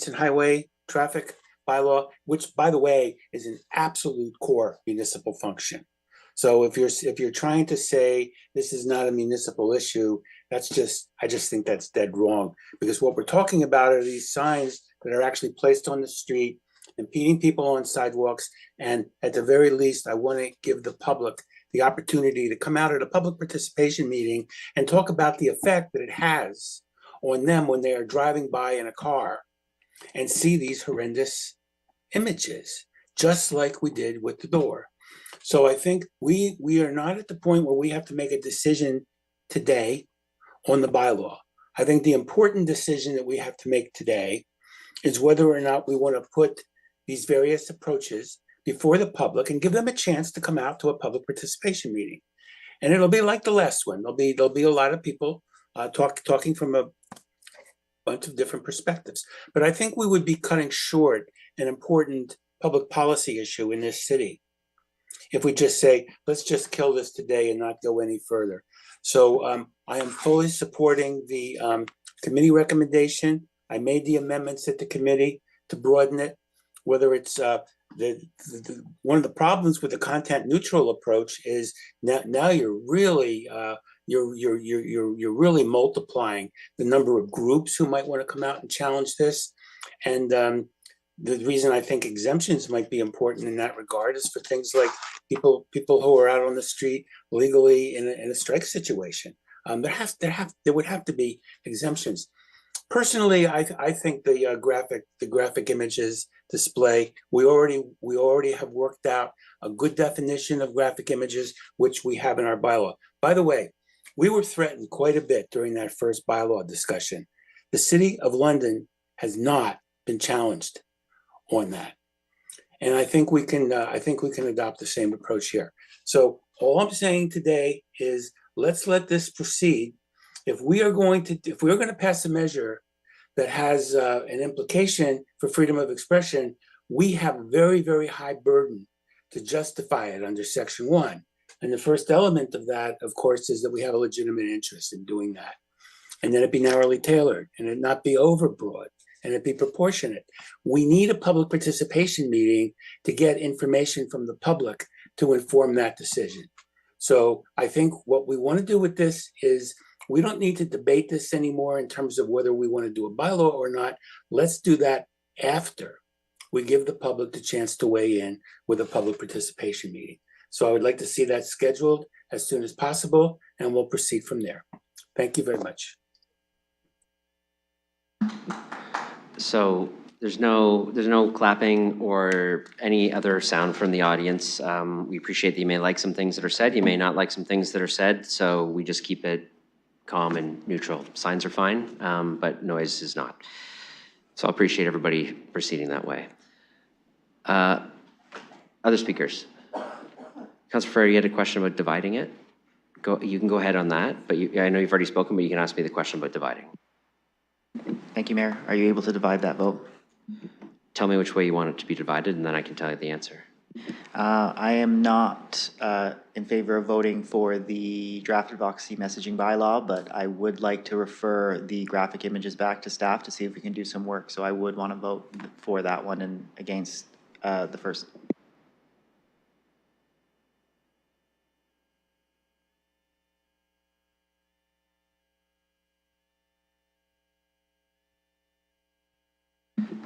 and highway traffic bylaw, which by the way is an absolute core municipal function. So if you're trying to say this is not a municipal issue, I just think that's dead wrong, because what we're talking about are these signs that are actually placed on the street, impeding people on sidewalks, and at the very least, I want to give the public the opportunity to come out at a public participation meeting and talk about the effect that it has on them when they are driving by in a car and see these horrendous images, just like we did with the door. So I think we are not at the point where we have to make a decision today on the bylaw. I think the important decision that we have to make today is whether or not we want to put these various approaches before the public and give them a chance to come out to a public participation meeting. And it'll be like the last one. There'll be a lot of people talking from a bunch of different perspectives. But I think we would be cutting short an important public policy issue in this city if we just say, let's just kill this today and not go any further. So I am fully supporting the committee recommendation. I made the amendments at the committee to broaden it, whether it's one of the problems with the content neutral approach is now you're really you're really multiplying the number of groups who might want to come out and challenge this. And the reason I think exemptions might be important in that regard is for things like people who are out on the street legally in a strike situation. There would have to be exemptions. Personally, I think the graphic images display, we already have worked out a good definition of graphic images, which we have in our bylaw. By the way, we were threatened quite a bit during that first bylaw discussion. The City of London has not been challenged on that, and I think we can adopt the same approach here. So all I'm saying today is let's let this proceed. If we are going to pass a measure that has an implication for freedom of expression, we have a very, very high burden to justify it under Section 1. And the first element of that, of course, is that we have a legitimate interest in doing that. And then it be narrowly tailored and it not be overbroad and it be proportionate. We need a public participation meeting to get information from the public to inform that decision. So I think what we want to do with this is we don't need to debate this anymore in terms of whether we want to do a bylaw or not. Let's do that after we give the public the chance to weigh in with a public participation meeting. So I would like to see that scheduled as soon as possible, and we'll proceed from there. Thank you very much.
So there's no clapping or any other sound from the audience. We appreciate that you may like some things that are said. You may not like some things that are said. So we just keep it calm and neutral. Signs are fine, but noise is not. So I appreciate everybody proceeding that way. Other speakers? Councilor Ferrer, you had a question about dividing it? You can go ahead on that, but I know you've already spoken, but you can ask me the question about dividing.
Thank you, Mayor. Are you able to divide that vote?
Tell me which way you want it to be divided, and then I can tell you the answer.
I am not in favor of voting for the draft advocacy messaging bylaw, but I would like to refer the graphic images back to staff to see if we can do some work. So I would want to vote for that one and against the first.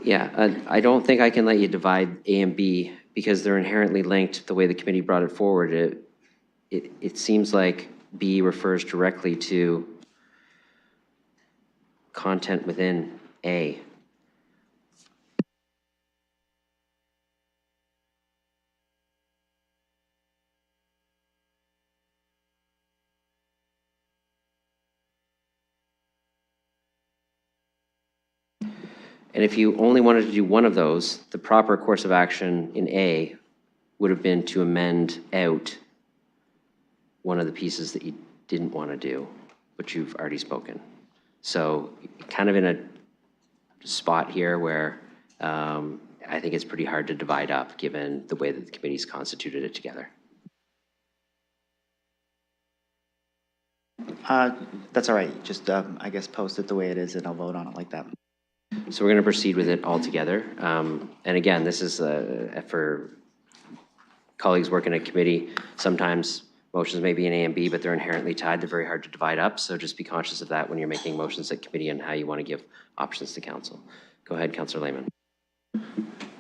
Yeah, I don't think I can let you divide A and B because they're inherently linked the way the committee brought it forward. It seems like B refers directly to content within A. And if you only wanted to do one of those, the proper course of action in A would have been to amend out one of the pieces that you didn't want to do, but you've already spoken. So kind of in a spot here where I think it's pretty hard to divide up given the way that the committee's constituted it together.
That's all right. Just, I guess, post it the way it is and I'll vote on it like that.
So we're going to proceed with it all together. And again, this is for colleagues working in a committee. Sometimes motions may be in A and B, but they're inherently tied. They're very hard to divide up. So just be conscious of that when you're making motions at committee and how you want to give options to council. Go ahead, Councillor Lehman.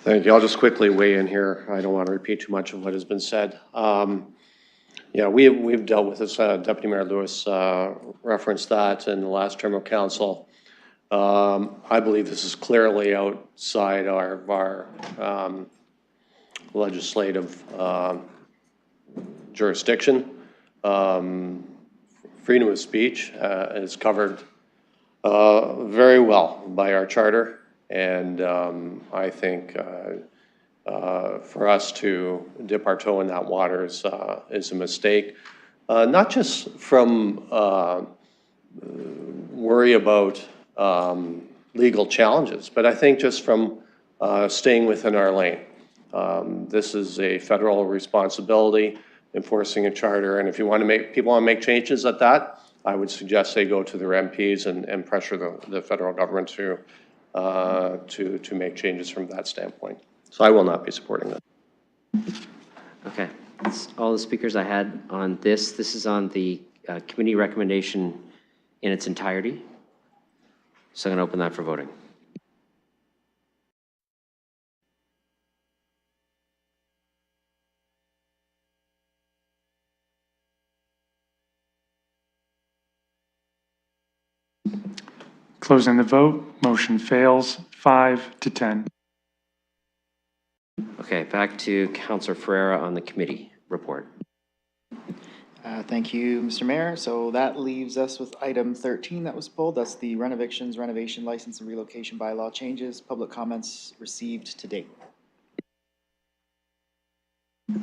Thank you. I'll just quickly weigh in here. I don't want to repeat too much of what has been said. Yeah, we've dealt with this. Deputy Mayor Lewis referenced that in the last term of council. I believe this is clearly outside our legislative jurisdiction. Freedom of speech is covered very well by our charter. And I think for us to dip our toe in that water is a mistake. Not just from worry about legal challenges, but I think just from staying within our lane. This is a federal responsibility, enforcing a charter, and if you want to people want to make changes at that, I would suggest they go to their MPs and pressure the federal government to make changes from that standpoint. So I will not be supporting that.
Okay, that's all the speakers I had on this. This is on the committee recommendation in its entirety. So I'm going to open that for voting.
Closing the vote, motion fails 5-10.
Okay, back to Councillor Ferreira on the committee report.
Thank you, Mr. Mayor. So that leaves us with item 13 that was pulled. That's the renovation license and relocation bylaw changes. Public comments received to date.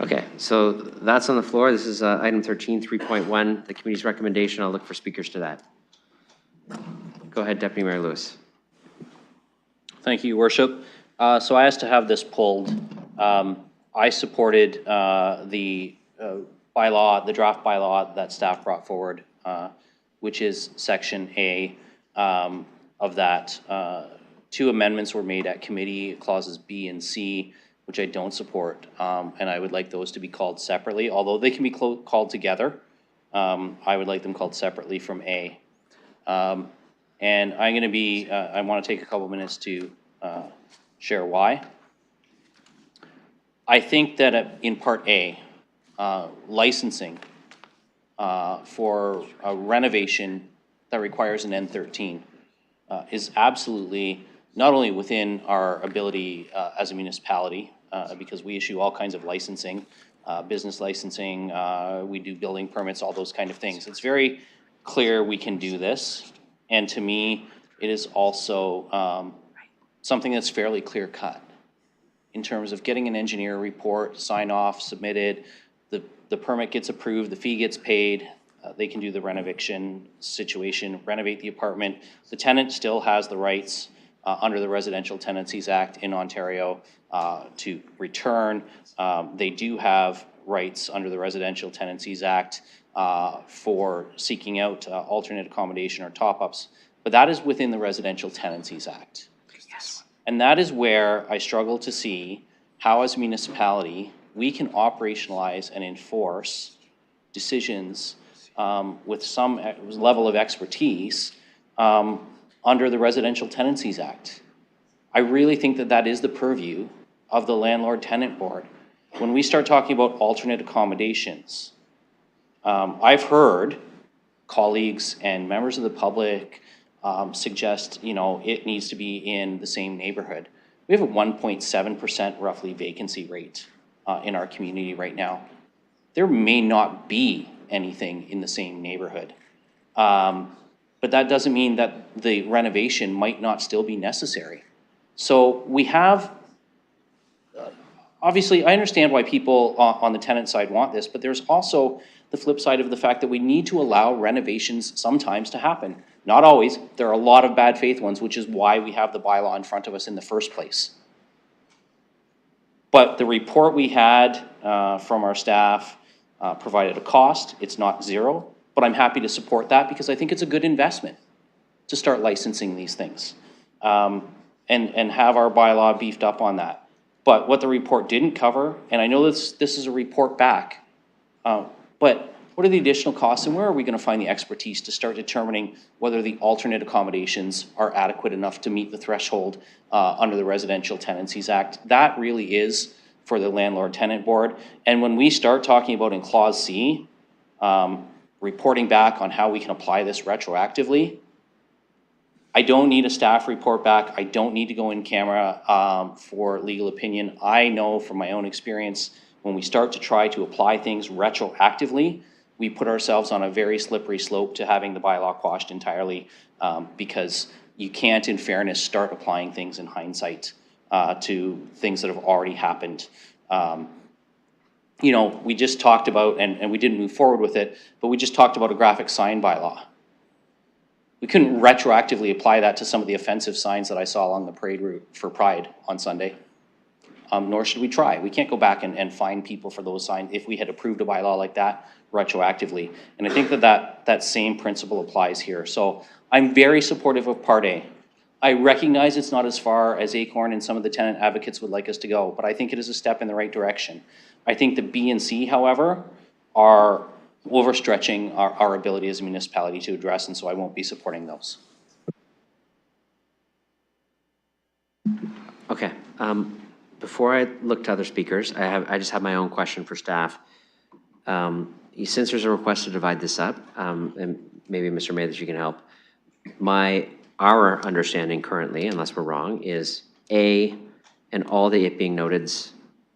Okay, so that's on the floor. This is item 13, 3.1, the committee's recommendation. I'll look for speakers to that. Go ahead, Deputy Mayor Lewis.
Thank you, Your Worship. So I asked to have this pulled. I supported the bylaw, the draft bylaw that staff brought forward, which is Section A of that. Two amendments were made at committee, clauses B and C, which I don't support, and I would like those to be called separately. Although they can be called together, I would like them called separately from A. And I'm going to be, I want to take a couple minutes to share why. I think that in Part A, licensing for a renovation that requires an N13 is absolutely not only within our ability as a municipality, because we issue all kinds of licensing, business licensing, we do building permits, all those kind of things. It's very clear we can do this. And to me, it is also something that's fairly clear cut in terms of getting an engineer report, sign off, submitted, the permit gets approved, the fee gets paid, they can do the renovation situation, renovate the apartment. The tenant still has the rights under the Residential Tenancies Act in Ontario to return. They do have rights under the Residential Tenancies Act for seeking out alternate accommodation or top-ups, but that is within the Residential Tenancies Act. Yes. And that is where I struggle to see how, as a municipality, we can operationalize and enforce decisions with some level of expertise under the Residential Tenancies Act. I really think that that is the purview of the Landlord-Tenant Board. When we start talking about alternate accommodations, I've heard colleagues and members of the public suggest, you know, it needs to be in the same neighborhood. We have a 1.7% roughly vacancy rate in our community right now. There may not be anything in the same neighborhood. But that doesn't mean that the renovation might not still be necessary. So we have, obviously, I understand why people on the tenant side want this, but there's also the flip side of the fact that we need to allow renovations sometimes to happen. Not always. There are a lot of bad faith ones, which is why we have the bylaw in front of us in the first place. But the report we had from our staff provided a cost. It's not zero, but I'm happy to support that because I think it's a good investment to start licensing these things and have our bylaw beefed up on that. But what the report didn't cover, and I know this is a report back, but what are the additional costs and where are we going to find the expertise to start determining whether the alternate accommodations are adequate enough to meet the threshold under the Residential Tenancies Act? That really is for the Landlord-Tenant Board. And when we start talking about in Clause C, reporting back on how we can apply this retroactively, I don't need a staff report back. I don't need to go in camera for legal opinion. I know from my own experience, when we start to try to apply things retroactively, we put ourselves on a very slippery slope to having the bylaw quashed entirely, because you can't, in fairness, start applying things in hindsight to things that have already happened. You know, we just talked about, and we didn't move forward with it, but we just talked about a graphic sign bylaw. We couldn't retroactively apply that to some of the offensive signs that I saw along the parade route for Pride on Sunday. Nor should we try. We can't go back and fine people for those signs if we had approved a bylaw like that retroactively. And I think that same principle applies here. So I'm very supportive of Part A. I recognize it's not as far as Acorn and some of the tenant advocates would like us to go, but I think it is a step in the right direction. I think the B and C, however, are overstretching our ability as a municipality to address, and so I won't be supporting those.
Okay. Before I look to other speakers, I just have my own question for staff. Since there's a request to divide this up, and maybe Mr. Mathers, you can help. Our understanding currently, unless we're wrong, is A, and all the it being noted,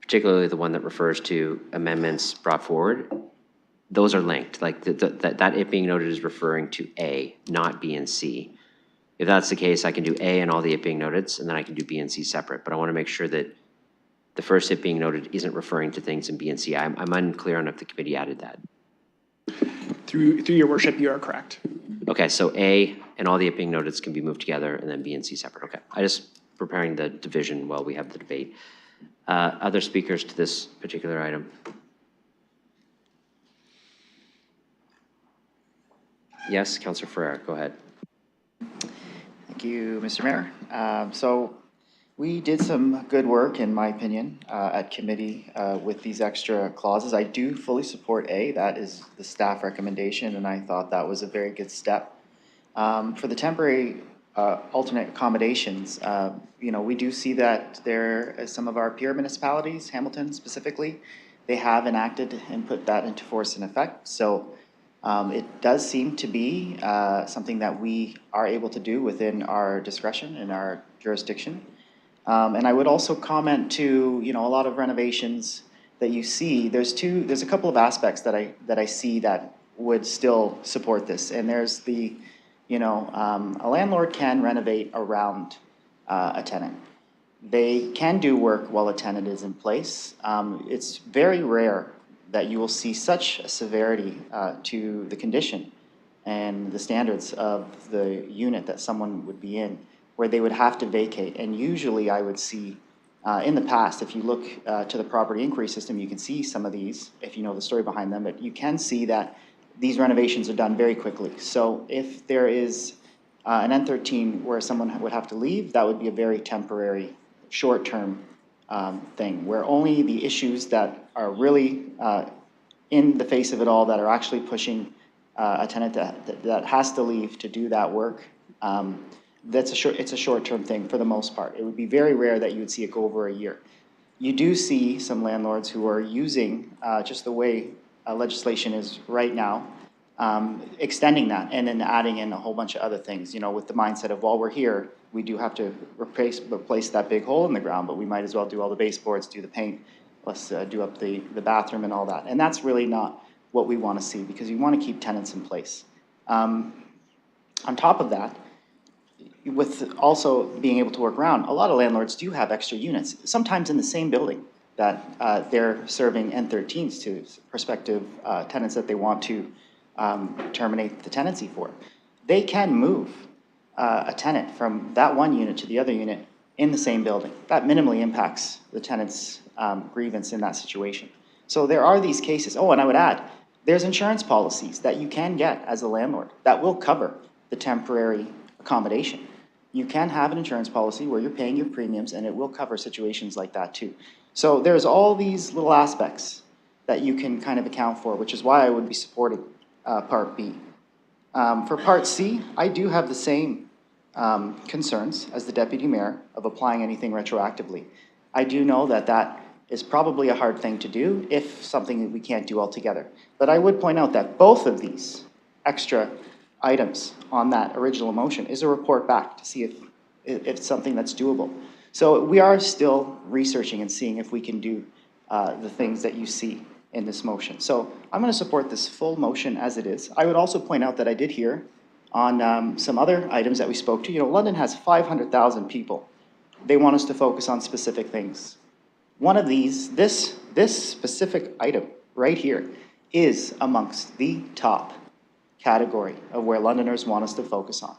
particularly the one that refers to amendments brought forward, those are linked. Like that it being noted is referring to A, not B and C. If that's the case, I can do A and all the it being noted, and then I can do B and C separate. But I want to make sure that the first it being noted isn't referring to things in B and C. I'm unclear on if the committee added that.
Through your worship, you are correct.
Okay, so A and all the it being noted can be moved together, and then B and C separate. Okay, I just preparing the division while we have the debate. Other speakers to this particular item? Yes, Councillor Ferrer, go ahead.
Thank you, Mr. Mayor. So we did some good work, in my opinion, at committee with these extra clauses. I do fully support A. That is the staff recommendation, and I thought that was a very good step. For the temporary alternate accommodations, you know, we do see that some of our peer municipalities, Hamilton specifically, they have enacted and put that into force and effect. So it does seem to be something that we are able to do within our discretion and our jurisdiction. And I would also comment to, you know, a lot of renovations that you see, there's a couple of aspects that I see that would still support this. And there's the, you know, a landlord can renovate around a tenant. They can do work while a tenant is in place. It's very rare that you will see such a severity to the condition and the standards of the unit that someone would be in, where they would have to vacate. And usually I would see, in the past, if you look to the property inquiry system, you can see some of these, if you know the story behind them, but you can see that these renovations are done very quickly. So if there is an N13 where someone would have to leave, that would be a very temporary, short-term thing, where only the issues that are really in the face of it all, that are actually pushing a tenant that has to leave to do that work, it's a short-term thing for the most part. It would be very rare that you would see it go over a year. You do see some landlords who are using just the way legislation is right now, extending that and then adding in a whole bunch of other things, you know, with the mindset of, while we're here, we do have to replace that big hole in the ground, but we might as well do all the baseboards, do the paint, let's do up the bathroom and all that. And that's really not what we want to see, because we want to keep tenants in place. On top of that, with also being able to work around, a lot of landlords do have extra units, sometimes in the same building, that they're serving N13s to prospective tenants that they want to terminate the tenancy for. They can move a tenant from that one unit to the other unit in the same building. That minimally impacts the tenant's grievance in that situation. So there are these cases. Oh, and I would add, there's insurance policies that you can get as a landlord that will cover the temporary accommodation. You can have an insurance policy where you're paying your premiums, and it will cover situations like that too. So there's all these little aspects that you can kind of account for, which is why I would be supporting Part B. For Part C, I do have the same concerns as the Deputy Mayor of applying anything retroactively. I do know that that is probably a hard thing to do, if something that we can't do altogether. But I would point out that both of these extra items on that original motion is a report back to see if it's something that's doable. So we are still researching and seeing if we can do the things that you see in this motion. So I'm going to support this full motion as it is. I would also point out that I did hear on some other items that we spoke to, London has 500,000 people. They want us to focus on specific things. One of these, this specific item right here is amongst the top category of where Londoners want us to focus on.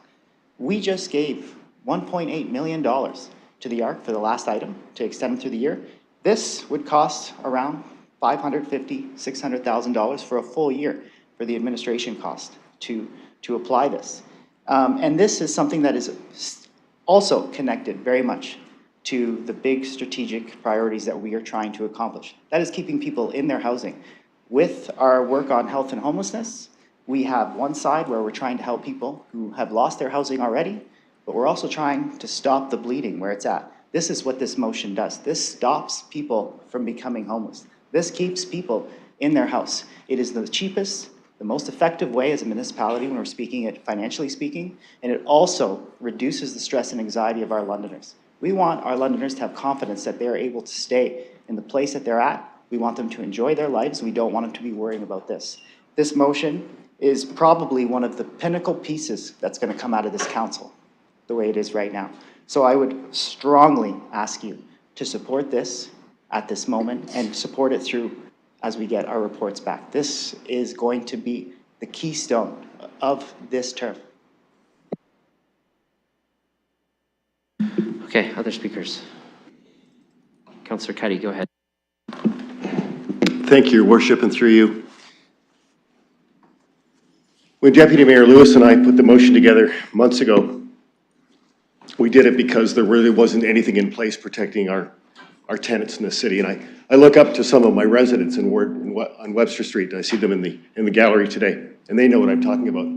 We just gave $1.8 million to the ARC for the last item to extend through the year. This would cost around $550,000, $600,000 for a full year for the administration cost to apply this. And this is something that is also connected very much to the big strategic priorities that we are trying to accomplish. That is keeping people in their housing. With our work on health and homelessness, we have one side where we're trying to help people who have lost their housing already, but we're also trying to stop the bleeding where it's at. This is what this motion does. This stops people from becoming homeless. This keeps people in their house. It is the cheapest, the most effective way as a municipality when we're speaking it financially speaking, and it also reduces the stress and anxiety of our Londoners. We want our Londoners to have confidence that they're able to stay in the place that they're at. We want them to enjoy their lives. We don't want them to be worrying about this. This motion is probably one of the pinnacle pieces that's going to come out of this council, the way it is right now. So I would strongly ask you to support this at this moment and support it through as we get our reports back. This is going to be the keystone of this term.
Okay, other speakers. Councillor Cuddy, go ahead.
Thank you, Your Worship, and through you. When Deputy Mayor Lewis and I put the motion together months ago, we did it because there really wasn't anything in place protecting our tenants in the city. And I look up to some of my residents on Webster Street, and I see them in the gallery today, and they know what I'm talking about.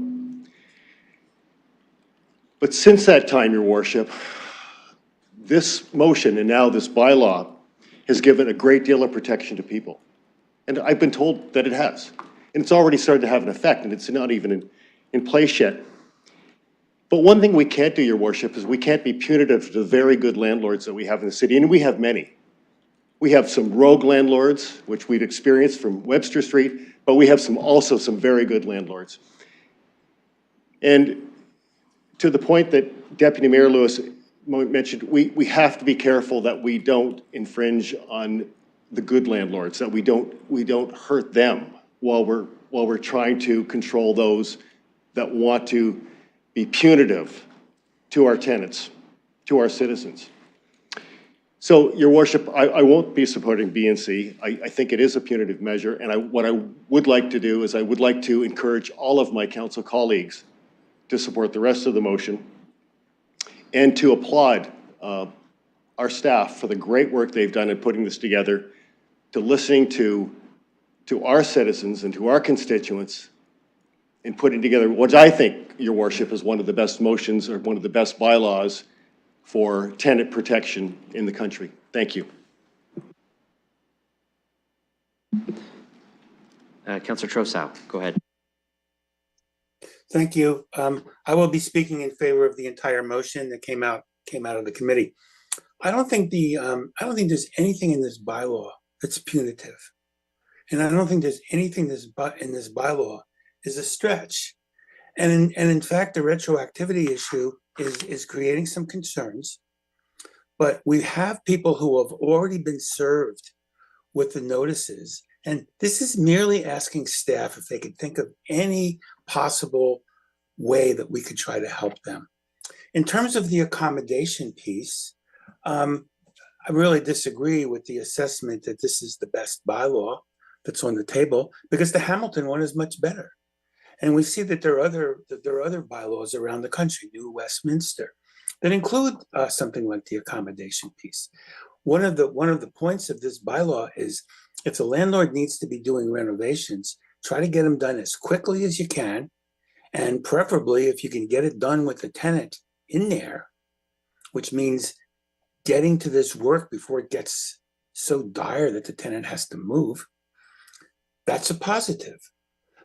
But since that time, Your Worship, this motion and now this bylaw has given a great deal of protection to people. And I've been told that it has. And it's already started to have an effect, and it's not even in place yet. But one thing we can't do, Your Worship, is we can't be punitive to the very good landlords that we have in the city, and we have many. We have some rogue landlords, which we've experienced from Webster Street, but we have also some very good landlords. And to the point that Deputy Mayor Lewis mentioned, we have to be careful that we don't infringe on the good landlords, that we don't hurt them while we're trying to control those that want to be punitive to our tenants, to our citizens. So, Your Worship, I won't be supporting B and C. I think it is a punitive measure, and what I would like to do is I would like to encourage all of my council colleagues to support the rest of the motion and to applaud our staff for the great work they've done in putting this together, to listening to our citizens and to our constituents in putting together what I think, Your Worship, is one of the best motions or one of the best bylaws for tenant protection in the country. Thank you.
Councillor Trousseau, go ahead.
Thank you. I will be speaking in favor of the entire motion that came out of the committee. I don't think there's anything in this bylaw that's punitive, and I don't think there's anything in this bylaw is a stretch. And in fact, the retroactivity issue is creating some concerns. But we have people who have already been served with the notices, and this is merely asking staff if they could think of any possible way that we could try to help them. In terms of the accommodation piece, I really disagree with the assessment that this is the best bylaw that's on the table, because the Hamilton one is much better. And we see that there are other bylaws around the country, New Westminster, that include something like the accommodation piece. One of the points of this bylaw is if the landlord needs to be doing renovations, try to get them done as quickly as you can, and preferably if you can get it done with the tenant in there, which means getting to this work before it gets so dire that the tenant has to move. That's a positive.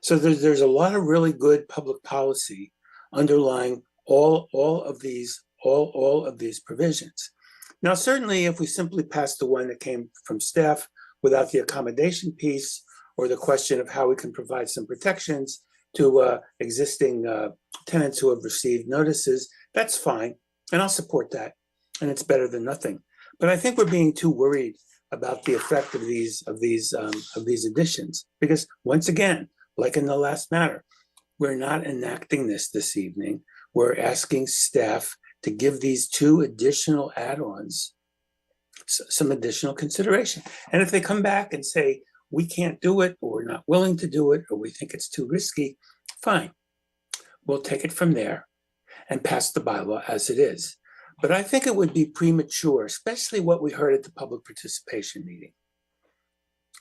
So there's a lot of really good public policy underlying all of these provisions. Now, certainly, if we simply pass the one that came from staff without the accommodation piece, or the question of how we can provide some protections to existing tenants who have received notices, that's fine, and I'll support that, and it's better than nothing. But I think we're being too worried about the effect of these additions, because once again, like in the last matter, we're not enacting this evening. We're asking staff to give these 2 additional add-ons some additional consideration. And if they come back and say, we can't do it, or we're not willing to do it, or we think it's too risky, fine. We'll take it from there and pass the bylaw as it is. But I think it would be premature, especially what we heard at the public participation meeting,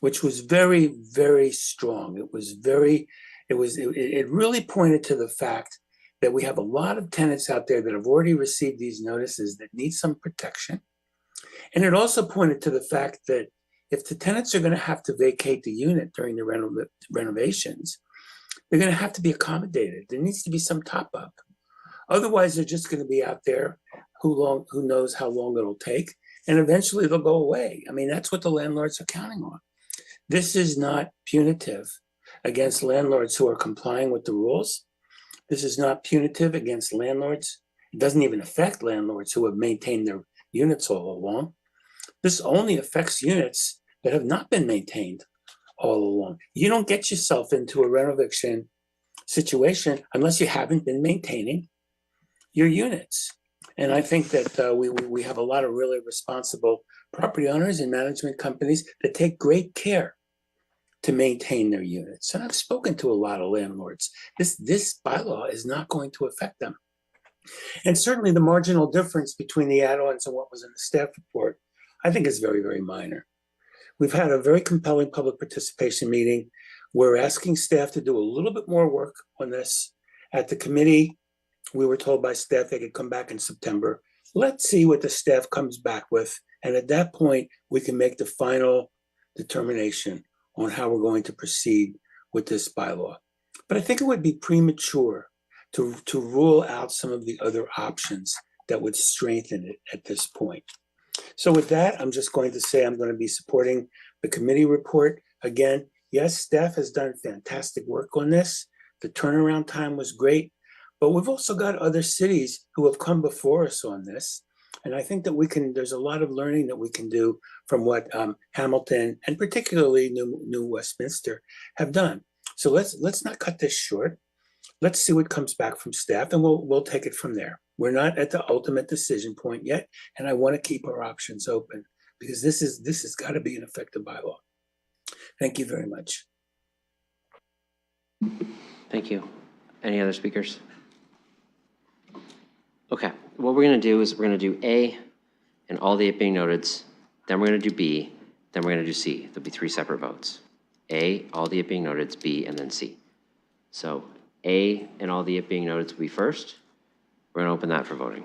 which was very, very strong. It really pointed to the fact that we have a lot of tenants out there that have already received these notices that need some protection. And it also pointed to the fact that if the tenants are going to have to vacate the unit during the renovations, they're going to have to be accommodated. There needs to be some top up. Otherwise, they're just going to be out there. Who knows how long it'll take, and eventually they'll go away. I mean, that's what the landlords are counting on. This is not punitive against landlords who are complying with the rules. This is not punitive against landlords. It doesn't even affect landlords who have maintained their units all along. This only affects units that have not been maintained all along. You don't get yourself into a renovation situation unless you haven't been maintaining your units. And I think that we have a lot of really responsible property owners and management companies that take great care to maintain their units. And I've spoken to a lot of landlords. This bylaw is not going to affect them. And certainly the marginal difference between the add-ons and what was in the staff report, I think is very, very minor. We've had a very compelling public participation meeting. We're asking staff to do a little bit more work on this. At the committee, we were told by staff they could come back in September. Let's see what the staff comes back with. And at that point, we can make the final determination on how we're going to proceed with this bylaw. But I think it would be premature to rule out some of the other options that would strengthen it at this point. So with that, I'm just going to say I'm going to be supporting the committee report. Again, yes, staff has done fantastic work on this. The turnaround time was great, but we've also got other cities who have come before us on this. And I think that there's a lot of learning that we can do from what Hamilton and particularly New Westminster have done. So let's not cut this short. Let's see what comes back from staff, and we'll take it from there. We're not at the ultimate decision point yet, and I want to keep our options open because this has got to be an effective bylaw. Thank you very much.
Thank you. Any other speakers? Okay, what we're going to do is we're going to do A and all the it being noted, then we're going to do B, then we're going to do C. There'll be 3 separate votes. A, all the it being noted, B, and then C. So A and all the it being noted will be first. We're going to open that for voting.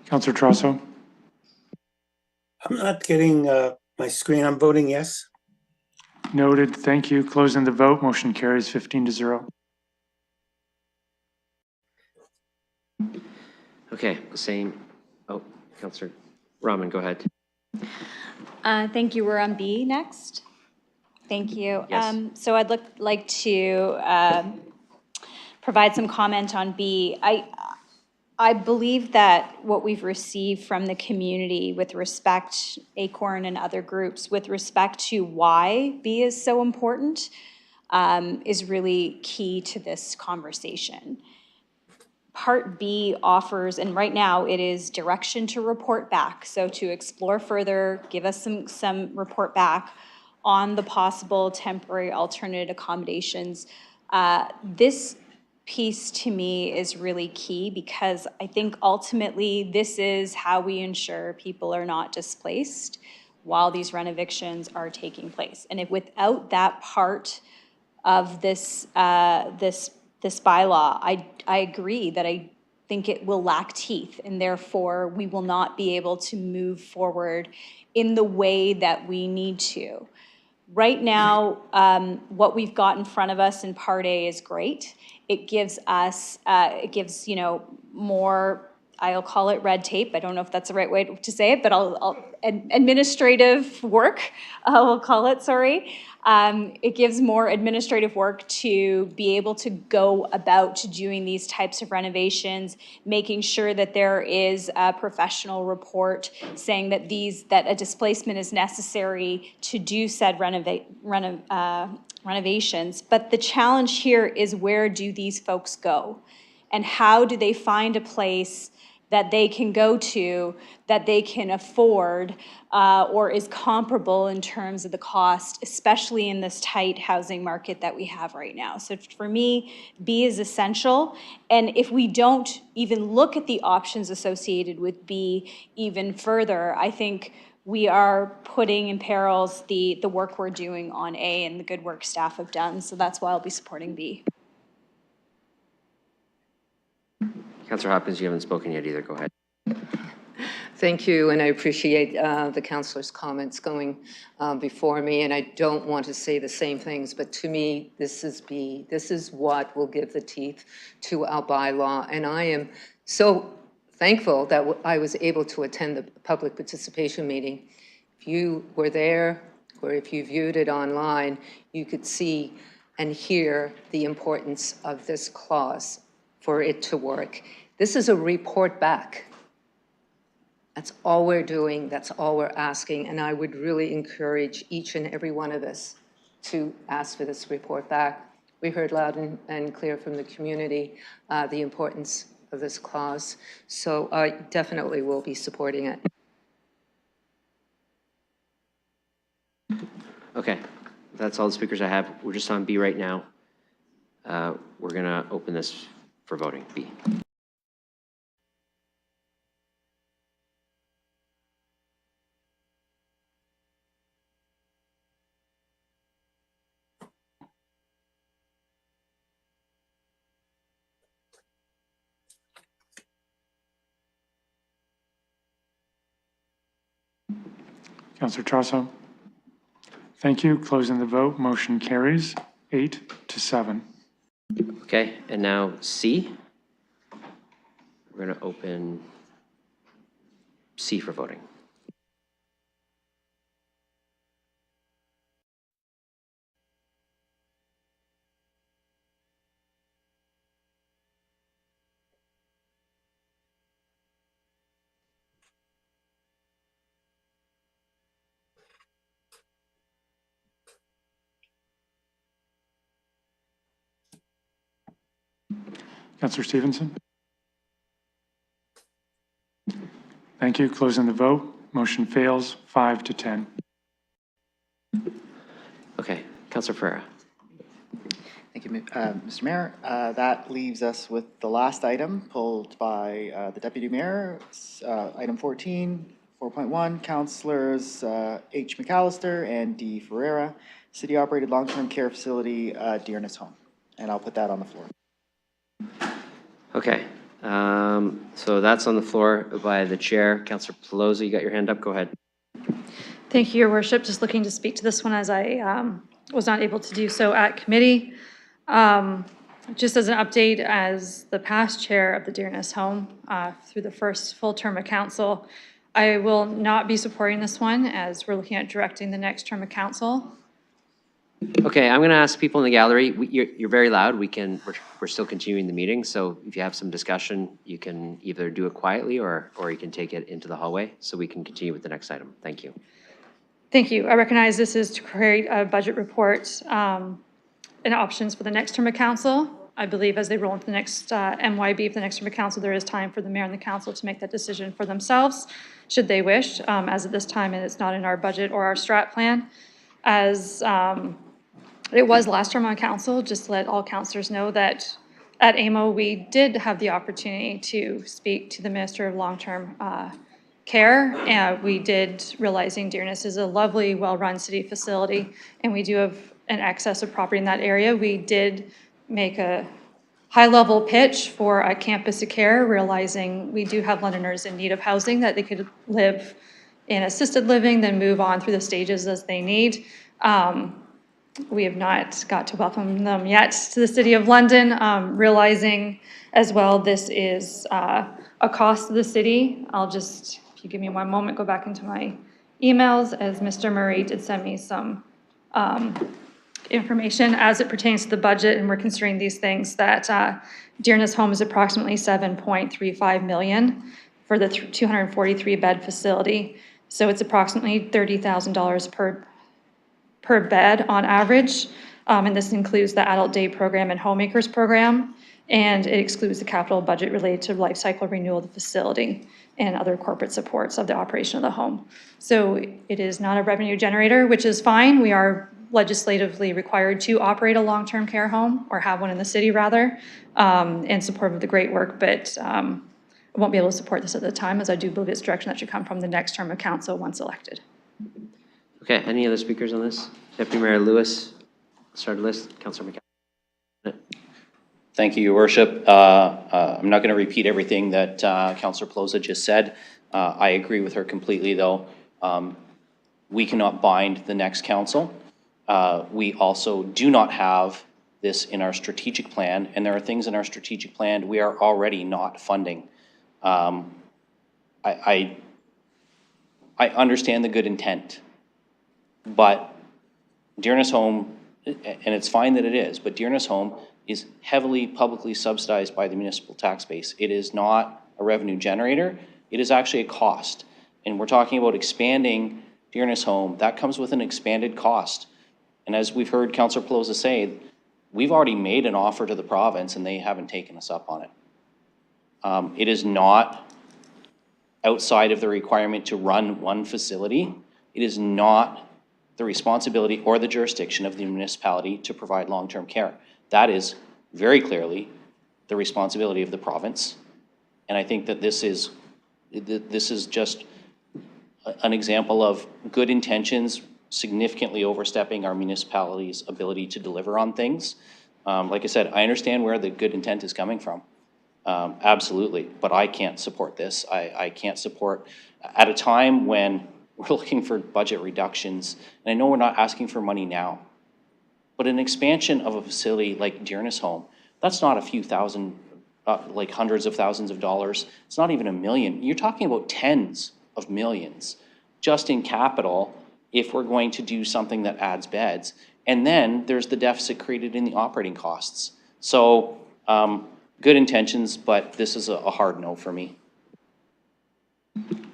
Councillor Trosso.
I'm not getting my screen. I'm voting yes.
Noted. Thank you. Closing the vote. Motion carries 15-0.
Okay, same. Oh, Councillor Rahman, go ahead.
Thank you. We're on B next. Thank you.
Yes.
So I'd like to provide some comment on B. I believe that what we've received from the community with respect, Acorn and other groups, with respect to why B is so important, is really key to this conversation. Part B offers, and right now it is direction to report back. So to explore further, give us some report back on the possible temporary alternate accommodations. This piece to me is really key because I think ultimately this is how we ensure people are not displaced while these renovictions are taking place. And if without that part of this bylaw, I agree that think it will lack teeth, and therefore we will not be able to move forward in the way that we need to. Right now, what we've got in front of us in Part A is great. It gives us, more, I'll call it red tape. I don't know if that's the right way to say it, but administrative work, we'll call it, sorry. It gives more administrative work to be able to go about doing these types of renovations, making sure that there is a professional report saying that a displacement is necessary to do said renovations. But the challenge here is, where do these folks go? And how do they find a place that they can go to, that they can afford, or is comparable in terms of the cost, especially in this tight housing market that we have right now. So for me, B is essential. And if we don't even look at the options associated with B even further, I think we are putting in perils the work we're doing on A and the good work staff have done. So that's why I'll be supporting B.
Councillor Hopkins, you haven't spoken yet either. Go ahead.
Thank you, and I appreciate the councillor's comments going before me, and I don't want to say the same things, but to me, this is B. This is what will give the teeth to our bylaw, and I am so thankful that I was able to attend the public participation meeting. If you were there, or if you viewed it online, you could see and hear the importance of this clause for it to work. This is a report back. That's all we're doing, that's all we're asking, and I would really encourage each and every one of us to ask for this report back. We heard loud and clear from the community the importance of this clause, so I definitely will be supporting it.
Okay, that's all the speakers I have. We're just on B right now. We're gonna open this for voting, B.
Councillor Trosso. Thank you. Closing the vote. Motion carries 8-7.
Okay, and now C. We're going to open C for voting.
Councillor Stevenson. Thank you. Closing the vote. Motion fails 5-10.
Okay, Councillor Ferreira.
Thank you, Mr. Mayor. That leaves us with the last item pulled by the Deputy Mayor, item 14, 4.1, Councillors H. McAllister and D. Ferreira, City-Operated Long-Term Care Facility, Dearness Home. And I'll put that on the floor.
Okay, so that's on the floor by the chair. Councillor Pelosi, you got your hand up. Go ahead.
Thank you, Your Worship. Just looking to speak to this one as I was not able to do so at committee. Just as an update, as the past chair of the Dearness Home through the first full term of council, I will not be supporting this one as we're looking at directing the next term of council.
Okay, I'm going to ask people in the gallery. You're very loud. We're still continuing the meeting, so if you have some discussion, you can either do it quietly or you can take it into the hallway so we can continue with the next item. Thank you.
Thank you. I recognize this is to create a budget report and options for the next term of council. I believe as they roll into the next MYB for the next term of council, there is time for the mayor and the council to make that decision for themselves, should they wish. As at this time, and it's not in our budget or our strat plan. As it was last term on council, just to let all councillors know that at AMO, we did have the opportunity to speak to the Minister of Long-Term Care. We did, realizing Dearness is a lovely, well-run city facility, and we do have an excess of property in that area. We did make a high-level pitch for a campus of care, realizing we do have Londoners in need of housing, that they could live in assisted living, then move on through the stages as they need. We have not got to welcome them yet to the City of London, realizing as well this is a cost to the city. I'll just, if you give me one moment, go back into my emails, as Mr. Murray did send me some information as it pertains to the budget, and we're considering these things, that Dearness Home is approximately $7.35 million for the 243-bed facility. So it's approximately $30,000 per bed on average. And this includes the adult day program and homemakers program. And it excludes the capital budget related to life cycle renewal of the facility and other corporate supports of the operation of the home. So it is not a revenue generator, which is fine. We are legislatively required to operate a long-term care home, or have one in the city rather, in support of the great work, but I won't be able to support this at the time, as I do believe it's direction that should come from the next term of council once elected.
Okay, any other speakers on this? Deputy Mayor Lewis, start the list. Councilor McCallum.
Thank you, Your Worship. I'm not going to repeat everything that Councillor Pelosi just said. I agree with her completely, though. We cannot bind the next council. We also do not have this in our strategic plan, and there are things in our strategic plan we are already not funding. I understand the good intent, but Dearness Home, and it's fine that it is, but Dearness Home is heavily publicly subsidized by the municipal tax base. It is not a revenue generator. It is actually a cost. And we're talking about expanding Dearness Home. That comes with an expanded cost. And as we've heard Councillor Pelosi say, we've already made an offer to the province and they haven't taken us up on it. It is not outside of the requirement to run one facility. It is not the responsibility or the jurisdiction of the municipality to provide long-term care. That is very clearly the responsibility of the province. And I think that this is just an example of good intentions significantly overstepping our municipality's ability to deliver on things. Like I said, I understand where the good intent is coming from. Absolutely, but I can't support this. I can't support, at a time when we're looking for budget reductions, and I know we're not asking for money now, but an expansion of a facility like Dearness Home, that's not a few thousand, like hundreds of thousands of dollars. It's not even $1 million. You're talking about tens of millions just in capital if we're going to do something that adds beds. And then there's the deficit created in the operating costs. So good intentions, but this is a hard no for me.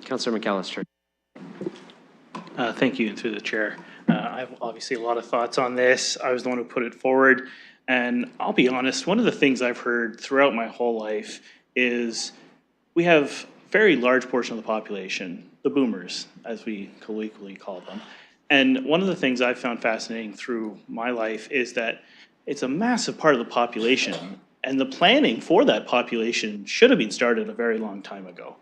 Councillor McAllister.
Thank you, and through the chair. I have obviously a lot of thoughts on this. I was the one who put it forward. And I'll be honest, one of the things I've heard throughout my whole life is we have a very large portion of the population, the boomers, as we colloquially call them. And one of the things I've found fascinating through my life is that it's a massive part of the population, and the planning for that population should have been started a very long time ago.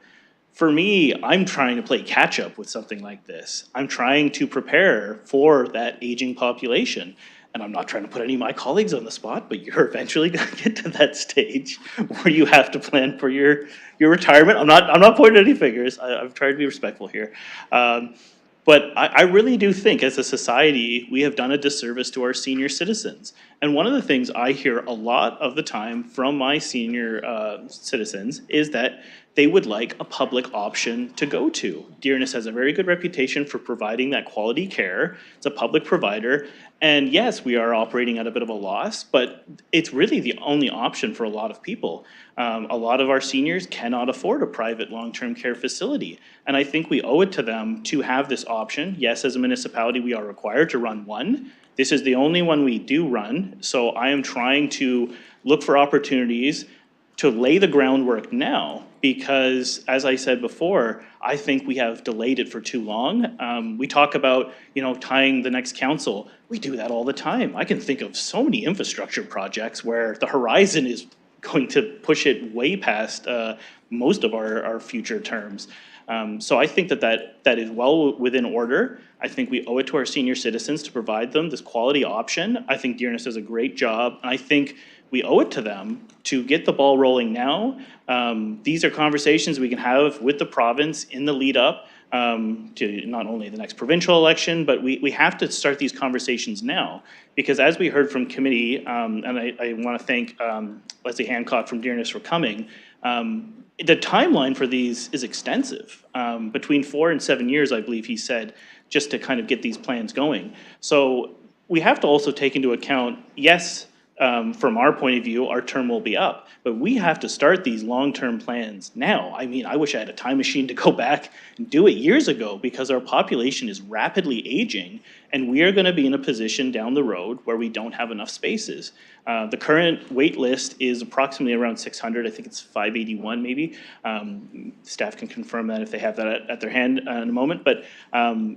For me, I'm trying to play catch up with something like this. I'm trying to prepare for that aging population. And I'm not trying to put any of my colleagues on the spot, but you're eventually going to get to that stage where you have to plan for your retirement. I'm not pointing any fingers. I've tried to be respectful here. But I really do think as a society, we have done a disservice to our senior citizens. And one of the things I hear a lot of the time from my senior citizens is that they would like a public option to go to. Dearness has a very good reputation for providing that quality care. It's a public provider. And yes, we are operating at a bit of a loss, but it's really the only option for a lot of people. A lot of our seniors cannot afford a private long-term care facility. And I think we owe it to them to have this option. Yes, as a municipality, we are required to run one. This is the only one we do run. So I am trying to look for opportunities to lay the groundwork now, because as I said before, I think we have delayed it for too long. We talk about, tying the next council. We do that all the time. I can think of so many infrastructure projects where the horizon is going to push it way past most of our future terms. So I think that is well within order. I think we owe it to our senior citizens to provide them this quality option. I think Dearness does a great job. And I think we owe it to them to get the ball rolling now. These are conversations we can have with the province in the lead up to not only the next provincial election, but we have to start these conversations now. Because as we heard from committee, and I want to thank Leslie Hancock from Dearness for coming, the timeline for these is extensive, between 4 and 7 years, I believe he said, just to kind of get these plans going. So we have to also take into account, yes, from our point of view, our term will be up, but we have to start these long-term plans now. I mean, I wish I had a time machine to go back and do it years ago, because our population is rapidly aging, and we are going to be in a position down the road where we don't have enough spaces. The current wait list is approximately around 600. I think it's 581 maybe. Staff can confirm that if they have that at their hand in a moment, but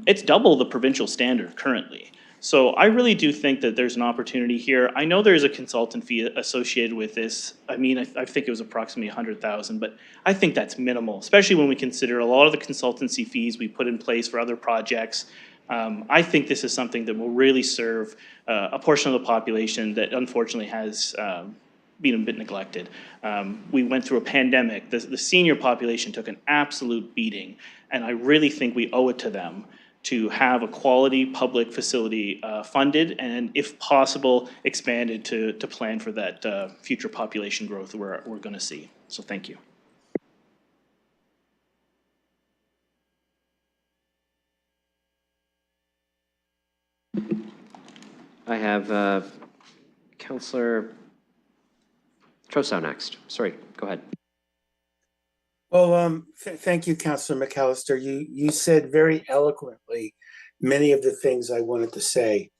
it's double the provincial standard currently. So I really do think that there's an opportunity here. I know there's a consultant fee associated with this. I mean, I think it was approximately 100,000, but I think that's minimal, especially when we consider a lot of the consultancy fees we put in place for other projects. I think this is something that will really serve a portion of the population that unfortunately has been a bit neglected. We went through a pandemic. The senior population took an absolute beating, and I really think we owe it to them to have a quality public facility funded and, if possible, expanded to plan for that future population growth we're going to see. So thank you.
I have Councillor Trousseau next. Sorry, go ahead.
Well, thank you, Councillor McAllister. You said very eloquently many of the things I wanted to say.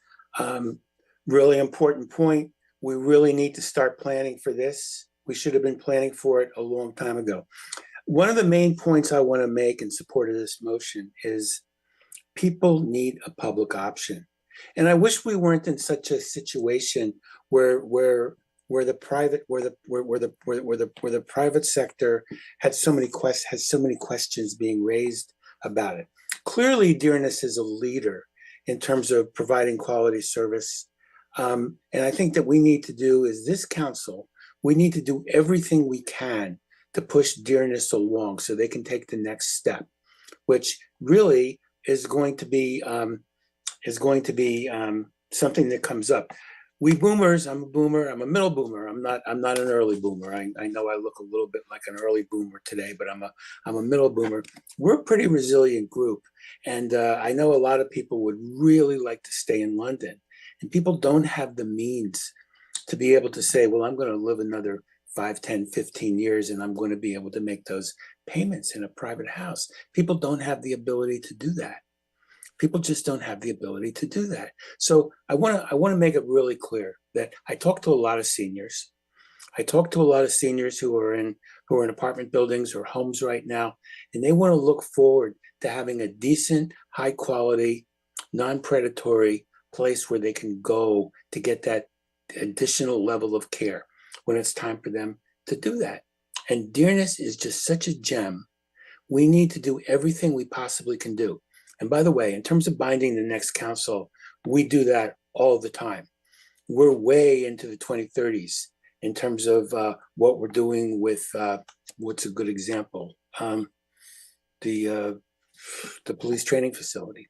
Really important point. We really need to start planning for this. We should have been planning for it a long time ago. One of the main points I want to make in support of this motion is people need a public option. And I wish we weren't in such a situation where the private sector has so many questions being raised about it. Clearly, Dearness is a leader in terms of providing quality service. And I think that we need to do is this council, we need to do everything we can to push Dearness along so they can take the next step, which really is going to be something that comes up. We boomers, I'm a boomer, I'm a middle boomer. I'm not an early boomer. I know I look a little bit like an early boomer today, but I'm a middle boomer. We're a pretty resilient group. And I know a lot of people would really like to stay in London, and people don't have the means to be able to say, well, I'm going to live another 5, 10, 15 years, and I'm going to be able to make those payments in a private house. People don't have the ability to do that. People just don't have the ability to do that. So I want to make it really clear that I talk to a lot of seniors. I talk to a lot of seniors who are in apartment buildings or homes right now, and they want to look forward to having a decent, high quality, non-predatory place where they can go to get that additional level of care when it's time for them to do that. And Dearness is just such a gem. We need to do everything we possibly can do. And by the way, in terms of binding the next council, we do that all the time. We're way into the 2030s in terms of what we're doing with, what's a good example? The police training facility.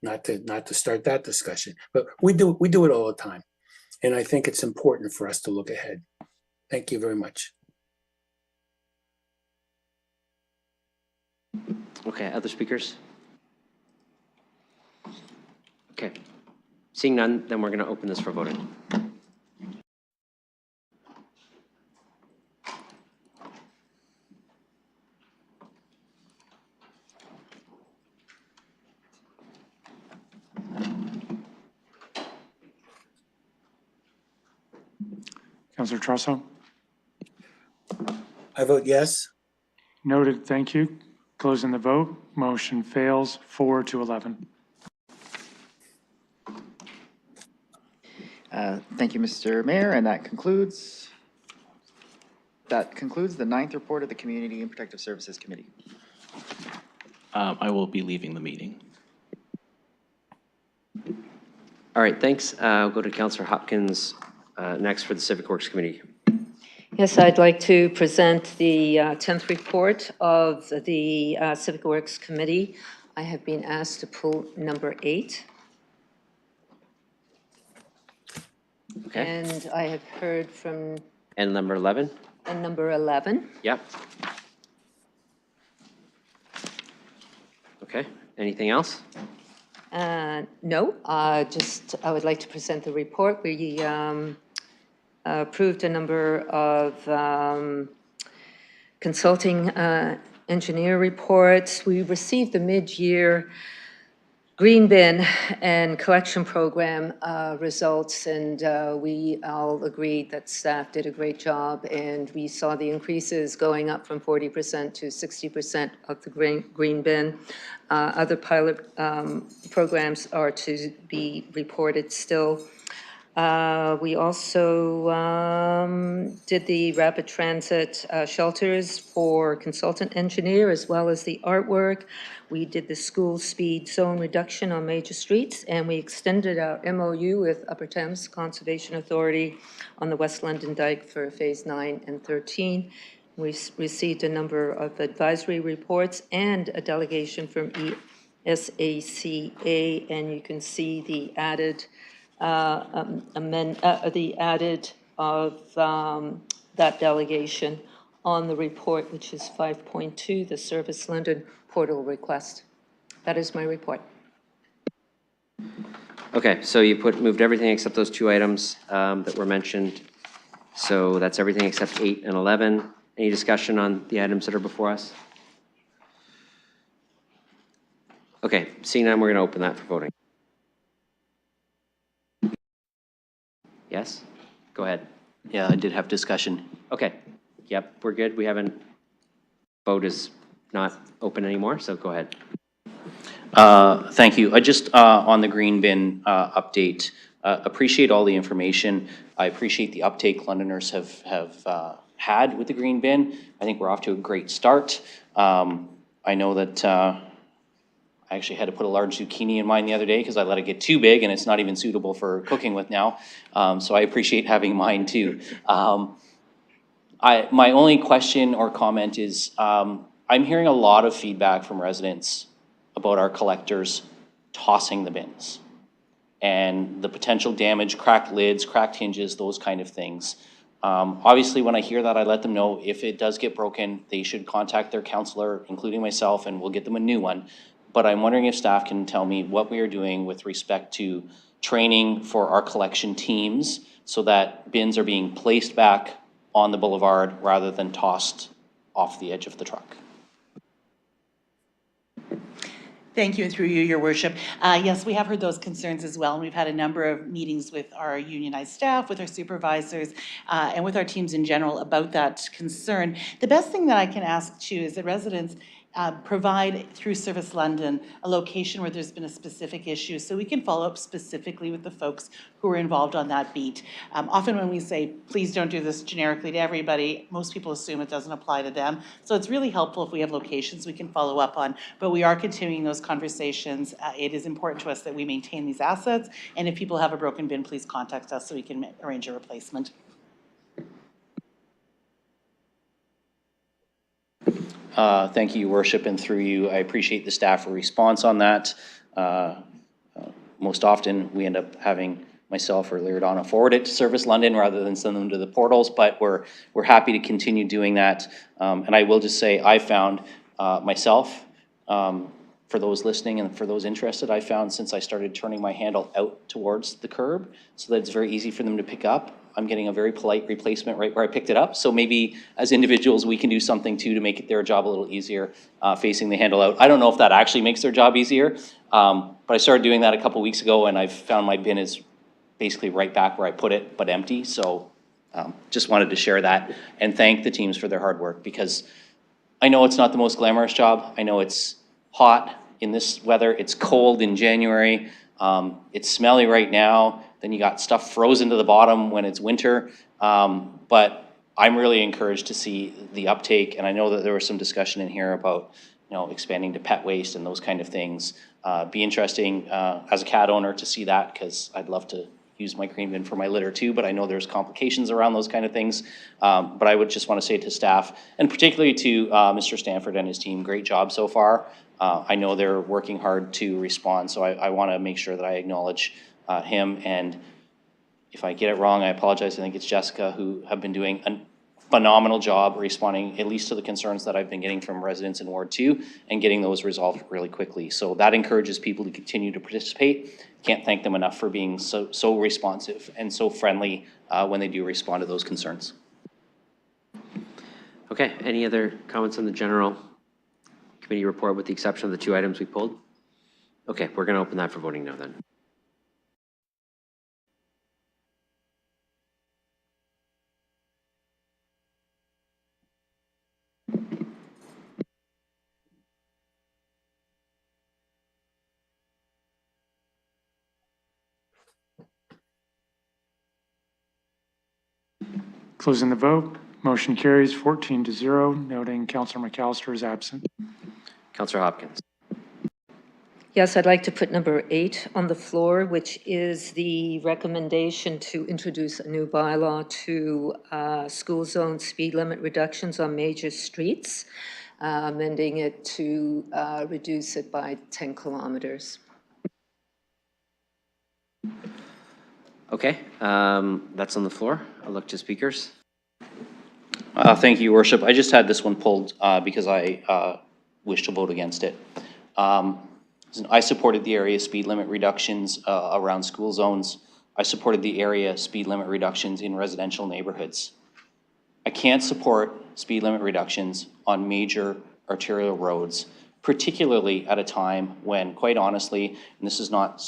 Not to start that discussion, but we do it all the time. And I think it's important for us to look ahead. Thank you very much.
Okay, other speakers? Okay, seeing none, then we're going to open this for voting.
Councillor Trousseau?
I vote yes.
Noted, thank you. Closing the vote, motion fails 4-11.
Thank you, Mr. Mayor, and that concludes the 9th report of the Community and Protective Services Committee.
I will be leaving the meeting.
All right, thanks. I'll go to Councillor Hopkins Next for the Civic Works Committee.
Yes, I'd like to present the 10th report of the Civic Works Committee. I have been asked to pull number 8.
Okay.
And I have heard from.
And number 11?
And number 11.
Yep. Okay. Anything else?
No, I would like to present the report. We approved a number of consulting engineer reports. We received the mid-year green bin and collection program results, and we all agreed that staff did a great job, and we saw the increases going up from 40% to 60% of the green bin. Other pilot programs are to be reported still. We also did the rapid transit shelters for consultant engineer as well as the artwork. We did the school speed zone reduction on major streets, and we extended our MOU with Upper Thames Conservation Authority on the West London Dyke for Phase 9 and 13. We received a number of advisory reports and a delegation from ESACA, and you can see the added of that delegation on the report, which is 5.2, the Service London portal request. That is my report.
Okay, so you moved everything except those 2 items that were mentioned. So that's everything except 8 and 11. Any discussion on the items that are before us? Okay, seeing none, we're going to open that for voting. Yes? Go ahead.
Yeah, I did have discussion.
Okay. Yep, we're good. We haven't, vote is not open anymore, so go ahead.
Thank you. I just, on the green bin update, appreciate all the information. I appreciate the uptake Londoners have had with the green bin. I think we're off to a great start. I know that I actually had to put a large zucchini in mine the other day because I let it get too big and it's not even suitable for cooking with now. So I appreciate having mine too. My only question or comment is, I'm hearing a lot of feedback from residents about our collectors tossing the bins and the potential damage, cracked lids, cracked hinges, those kind of things. Obviously, when I hear that, I let them know if it does get broken, they should contact their counselor, including myself, and we'll get them a new one. But I'm wondering if staff can tell me what we are doing with respect to training for our collection teams so that bins are being placed back on the boulevard rather than tossed off the edge of the truck.
Thank you, and through you, Your Worship. Yes, we have heard those concerns as well, and we've had a number of meetings with our unionized staff, with our supervisors, and with our teams in general about that concern. The best thing that I can ask too is that residents provide through Service London a location where there's been a specific issue so we can follow up specifically with the folks who are involved on that beat. Often when we say, please don't do this generically to everybody, most people assume it doesn't apply to them. So it's really helpful if we have locations we can follow up on, but we are continuing those conversations. It is important to us that we maintain these assets, and if people have a broken bin, please contact us so we can arrange a replacement.
Thank you, Your Worship, and through you, I appreciate the staff response on that. Most often, we end up having myself or Loredana forward it to Service London rather than send them to the portals, but we're happy to continue doing that. And I will just say, I found myself, for those listening and for those interested, I found since I started turning my handle out towards the curb so that it's very easy for them to pick up, I'm getting a very polite replacement right where I picked it up. So maybe as individuals, we can do something too to make their job a little easier facing the handle out. I don't know if that actually makes their job easier, but I started doing that a couple weeks ago and I've found my bin is basically right back where I put it, but empty. So just wanted to share that and thank the teams for their hard work because I know it's not the most glamorous job. I know it's hot in this weather. It's cold in January. It's smelly right now. Then you got stuff frozen to the bottom when it's winter. But I'm really encouraged to see the uptake. And I know that there was some discussion in here about, expanding to pet waste and those kind of things. Be interesting as a cat owner to see that because I'd love to use my cream bin for my litter too, but I know there's complications around those kind of things. But I would just want to say to staff, and particularly to Mr. Stanford and his team, great job so far. I know they're working hard to respond, so I want to make sure that I acknowledge him. And if I get it wrong, I apologize. I think it's Jessica, who have been doing a phenomenal job responding at least to the concerns that I've been getting from residents in Ward 2 and getting those resolved really quickly. So that encourages people to continue to participate. Can't thank them enough for being so responsive and so friendly when they do respond to those concerns.
Okay, any other comments on the general committee report with the exception of the 2 items we pulled? Okay, we're going to open that for voting now then.
Closing the vote, motion carries 14-0, noting Councillor McAllister is absent.
Councillor Hopkins.
Yes, I'd like to put number 8 on the floor, which is the recommendation to introduce a new bylaw to school zone speed limit reductions on major streets, amending it to reduce it by 10 kilometers.
Okay, that's on the floor. I'll look to speakers.
Thank you, Your Worship. I just had this one pulled because I wish to vote against it. I supported the area speed limit reductions around school zones. I supported the area speed limit reductions in residential neighborhoods. I can't support speed limit reductions on major arterial roads, particularly at a time when, quite honestly, and this is not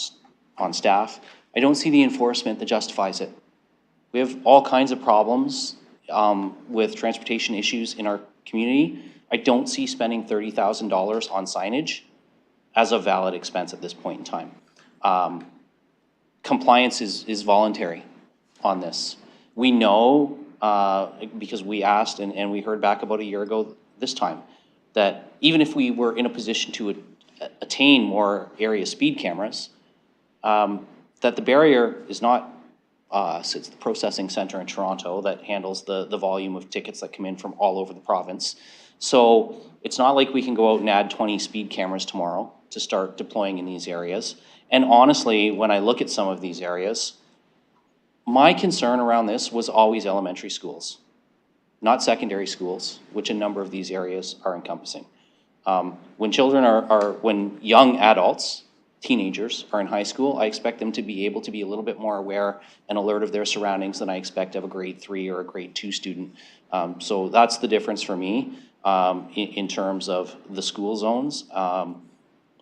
on staff, I don't see the enforcement that justifies it. We have all kinds of problems with transportation issues in our community. I don't see spending $30,000 on signage as a valid expense at this point in time. Compliance is voluntary on this. We know, because we asked and we heard back about a year ago this time, that even if we were in a position to attain more area speed cameras, that the barrier is not us, it's the processing center in Toronto that handles the volume of tickets that come in from all over the province. So it's not like we can go out and add 20 speed cameras tomorrow to start deploying in these areas. And honestly, when I look at some of these areas, my concern around this was always elementary schools, not secondary schools, which a number of these areas are encompassing. When children when young adults, teenagers are in high school, I expect them to be able to be a little bit more aware and alert of their surroundings than I expect of a grade 3 or a grade 2 student. So that's the difference for me in terms of the school zones.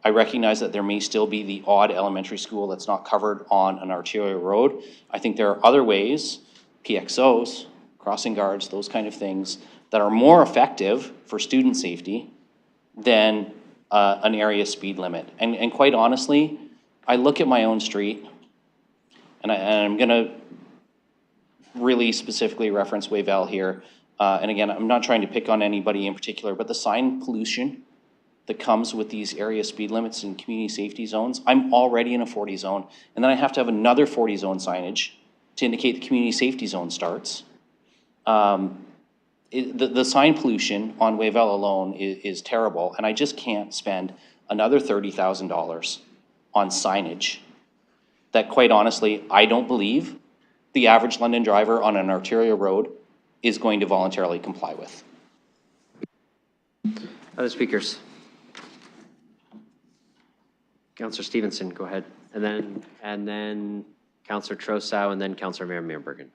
I recognize that there may still be the odd elementary school that's not covered on an arterial road. I think there are other ways, PXOs, crossing guards, those kind of things, that are more effective for student safety than an area speed limit. And quite honestly, I look at my own street, and I'm gonna really specifically reference Wavell here. And again, I'm not trying to pick on anybody in particular, but the sign pollution that comes with these area speed limits and community safety zones, I'm already in a 40 zone, and then I have to have another 40 zone signage to indicate the community safety zone starts. The sign pollution on Wavell alone is terrible, and I just can't spend another $30,000 on signage that, quite honestly, I don't believe the average London driver on an arterial road is going to voluntarily comply with.
Other speakers? Councillor Stevenson, go ahead. And then Councillor Trousseau, and then Councillor Mayer-Bergen.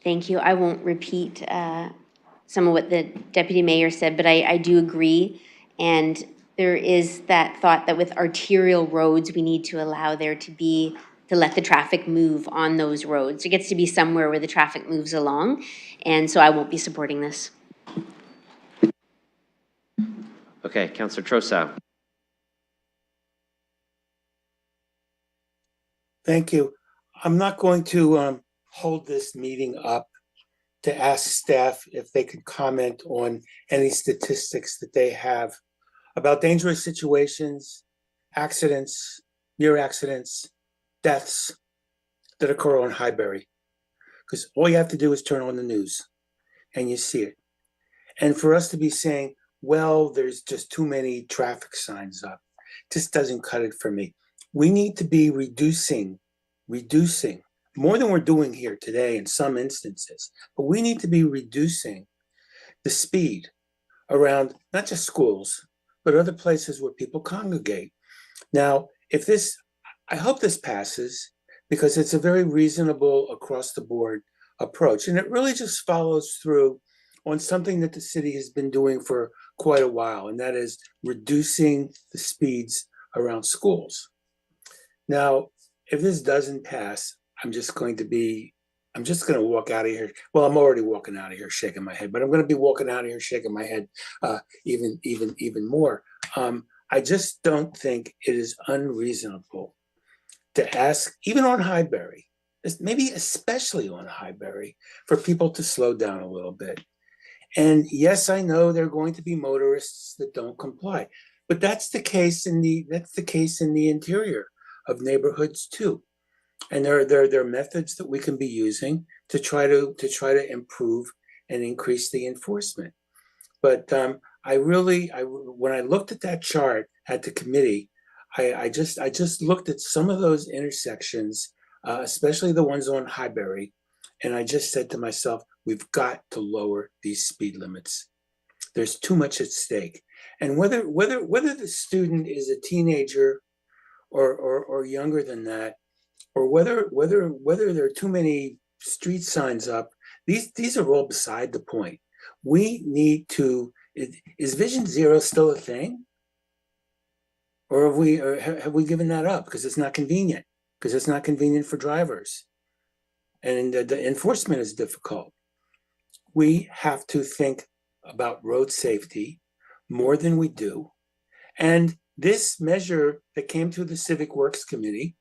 Thank you. I won't repeat some of what the Deputy Mayor said, but I do agree. And there is that thought that with arterial roads, we need to allow there to let the traffic move on those roads. It gets to be somewhere where the traffic moves along. And so I won't be supporting this.
Okay, Councillor Trousseau.
Thank you. I'm not going to hold this meeting up to ask staff if they could comment on any statistics that they have about dangerous situations, accidents, near accidents, deaths that occur on Highbury. Because all you have to do is turn on the news and you see it. And for us to be saying, well, there's just too many traffic signs up, just doesn't cut it for me. We need to be reducing more than we're doing here today in some instances, but we need to be reducing the speed around not just schools, but other places where people congregate. Now, I hope this passes because it's a very reasonable across the board approach. And it really just follows through on something that the city has been doing for quite a while, and that is reducing the speeds around schools. Now, if this doesn't pass, I'm just going to walk out of here. Well, I'm already walking out of here shaking my head, but I'm going to be walking out of here shaking my head even more. I just don't think it is unreasonable to ask, even on Highbury, maybe especially on Highbury, for people to slow down a little bit. And yes, I know there are going to be motorists that don't comply, but that's the case in the interior of neighborhoods too. And there are methods that we can be using to try to improve and increase the enforcement. But when I looked at that chart at the committee, I just looked at some of those intersections, especially the ones on Highbury, and I just said to myself, we've got to lower these speed limits. There's too much at stake. And whether the student is a teenager or younger than that, or whether there are too many street signs up, these are all beside the point. We need to, is Vision Zero still a thing? Or have we given that up because it's not convenient? Because it's not convenient for drivers. And the enforcement is difficult. We have to think about road safety more than we do. And this measure that came through the Civic Works Committee,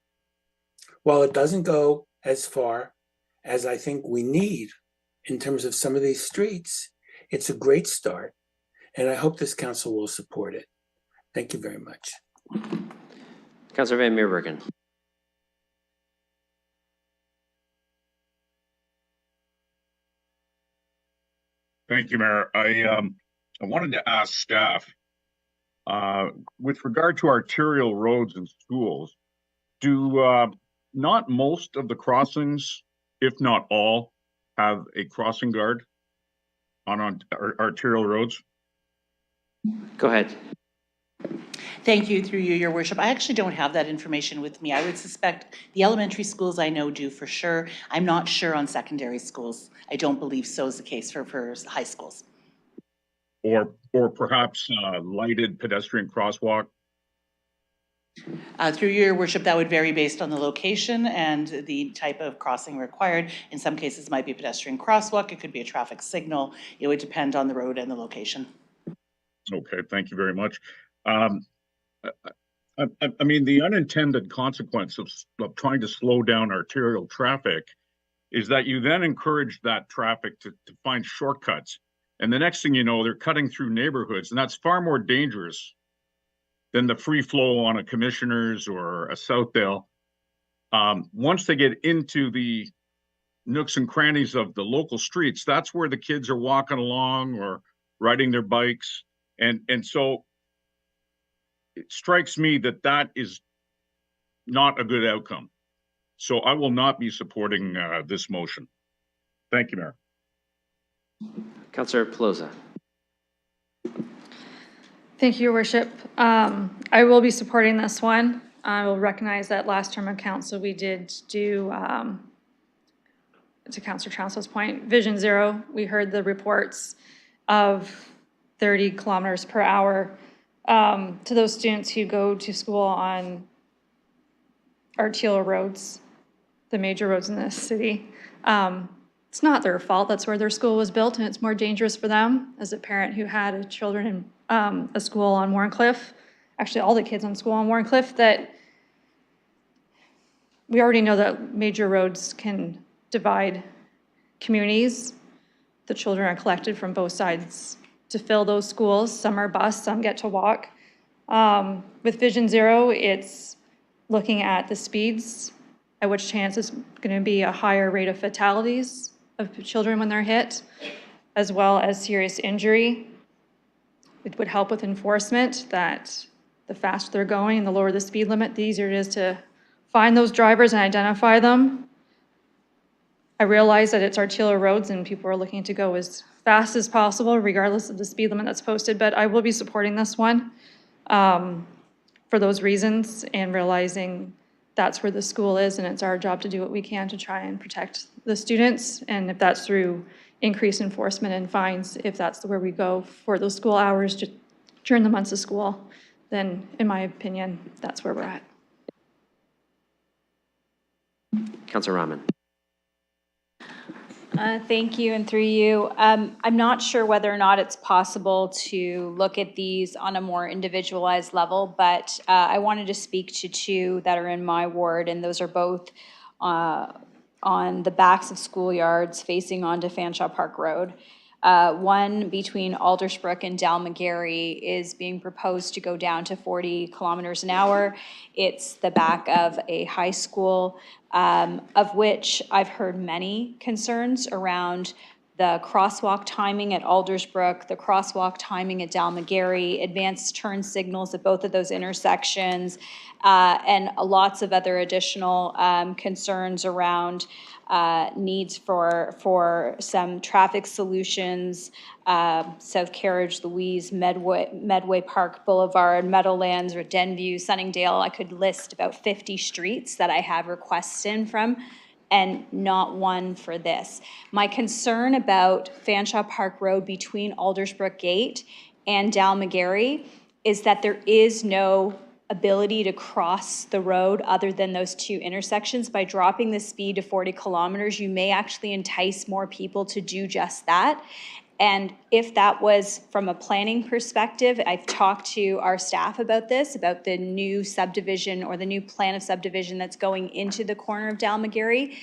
while it doesn't go as far as I think we need in terms of some of these streets, it's a great start. And I hope this council will support it. Thank you very much.
Councillor Van Meerbergen.
Thank you, Mayor. I wanted to ask staff, with regard to arterial roads and schools, do not most of the crossings, if not all, have a crossing guard on arterial roads?
Go ahead.
Thank you, through you, Your Worship. I actually don't have that information with me. I would suspect the elementary schools I know do for sure. I'm not sure on secondary schools. I don't believe so is the case for high schools.
Or perhaps lighted pedestrian crosswalk?
Through Your Worship, that would vary based on the location and the type of crossing required. In some cases, it might be a pedestrian crosswalk. It could be a traffic signal. It would depend on the road and the location.
Okay, thank you very much. I mean, the unintended consequence of trying to slow down arterial traffic is that you then encourage that traffic to find shortcuts. And the next thing you know, they're cutting through neighborhoods, and that's far more dangerous than the free flow on a Commissioners or a Southdale. Once they get into the nooks and crannies of the local streets, that's where the kids are walking along or riding their bikes. And so it strikes me that that is not a good outcome. So I will not be supporting this motion. Thank you, Mayor.
Councillor Pelosa.
Thank you, Your Worship. I will be supporting this one. I will recognize that last term of council, we did do, to Councillor Trounsell's point, Vision Zero. We heard the reports of 30 kilometers per hour to those students who go to school on arterial roads, the major roads in this city. It's not their fault. That's where their school was built, and it's more dangerous for them. As a parent who had children in a school on Warncliffe, actually all the kids on school on Warncliffe, that we already know that major roads can divide communities. The children are collected from both sides to fill those schools. Some are bused, some get to walk. With Vision Zero, it's looking at the speeds at which chance is going to be a higher rate of fatalities of children when they're hit, as well as serious injury. It would help with enforcement that the faster they're going and the lower the speed limit, the easier it is to find those drivers and identify them. I realize that it's arterial roads and people are looking to go as fast as possible, regardless of the speed limit that's posted, but I will be supporting this one for those reasons, and realizing that's where the school is and it's our job to do what we can to try and protect the students. And if that's through increased enforcement and fines, if that's where we go for those school hours during the months of school, then in my opinion, that's where we're at.
Councillor Rahman.
Thank you, and through you. I'm not sure whether or not it's possible to look at these on a more individualized level, but I wanted to speak to two that are in my ward, and those are both on the backs of schoolyards facing onto Fanshawe Park Road. One between Aldersbrook and Dalmagary is being proposed to go down to 40 kilometers an hour. It's the back of a high school, of which I've heard many concerns around the crosswalk timing at Aldersbrook, the crosswalk timing at Dalmagary, advanced turn signals at both of those intersections, and lots of other additional concerns around needs for some traffic solutions, South Carriage, Louise, Medway Park Boulevard, Meadowlands, or Denview, Sunningdale. I could list about 50 streets that I have requests in from, and not one for this. My concern about Fanshawe Park Road between Aldersbrook Gate and Dalmagary is that there is no ability to cross the road other than those two intersections. By dropping the speed to 40 kilometers, you may actually entice more people to do just that. And if that was from a planning perspective, I've talked to our staff about this, about the new subdivision or the new plan of subdivision that's going into the corner of Dalmagary,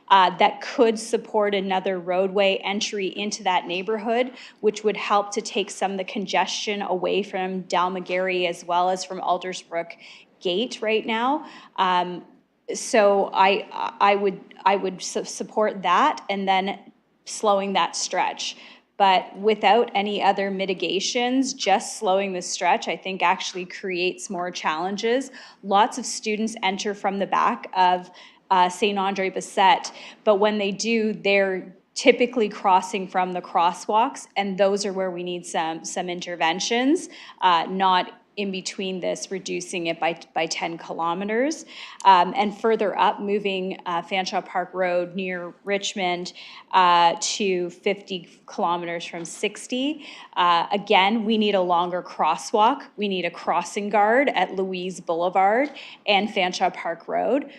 that could support another roadway entry into that neighborhood, which would help to take some of the congestion away from Dalmagary as well as from Aldersbrook Gate right now. So I would support that, and then slowing that stretch. But without any other mitigations, just slowing the stretch, I think actually creates more challenges. Lots of students enter from the back of St. Andre Bessette, but when they do, they're typically crossing from the crosswalks, and those are where we need some interventions, not in between this, reducing it by 10 kilometers. And further up, moving Fanshawe Park Road near Richmond to 50 kilometers from 60. Again, we need a longer crosswalk. We need a crossing guard at Louise Boulevard and Fanshawe Park Road.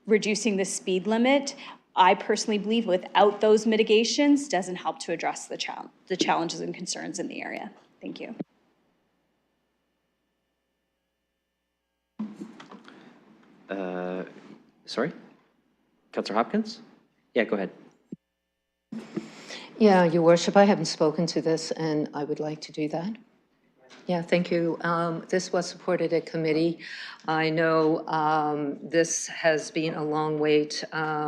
Reducing the speed limit, I personally believe without those mitigations, doesn't help to address the challenges and concerns in the area. Thank you.
Sorry? Councillor Hopkins? Yeah, go ahead.
Yeah, Your Worship, I haven't spoken to this, and I would like to do that. Yeah, thank you. This was supported at committee. I know this has been a long wait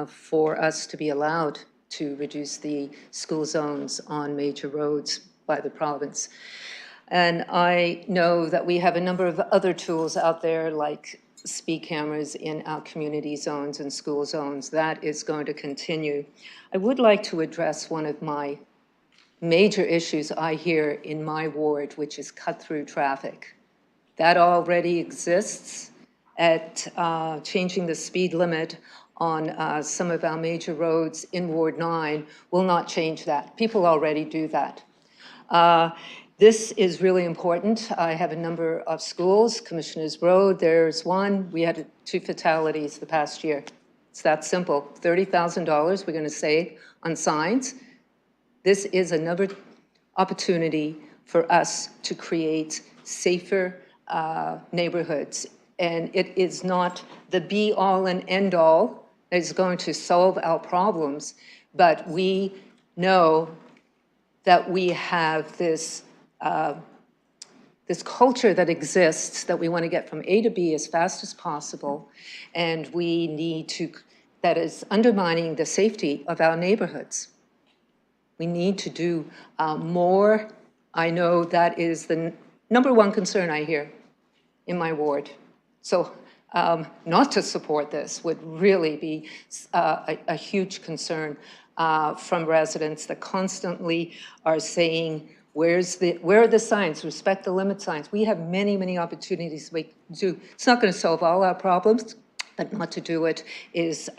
for us to be allowed to reduce the school zones on major roads by the province. And I know that we have a number of other tools out there, like speed cameras in our community zones and school zones. That is going to continue. I would like to address one of my major issues I hear in my ward, which is cut-through traffic. That already exists at changing the speed limit on some of our major roads in Ward 9 will not change that. People already do that. This is really important. I have a number of schools, Commissioners Road, there's one. We had 2 fatalities the past year. It's that simple. $30,000 we're going to save on signs. This is another opportunity for us to create safer neighborhoods. And it is not the be-all and end-all that is going to solve our problems, but we know that we have this this culture that exists that we want to get from A to B as fast as possible, and we need to, that is undermining the safety of our neighborhoods. We need to do more. I know that is the number one concern I hear in my ward. So not to support this would really be a huge concern from residents that constantly are saying, where are the signs? Respect the limit signs. We have many, many opportunities we do. It's not going to solve all our problems, but not to do it is,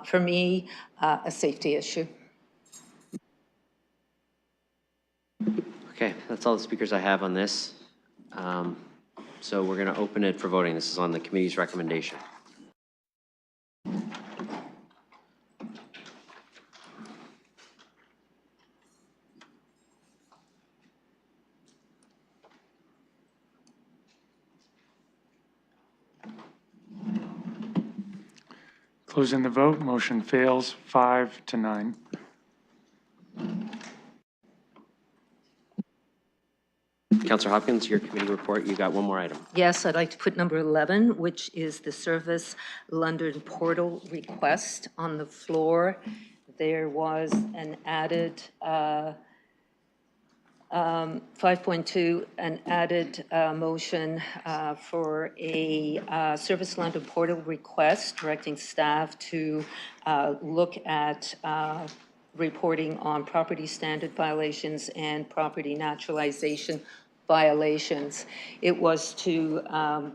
for me, a safety issue.
Okay, that's all the speakers I have on this. So we're going to open it for voting. This is on the committee's recommendation.
Closing the vote, motion fails 5-9.
Councillor Hopkins, your committee report, you got one more item.
Yes, I'd like to put number 11, which is the Service London portal request on the floor. There was an added 5.2, an added motion for a Service London portal request directing staff to look at reporting on property standard violations and property naturalization violations. It was to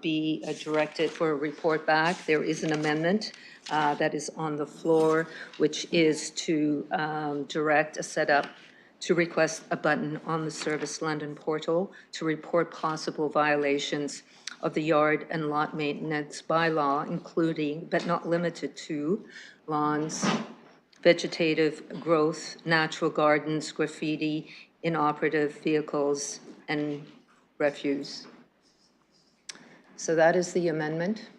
be directed for a report back. There is an amendment that is on the floor, which is to direct a setup to request a button on the Service London portal to report possible violations of the yard and lot maintenance bylaw, including but not limited to lawns, vegetative growth, natural gardens, graffiti, inoperative vehicles, and refuse. So that is the amendment.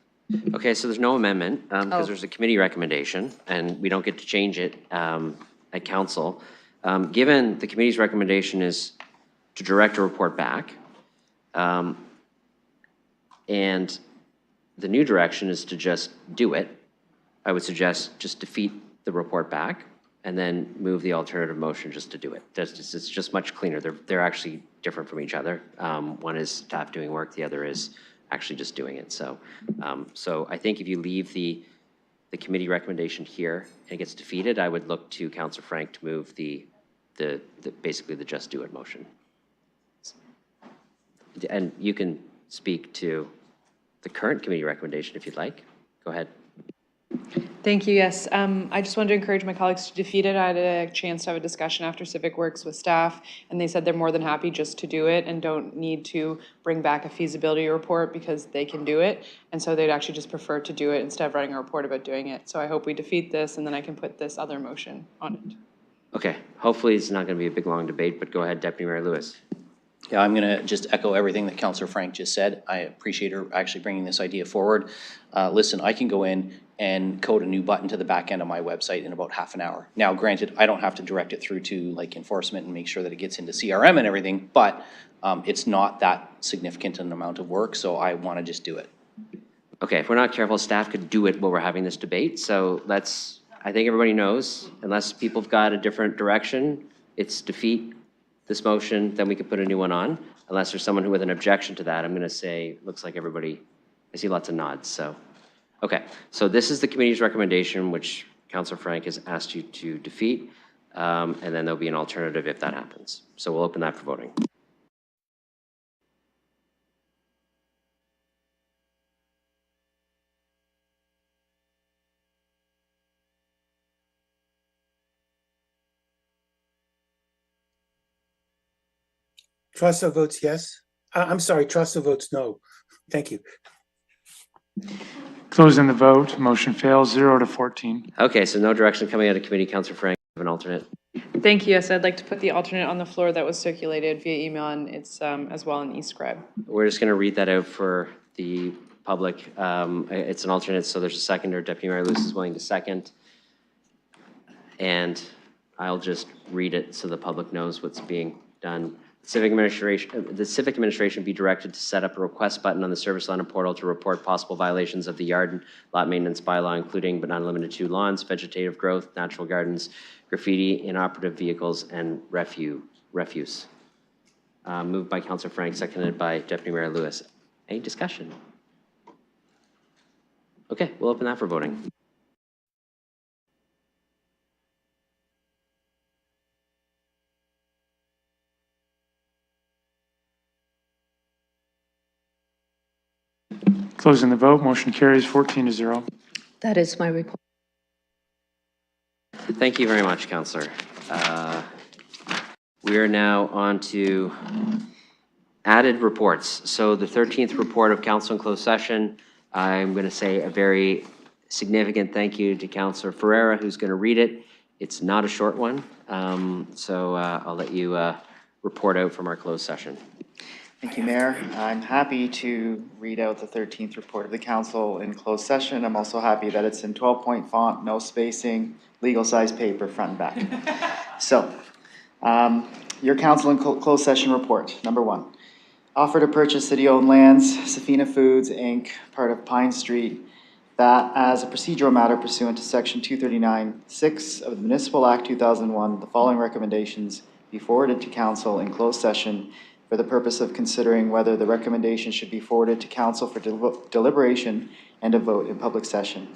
Okay, so there's no amendment because
Oh.
there's a committee recommendation and we don't get to change it at council. Given the committee's recommendation is to direct a report back, and the new direction is to just do it, I would suggest just defeat the report back and then move the alternative motion just to do it. It's just much cleaner. They're actually different from each other. One is staff doing work, the other is actually just doing it. So, so I think if you leave the committee recommendation here and it gets defeated, I would look to Councillor Frank to move the basically the just do it motion. And you can speak to the current committee recommendation if you'd like. Go ahead.
Thank you, yes. I just wanted to encourage my colleagues to defeat it. I had a chance to have a discussion after Civic Works with staff, and they said they're more than happy just to do it and don't need to bring back a feasibility report because they can do it. And so they'd actually just prefer to do it instead of writing a report about doing it. So I hope we defeat this, and then I can put this other motion on it.
Okay, hopefully it's not going to be a big, long debate, but go ahead, Deputy Mayor Lewis.
Yeah, I'm going to just echo everything that Councillor Frank just said. I appreciate her actually bringing this idea forward. Listen, I can go in and code a new button to the back end of my website in about half an hour. Now, granted, I don't have to direct it through to like enforcement and make sure that it gets into CRM and everything, but it's not that significant an amount of work, so I want to just do it.
Okay, if we're not careful, staff could do it while we're having this debate. So let's, I think everybody knows, unless people have got a different direction, it's defeat this motion, then we could put a new one on. Unless there's someone who with an objection to that, I'm going to say, looks like everybody, I see lots of nods, so. Okay, so this is the committee's recommendation, which Councillor Frank has asked you to defeat, and then there'll be an alternative if that happens. So we'll open that for voting.
Trusso votes yes. I'm sorry, Trusso votes no. Thank you.
Closing the vote, motion fails 0-14.
Okay, so no direction coming out of committee. Councillor Frank, you have an alternate.
Thank you. Yes, I'd like to put the alternate on the floor that was circulated via email, and it's as well in eScribe.
We're just going to read that out for the public. It's an alternate, so there's a seconder. Deputy Mayor Lewis is willing to second. And I'll just read it so the public knows what's being done. The civic administration be directed to set up a request button on the Service London portal to report possible violations of the yard and lot maintenance bylaw, including but not limited to lawns, vegetative growth, natural gardens, graffiti, inoperative vehicles, and refuse. Moved by Councillor Frank, seconded by Deputy Mayor Lewis. Any discussion? Okay, we'll open that for voting.
Closing the vote, motion carries 14-0.
That is my report.
Thank you very much, Councillor. We are now on to added reports. So the 13th report of council in closed session, I'm going to say a very significant thank you to Councillor Ferreira, who's going to read it. It's not a short one, so I'll let you report out from our closed session.
Thank you, Mayor. I'm happy to read out the 13th report of the council in closed session. I'm also happy that it's in 12-point font, no spacing, legal size paper, front and back. So, your council in closed session report. Number 1, offer to purchase city-owned lands, Safina Foods, Inc., part of Pine Street, that as a procedural matter pursuant to section 239(6) of the Municipal Act 2001, the following recommendations be forwarded to council in closed session for the purpose of considering whether the recommendation should be forwarded to council for deliberation and a vote in public session.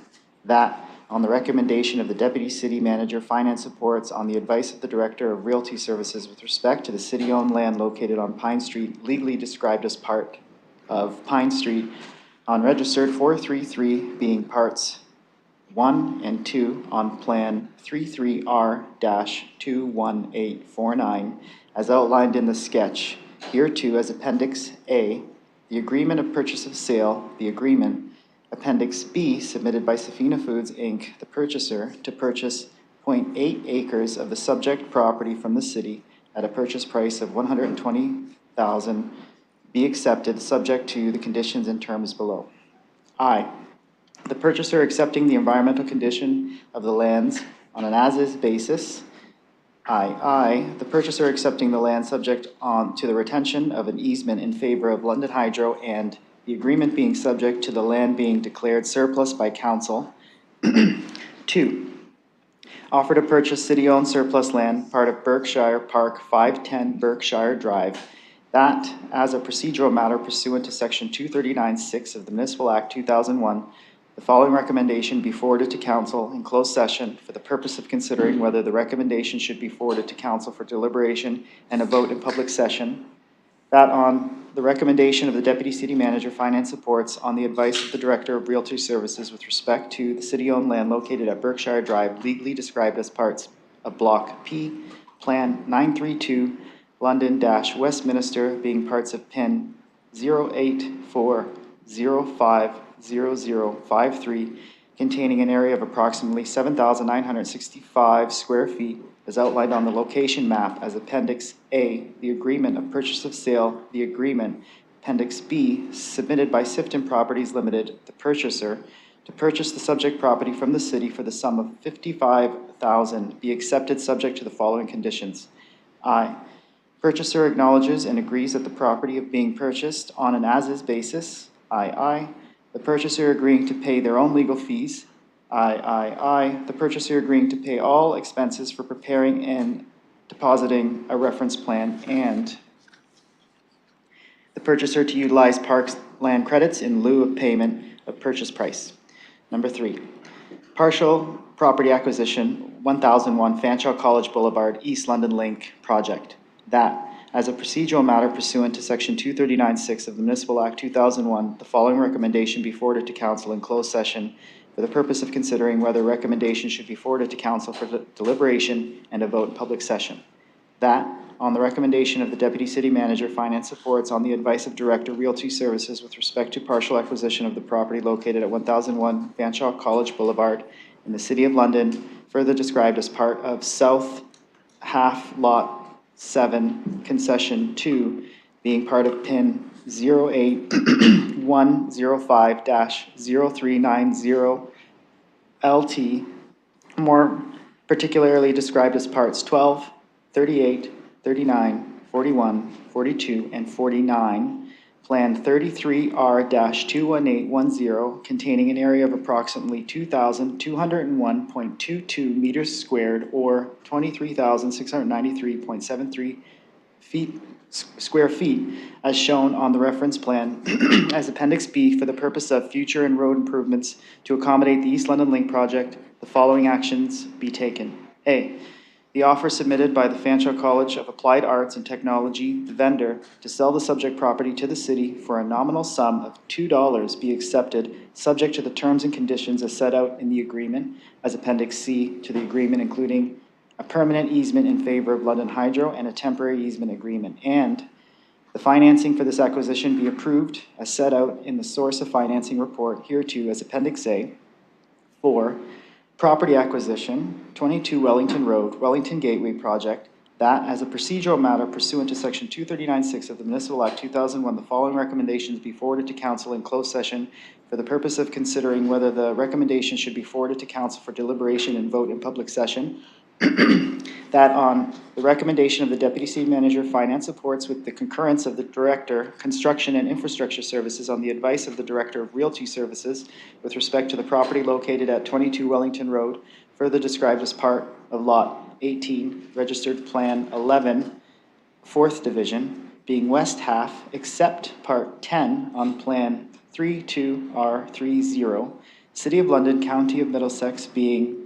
That, on the recommendation of the Deputy City Manager, Finance Supports, on the advice of the Director of Realty Services with respect to the city-owned land located on Pine Street, legally described as part of Pine Street, on registered 433 being parts 1 and 2 on Plan 33R-21849, as outlined in the sketch. Hereto as Appendix A, the agreement of purchase of sale, the agreement, Appendix B, submitted by Safina Foods, Inc., the purchaser, to purchase 0.8 acres of the subject property from the city at a purchase price of $120,000, be accepted, subject to the conditions and terms below. I, the purchaser accepting the environmental condition of the lands on an as-is basis. I, the purchaser accepting the land subject to the retention of an easement in favor of London Hydro and the agreement being subject to the land being declared surplus by council. 2, offer to purchase city-owned surplus land, part of Berkshire Park, 510 Berkshire Drive, that as a procedural matter pursuant to section 239(6) of the Municipal Act 2001, the following recommendation be forwarded to council in closed session for the purpose of considering whether the recommendation should be forwarded to council for deliberation and a vote in public session. That on the recommendation of the Deputy City Manager, Finance Supports, on the advice of the Director of Realty Services with respect to the city-owned land located at Berkshire Drive, legally described as parts of Block P, Plan 932, London-Westminster, being parts of PIN 084050053, containing an area of approximately 7,965 square feet, as outlined on the location map as Appendix A, the agreement of purchase of sale, the agreement, Appendix B, submitted by Sifton Properties Limited, the purchaser, to purchase the subject property from the city for the sum of $55,000, be accepted subject to the following conditions. I, purchaser acknowledges and agrees that the property of being purchased on an as-is basis. I, the purchaser agreeing to pay their own legal fees. I, the purchaser agreeing to pay all expenses for preparing and depositing a reference plan, and the purchaser to utilize parks land credits in lieu of payment of purchase price. Number 3, partial property acquisition, 1001 Fanshawe College Boulevard, East London Link project. That, as a procedural matter pursuant to section 239(6) of the Municipal Act 2001, the following recommendation be forwarded to council in closed session for the purpose of considering whether recommendation should be forwarded to council for deliberation and a vote in public session. That, on the recommendation of the Deputy City Manager, Finance Supports, on the advice of Director Realty Services with respect to partial acquisition of the property located at 1001 Fanshawe College Boulevard in the City of London, further described as part of South Half Lot 7, Concession 2, being part of PIN 08105-0390 LT, more particularly described as parts 12, 38, 39, 41, 42, and 49, Plan 33R-21810, containing an area of approximately 2,201.22 meters squared or 23,693.73 square feet, as shown on the reference plan as Appendix B for the purpose of future and road improvements to accommodate the East London Link project, the following actions be taken. A, the offer submitted by the Fanshawe College of Applied Arts and Technology, the vendor, to sell the subject property to the city for a nominal sum of $2 be accepted, subject to the terms and conditions as set out in the agreement as Appendix C to the agreement, including a permanent easement in favor of London Hydro and a temporary easement agreement, and the financing for this acquisition be approved as set out in the source of financing report hereto as Appendix A. 4, property acquisition, 22 Wellington Road, Wellington Gateway Project, that as a procedural matter pursuant to Section 239(6) of the Municipal Act 2001, the following recommendations be forwarded to council in closed session for the purpose of considering whether the recommendation should be forwarded to council for deliberation and vote in public session. That on the recommendation of the Deputy City Manager, Finance Supports, with the concurrence of the Director, Construction and Infrastructure Services, on the advice of the Director of Realty Services, with respect to the property located at 22 Wellington Road, further described as part of Lot 18, Registered Plan 11, 4th Division, being west half, except Part 10 on Plan 32R30, City of London, County of Middlesex, being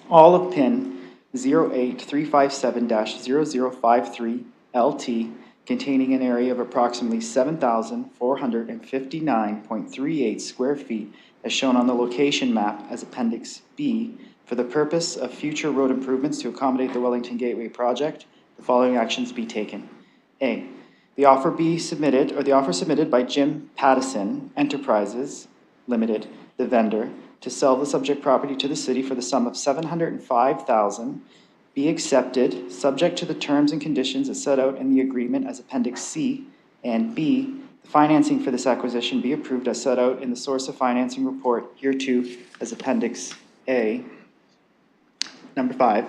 all of PIN 08357-0053 LT, containing an area of approximately 7,459.38 square feet, as shown on the location map as Appendix B, for the purpose of future road improvements to accommodate the Wellington Gateway project, the following actions be taken. A, the offer submitted by Jim Pattison Enterprises Limited, the vendor, to sell the subject property to the city for the sum of $705,000 be accepted, subject to the terms and conditions as set out in the agreement as Appendix C, and B, the financing for this acquisition be approved as set out in the source of financing report hereto as Appendix A. Number 5,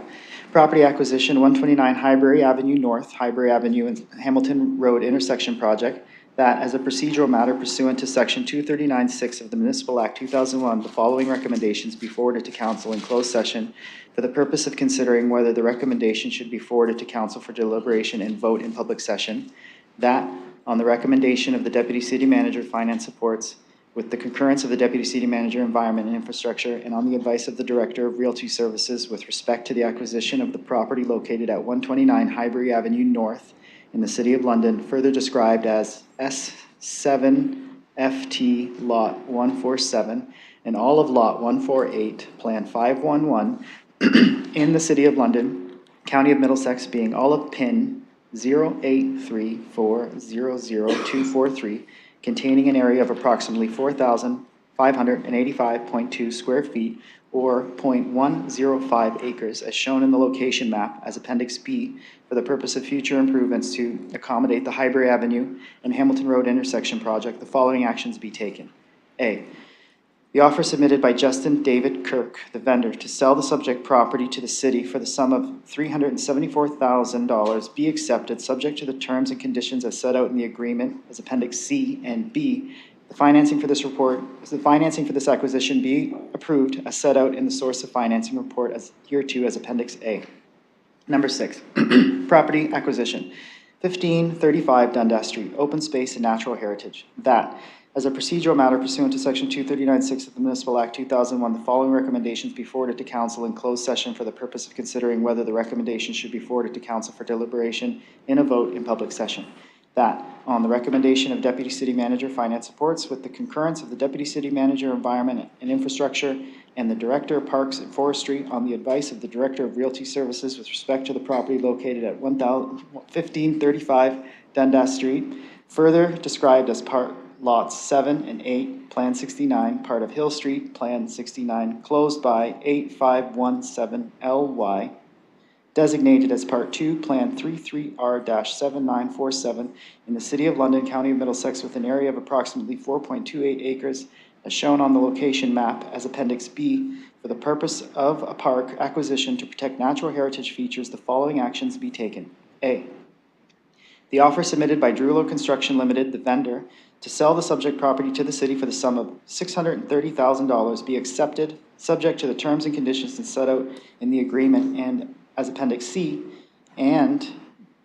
property acquisition, 129 Highbury Avenue North, Highbury Avenue and Hamilton Road intersection project, that as a procedural matter pursuant to Section 239(6) of the Municipal Act 2001, the following recommendations be forwarded to council in closed session for the purpose of considering whether the recommendation should be forwarded to council for deliberation and vote in public session. That, on the recommendation of the Deputy City Manager, Finance Supports, with the concurrence of the Deputy City Manager, Environment and Infrastructure, and on the advice of the Director of Realty Services with respect to the acquisition of the property located at 129 Highbury Avenue North, in the City of London, further described as S7FT Lot 147 and all of Lot 148, Plan 511, in the City of London, County of Middlesex, being all of PIN 083400243, containing an area of approximately 4,585.2 square feet or 0.105 acres, as shown in the location map as Appendix B, for the purpose of future improvements to accommodate the Highbury Avenue and Hamilton Road intersection project, the following actions be taken. A, the offer submitted by Justin David Kirk, the vendor, to sell the subject property to the city for the sum of $374,000 be accepted, subject to the terms and conditions as set out in the agreement as Appendix C, and B, the financing for this acquisition be approved as set out in the source of financing report as hereto as Appendix A. Number 6, property acquisition, 1535 Dundas Street, open space and natural heritage. That, as a procedural matter pursuant to Section 239(6) of the Municipal Act 2001, the following recommendations be forwarded to council in closed session for the purpose of considering whether the recommendation should be forwarded to council for deliberation in a vote in public session. That, on the recommendation of Deputy City Manager, Finance Supports, with the concurrence of the Deputy City Manager, Environment and Infrastructure, and the Director of Parks and Forestry, on the advice of the Director of Realty Services with respect to the property located at 1535 Dundas Street, further described as part Lots 7 and 8, Plan 69, part of Hill Street, Plan 69, closed by 8517 LY, designated as Part 2, Plan 33R-7947 in the City of London, County of Middlesex, with an area of approximately 4.28 acres, as shown on the location map as Appendix B, for the purpose of a park acquisition to protect natural heritage features, the following actions be taken. A, The offer submitted by Drulo Construction Limited, the vendor, to sell the subject property to the city for the sum of $630,000 be accepted, subject to the terms and conditions set out in the agreement and as Appendix C, and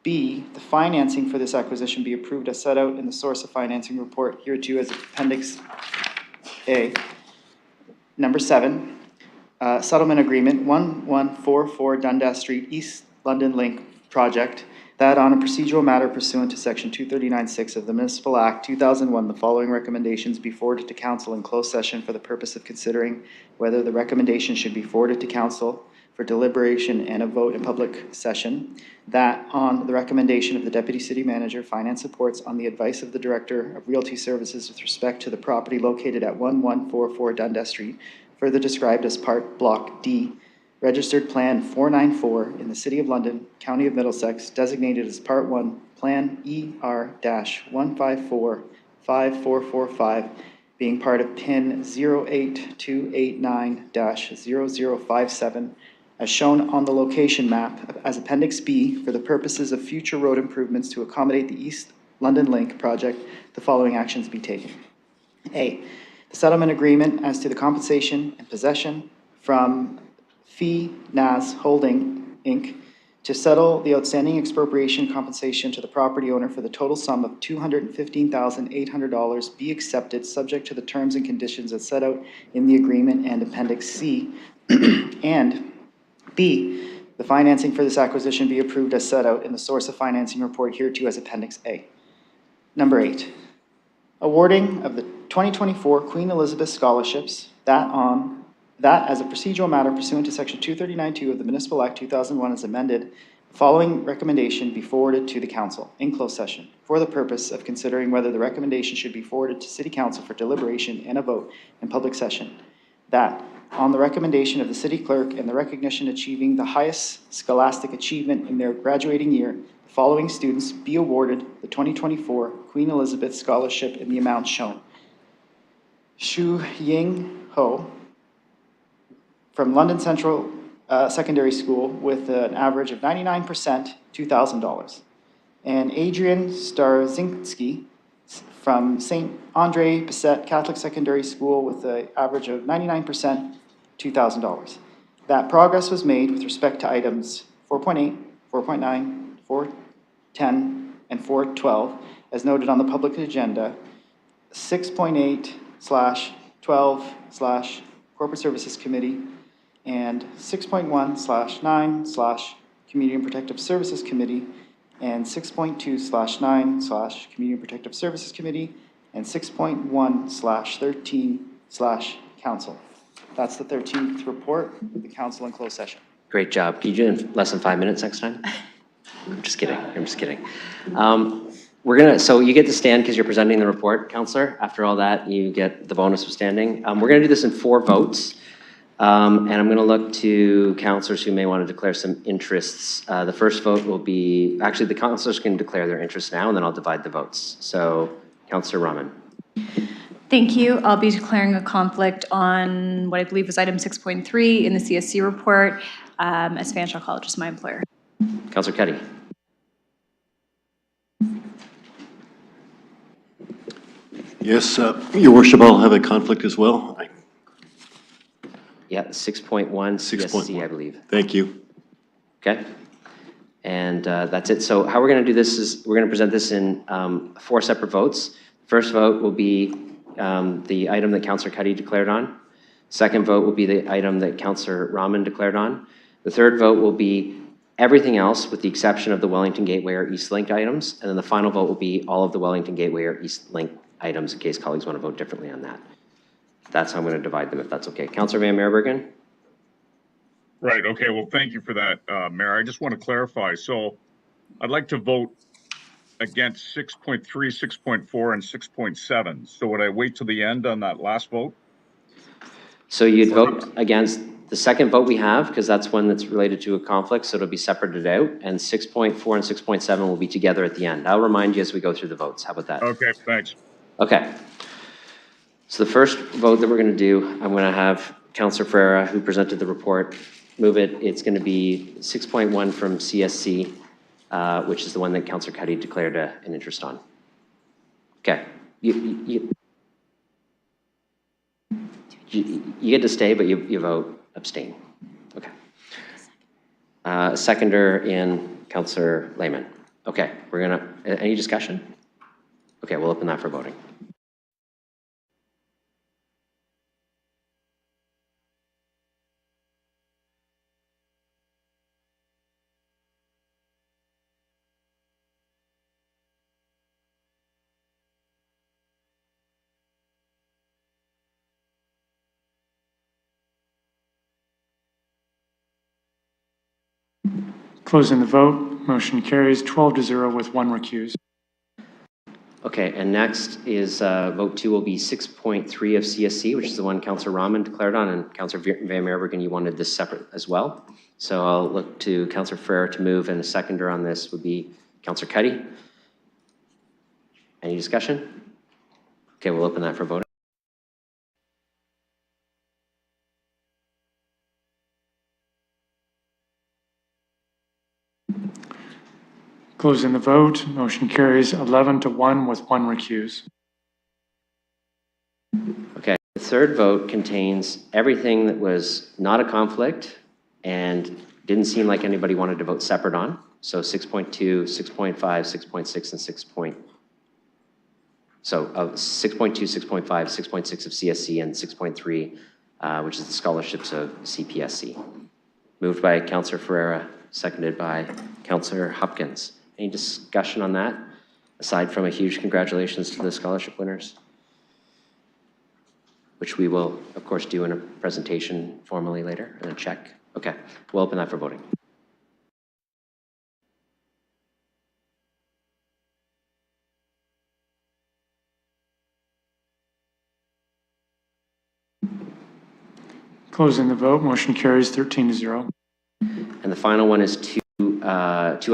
B, the financing for this acquisition be approved as set out in the source of financing report hereto as Appendix A. Number 7, settlement agreement 1144 Dundas Street, East London Link project, that on a procedural matter pursuant to Section 239(6) of the Municipal Act 2001, the following recommendations be forwarded to council in closed session for the purpose of considering whether the recommendation should be forwarded to council for deliberation and a vote in public session. That on the recommendation of the Deputy City Manager, Finance Supports, on the advice of the Director of Realty Services with respect to the property located at 1144 Dundas Street, further described as Part Block D, Registered Plan 494 in the City of London, County of Middlesex, designated as Part 1, Plan ER-1545445, being part of PIN 08289-0057, as shown on the location map as Appendix B for the purposes of future road improvements to accommodate the East London Link project, the following actions be taken. A, the settlement agreement as to the compensation and possession from Fee Naz Holding, Inc., to settle the outstanding expropriation compensation to the property owner for the total sum of $215,800 be accepted, subject to the terms and conditions as set out in the agreement and Appendix C, and B, the financing for this acquisition be approved as set out in the source of financing report hereto as Appendix A. Number 8, awarding of the 2024 Queen Elizabeth Scholarships, that as a procedural matter pursuant to Section 239(2) of the Municipal Act 2001 as amended, the following recommendation be forwarded to the council in closed session for the purpose of considering whether the recommendation should be forwarded to City Council for deliberation and a vote in public session. That on the recommendation of the City Clerk and the recognition achieving the highest scholastic achievement in their graduating year, the following students be awarded the 2024 Queen Elizabeth Scholarship in the amount shown. Shu Ying Ho, from London Central Secondary School with an average of 99%, $2,000. And Adrian Starzinski from St. Andre Bessette Catholic Secondary School with an average of 99%, $2,000. That progress was made with respect to items 4.8, 4.9, 4.10, and 4.12, as noted on the public agenda, 6.8/12/Corporate Services Committee, and 6.1/9/Community and Protective Services Committee, and 6.2/9/Community and Protective Services Committee, and 6.1/13/Council. That's the 13th report of the council in closed session.
Great job. Can you do it in less than 5 minutes next time? I'm just kidding. I'm just kidding. So you get to stand because you're presenting the report, Councillor. After all that, you get the bonus of standing. We're going to do this in 4 votes. And I'm going to look to councillors who may want to declare some interests. The first vote will be, actually the councillors can declare their interests now and then I'll divide the votes. So Councillor Rahman.
Thank you. I'll be declaring a conflict on what I believe is item 6.3 in the CSC report, as Fanshawe College is my employer.
Councillor Cuddy.
Yes, Your Worship, I'll have a conflict as well.
Yeah, 6.1 CSC, I believe.
Thank you.
Okay. And that's it. So how we're going to do this is we're going to present this in 4 separate votes. First vote will be the item that Councillor Cuddy declared on. Second vote will be the item that Councillor Rahman declared on. The third vote will be everything else with the exception of the Wellington Gateway or East Link items. And then the final vote will be all of the Wellington Gateway or East Link items in case colleagues want to vote differently on that. That's how I'm going to divide them, if that's okay. Councillor Van Meerbergen?
Right, okay, well, thank you for that, Mayor. I just want to clarify. So I'd like to vote against 6.3, 6.4, and 6.7. So would I wait till the end on that last vote?
So you'd vote against the second vote we have, because that's one that's related to a conflict, so it'll be separated out, and 6.4 and 6.7 will be together at the end. I'll remind you as we go through the votes. How about that?
Okay, thanks.
Okay. So the first vote that we're going to do, I'm going to have Councillor Ferreira, who presented the report, move it. It's going to be 6.1 from CSC. which is the one that Councillor Cuddy declared an interest on. Okay. You get to stay, but you vote abstain. Okay. Seconder in Councillor Lehman. Okay, we're gonna, any discussion? Okay, we'll open that for voting.
Closing the vote, motion carries 12-0 with 1 recuse.
Okay, and next is vote 2 will be 6.3 of CSC, which is the one Councillor Rahman declared on, and Councillor Van Meerbergen, you wanted this separate as well. So I'll look to Councillor Ferreira to move, and a seconder on this would be Councillor Cuddy. Any discussion? Okay, we'll open that for voting.
Closing the vote, motion carries 11-1 with 1 recuse.
Okay, the third vote contains everything that was not a conflict and didn't seem like anybody wanted to vote separate on. So 6.2, 6.5, 6.6, and 6. So 6.2, 6.5, 6.6 of CSC, and 6.3, which is the scholarships of CPSC. Moved by Councillor Ferreira, seconded by Councillor Hopkins. Any discussion on that, aside from a huge congratulations to the scholarship winners? Which we will, of course, do in a presentation formally later, and a check. Okay, we'll open that for voting.
Closing the vote, motion carries 13-0.
And the final one is two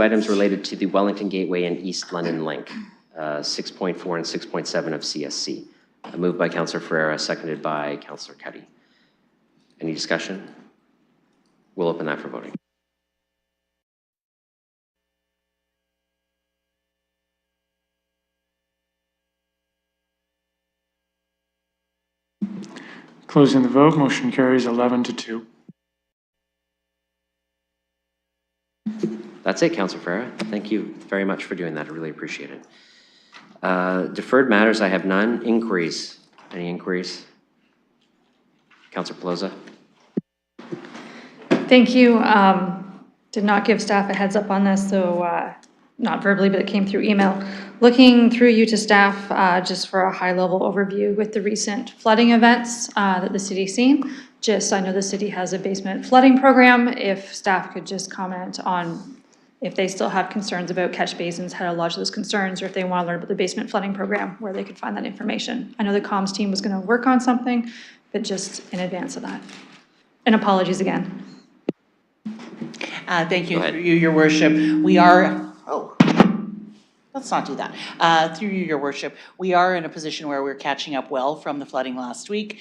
items related to the Wellington Gateway and East London Link, 6.4 and 6.7 of CSC. Moved by Councillor Ferreira, seconded by Councillor Cuddy. Any discussion? We'll open that for voting.
Closing the vote, motion carries 11-2.
That's it, Councillor Ferreira. Thank you very much for doing that. I really appreciate it. Deferred matters, I have none. Inquiries, any inquiries? Councillor Pelosa.
Thank you. Did not give staff a heads up on this, so not verbally, but it came through email. Looking through you to staff just for a high-level overview with the recent flooding events that the city's seen. I know the city has a basement flooding program. If staff could just comment on if they still have concerns about catch basins, how to lodge those concerns, or if they want to learn about the basement flooding program, where they could find that information. I know the comms team was going to work on something, but just in advance of that. And apologies again.
Thank you, through you, your worship. We are, let's not do that. Through you, your worship, we are in a position where we're catching up well from the flooding last week.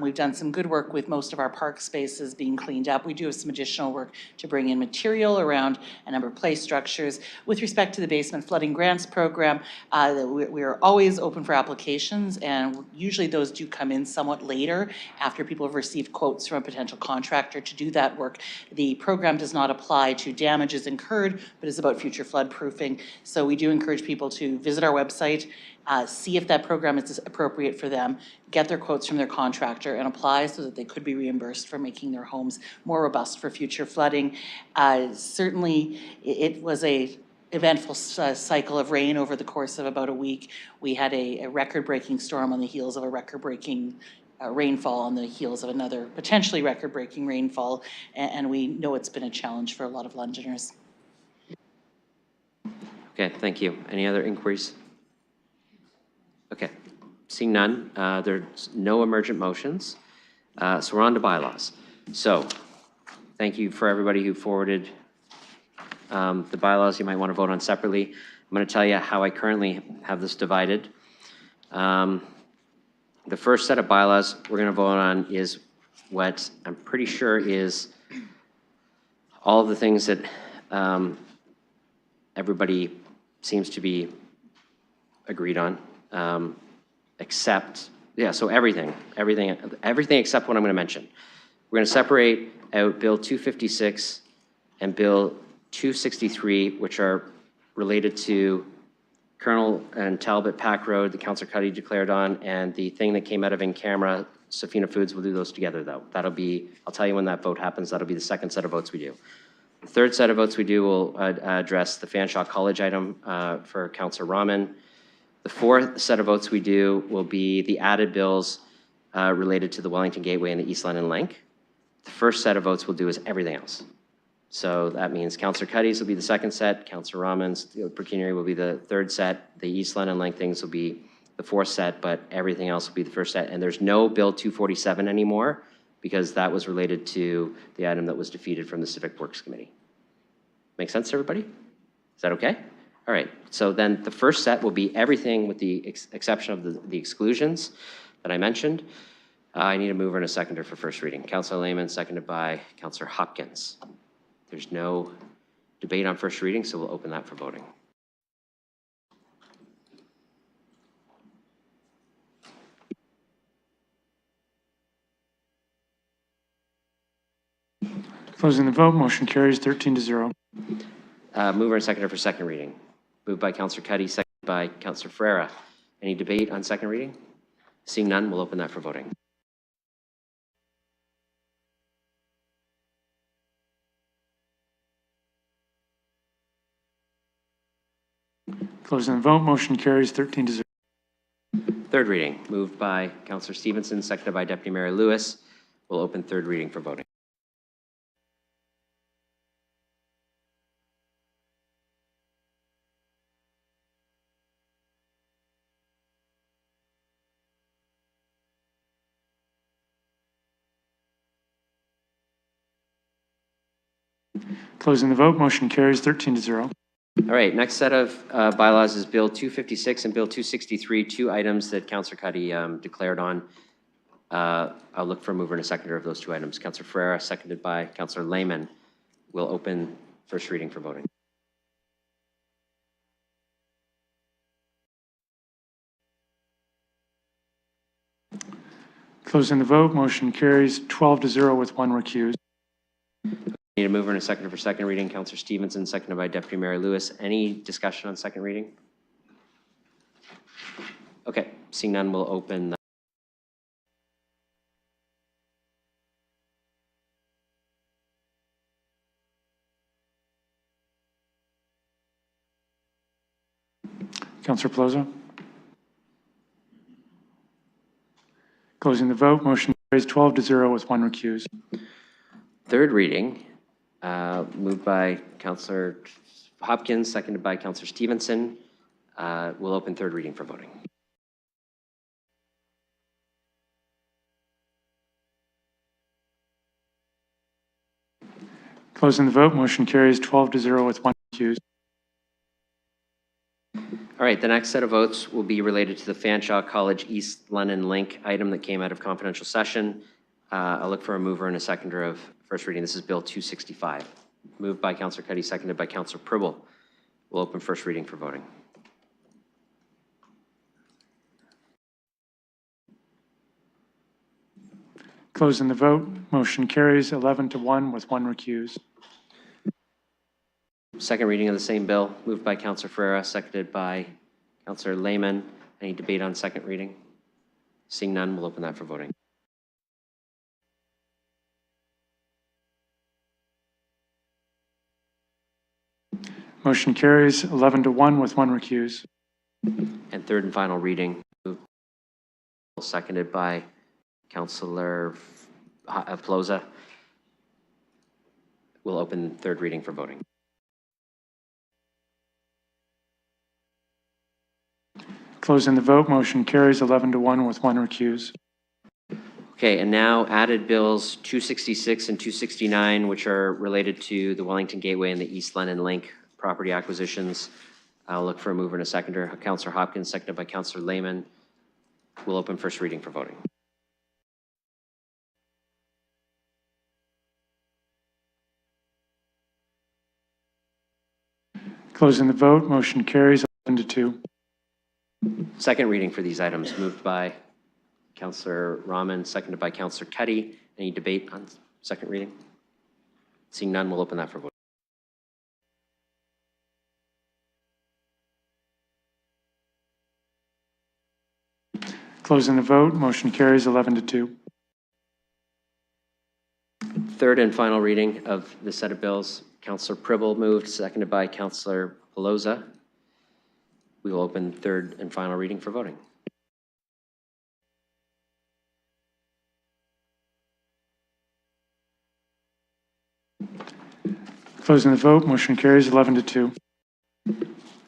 We've done some good work with most of our park spaces being cleaned up. We do have some additional work to bring in material around a number of play structures. With respect to the basement flooding grants program, we are always open for applications, and usually those do come in somewhat later after people have received quotes from a potential contractor to do that work. The program does not apply to damages incurred, but is about future flood proofing. So we do encourage people to visit our website, see if that program is appropriate for them, get their quotes from their contractor, and apply so that they could be reimbursed for making their homes more robust for future flooding. Certainly, it was a eventful cycle of rain over the course of about a week. We had a record-breaking storm on the heels of a record-breaking rainfall on the heels of another potentially record-breaking rainfall, and we know it's been a challenge for a lot of Londoners.
Okay, thank you. Any other inquiries? Okay, seeing none, there's no emergent motions. So we're on to bylaws. So thank you for everybody who forwarded the bylaws you might want to vote on separately. I'm going to tell you how I currently have this divided. The first set of bylaws we're going to vote on is what I'm pretty sure is all of the things that everybody seems to be agreed on, except, so everything except what I'm going to mention. We're going to separate out Bill 256 and Bill 263, which are related to Colonel and Talbot Pack Road, the Councillor Cuddy declared on, and the thing that came out of in camera, Safina Foods. We'll do those together though. That'll be, I'll tell you when that vote happens. That'll be the second set of votes we do. The third set of votes we do will address the Fanshawe College item for Councillor Rahman. The fourth set of votes we do will be the added bills related to the Wellington Gateway and the East London Link. The first set of votes we'll do is everything else. So that means Councillor Cuddy's will be the second set, Councillor Rahman's pecuniary will be the third set, the East London Link things will be the fourth set, but everything else will be the first set. And there's no Bill 247 anymore because that was related to the item that was defeated from the Civic Works Committee. Make sense to everybody? Is that okay? All right, so then the first set will be everything with the exception of the exclusions that I mentioned. I need a mover and a seconder for first reading. Councillor Lehman, seconded by Councillor Hopkins. There's no debate on first reading, so we'll open that for voting.
Closing the vote, motion carries 13-0.
Mover and seconder for second reading. Moved by Councillor Cuddy, seconded by Councillor Ferreira. Any debate on second reading? Seeing none, we'll open that for voting.
Closing the vote, motion carries 13-0.
Third reading, moved by Councillor Stevenson, seconded by Deputy Mayor Lewis. We'll open third reading for voting.
Closing the vote, motion carries 13-0.
All right, next set of bylaws is Bill 256 and Bill 263, two items that Councillor Cuddy declared on. I'll look for a mover and a seconder of those two items. Councillor Ferreira, seconded by Councillor Lehman. We'll open first reading for voting.
Closing the vote, motion carries 12-0 with one recused.
Need a mover and a seconder for second reading. Councillor Stevenson, seconded by Deputy Mayor Lewis. Any discussion on second reading? Okay, seeing none, we'll open.
Councillor Plaza. Closing the vote, motion carries 12-0 with one recused.
Third reading, moved by Councillor Hopkins, seconded by Councillor Stevenson. We'll open third reading for voting.
Closing the vote, motion carries 12-0 with one recused.
All right, the next set of votes will be related to the Fanshawe College East London Link item that came out of confidential session. I'll look for a mover and a seconder of first reading. This is Bill 265. Moved by Councillor Cuddy, seconded by Councillor Pribble. We'll open first reading for voting.
Closing the vote, motion carries 11-1 with one recused.
Second reading of the same bill, moved by Councillor Ferreira, seconded by Councillor Lehman. Any debate on second reading? Seeing none, we'll open that for voting.
Motion carries 11-1 with one recused.
And third and final reading, seconded by Councillor Plaza. We'll open third reading for voting.
Closing the vote, motion carries 11-1 with one recused.
Okay, and now added bills 266 and 269, which are related to the Wellington Gateway and the East London Link property acquisitions. I'll look for a mover and a seconder. Councillor Hopkins, seconded by Councillor Lehman. We'll open first reading for voting.
Closing the vote, motion carries 11 to 2.
Second reading for these items, moved by Councillor Rahman, seconded by Councillor Cuddy. Any debate on second reading? Seeing none, we'll open that for vote.
Closing the vote, motion carries 11 to 2.
Third and final reading of the set of bills. Councillor Pribble moved, seconded by Councillor Pelosa. We will open third and final reading for voting.
Closing the vote, motion carries 11 to 2.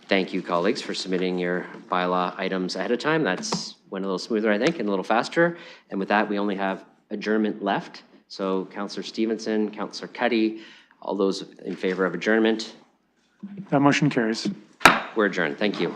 Thank you, colleagues, for submitting your bylaw items ahead of time. That's went a little smoother, I think, and a little faster. And with that, we only have adjournment left. So Councillor Stevenson, Councillor Cuddy, all those in favor of adjournment?
That motion carries.
We're adjourned. Thank you.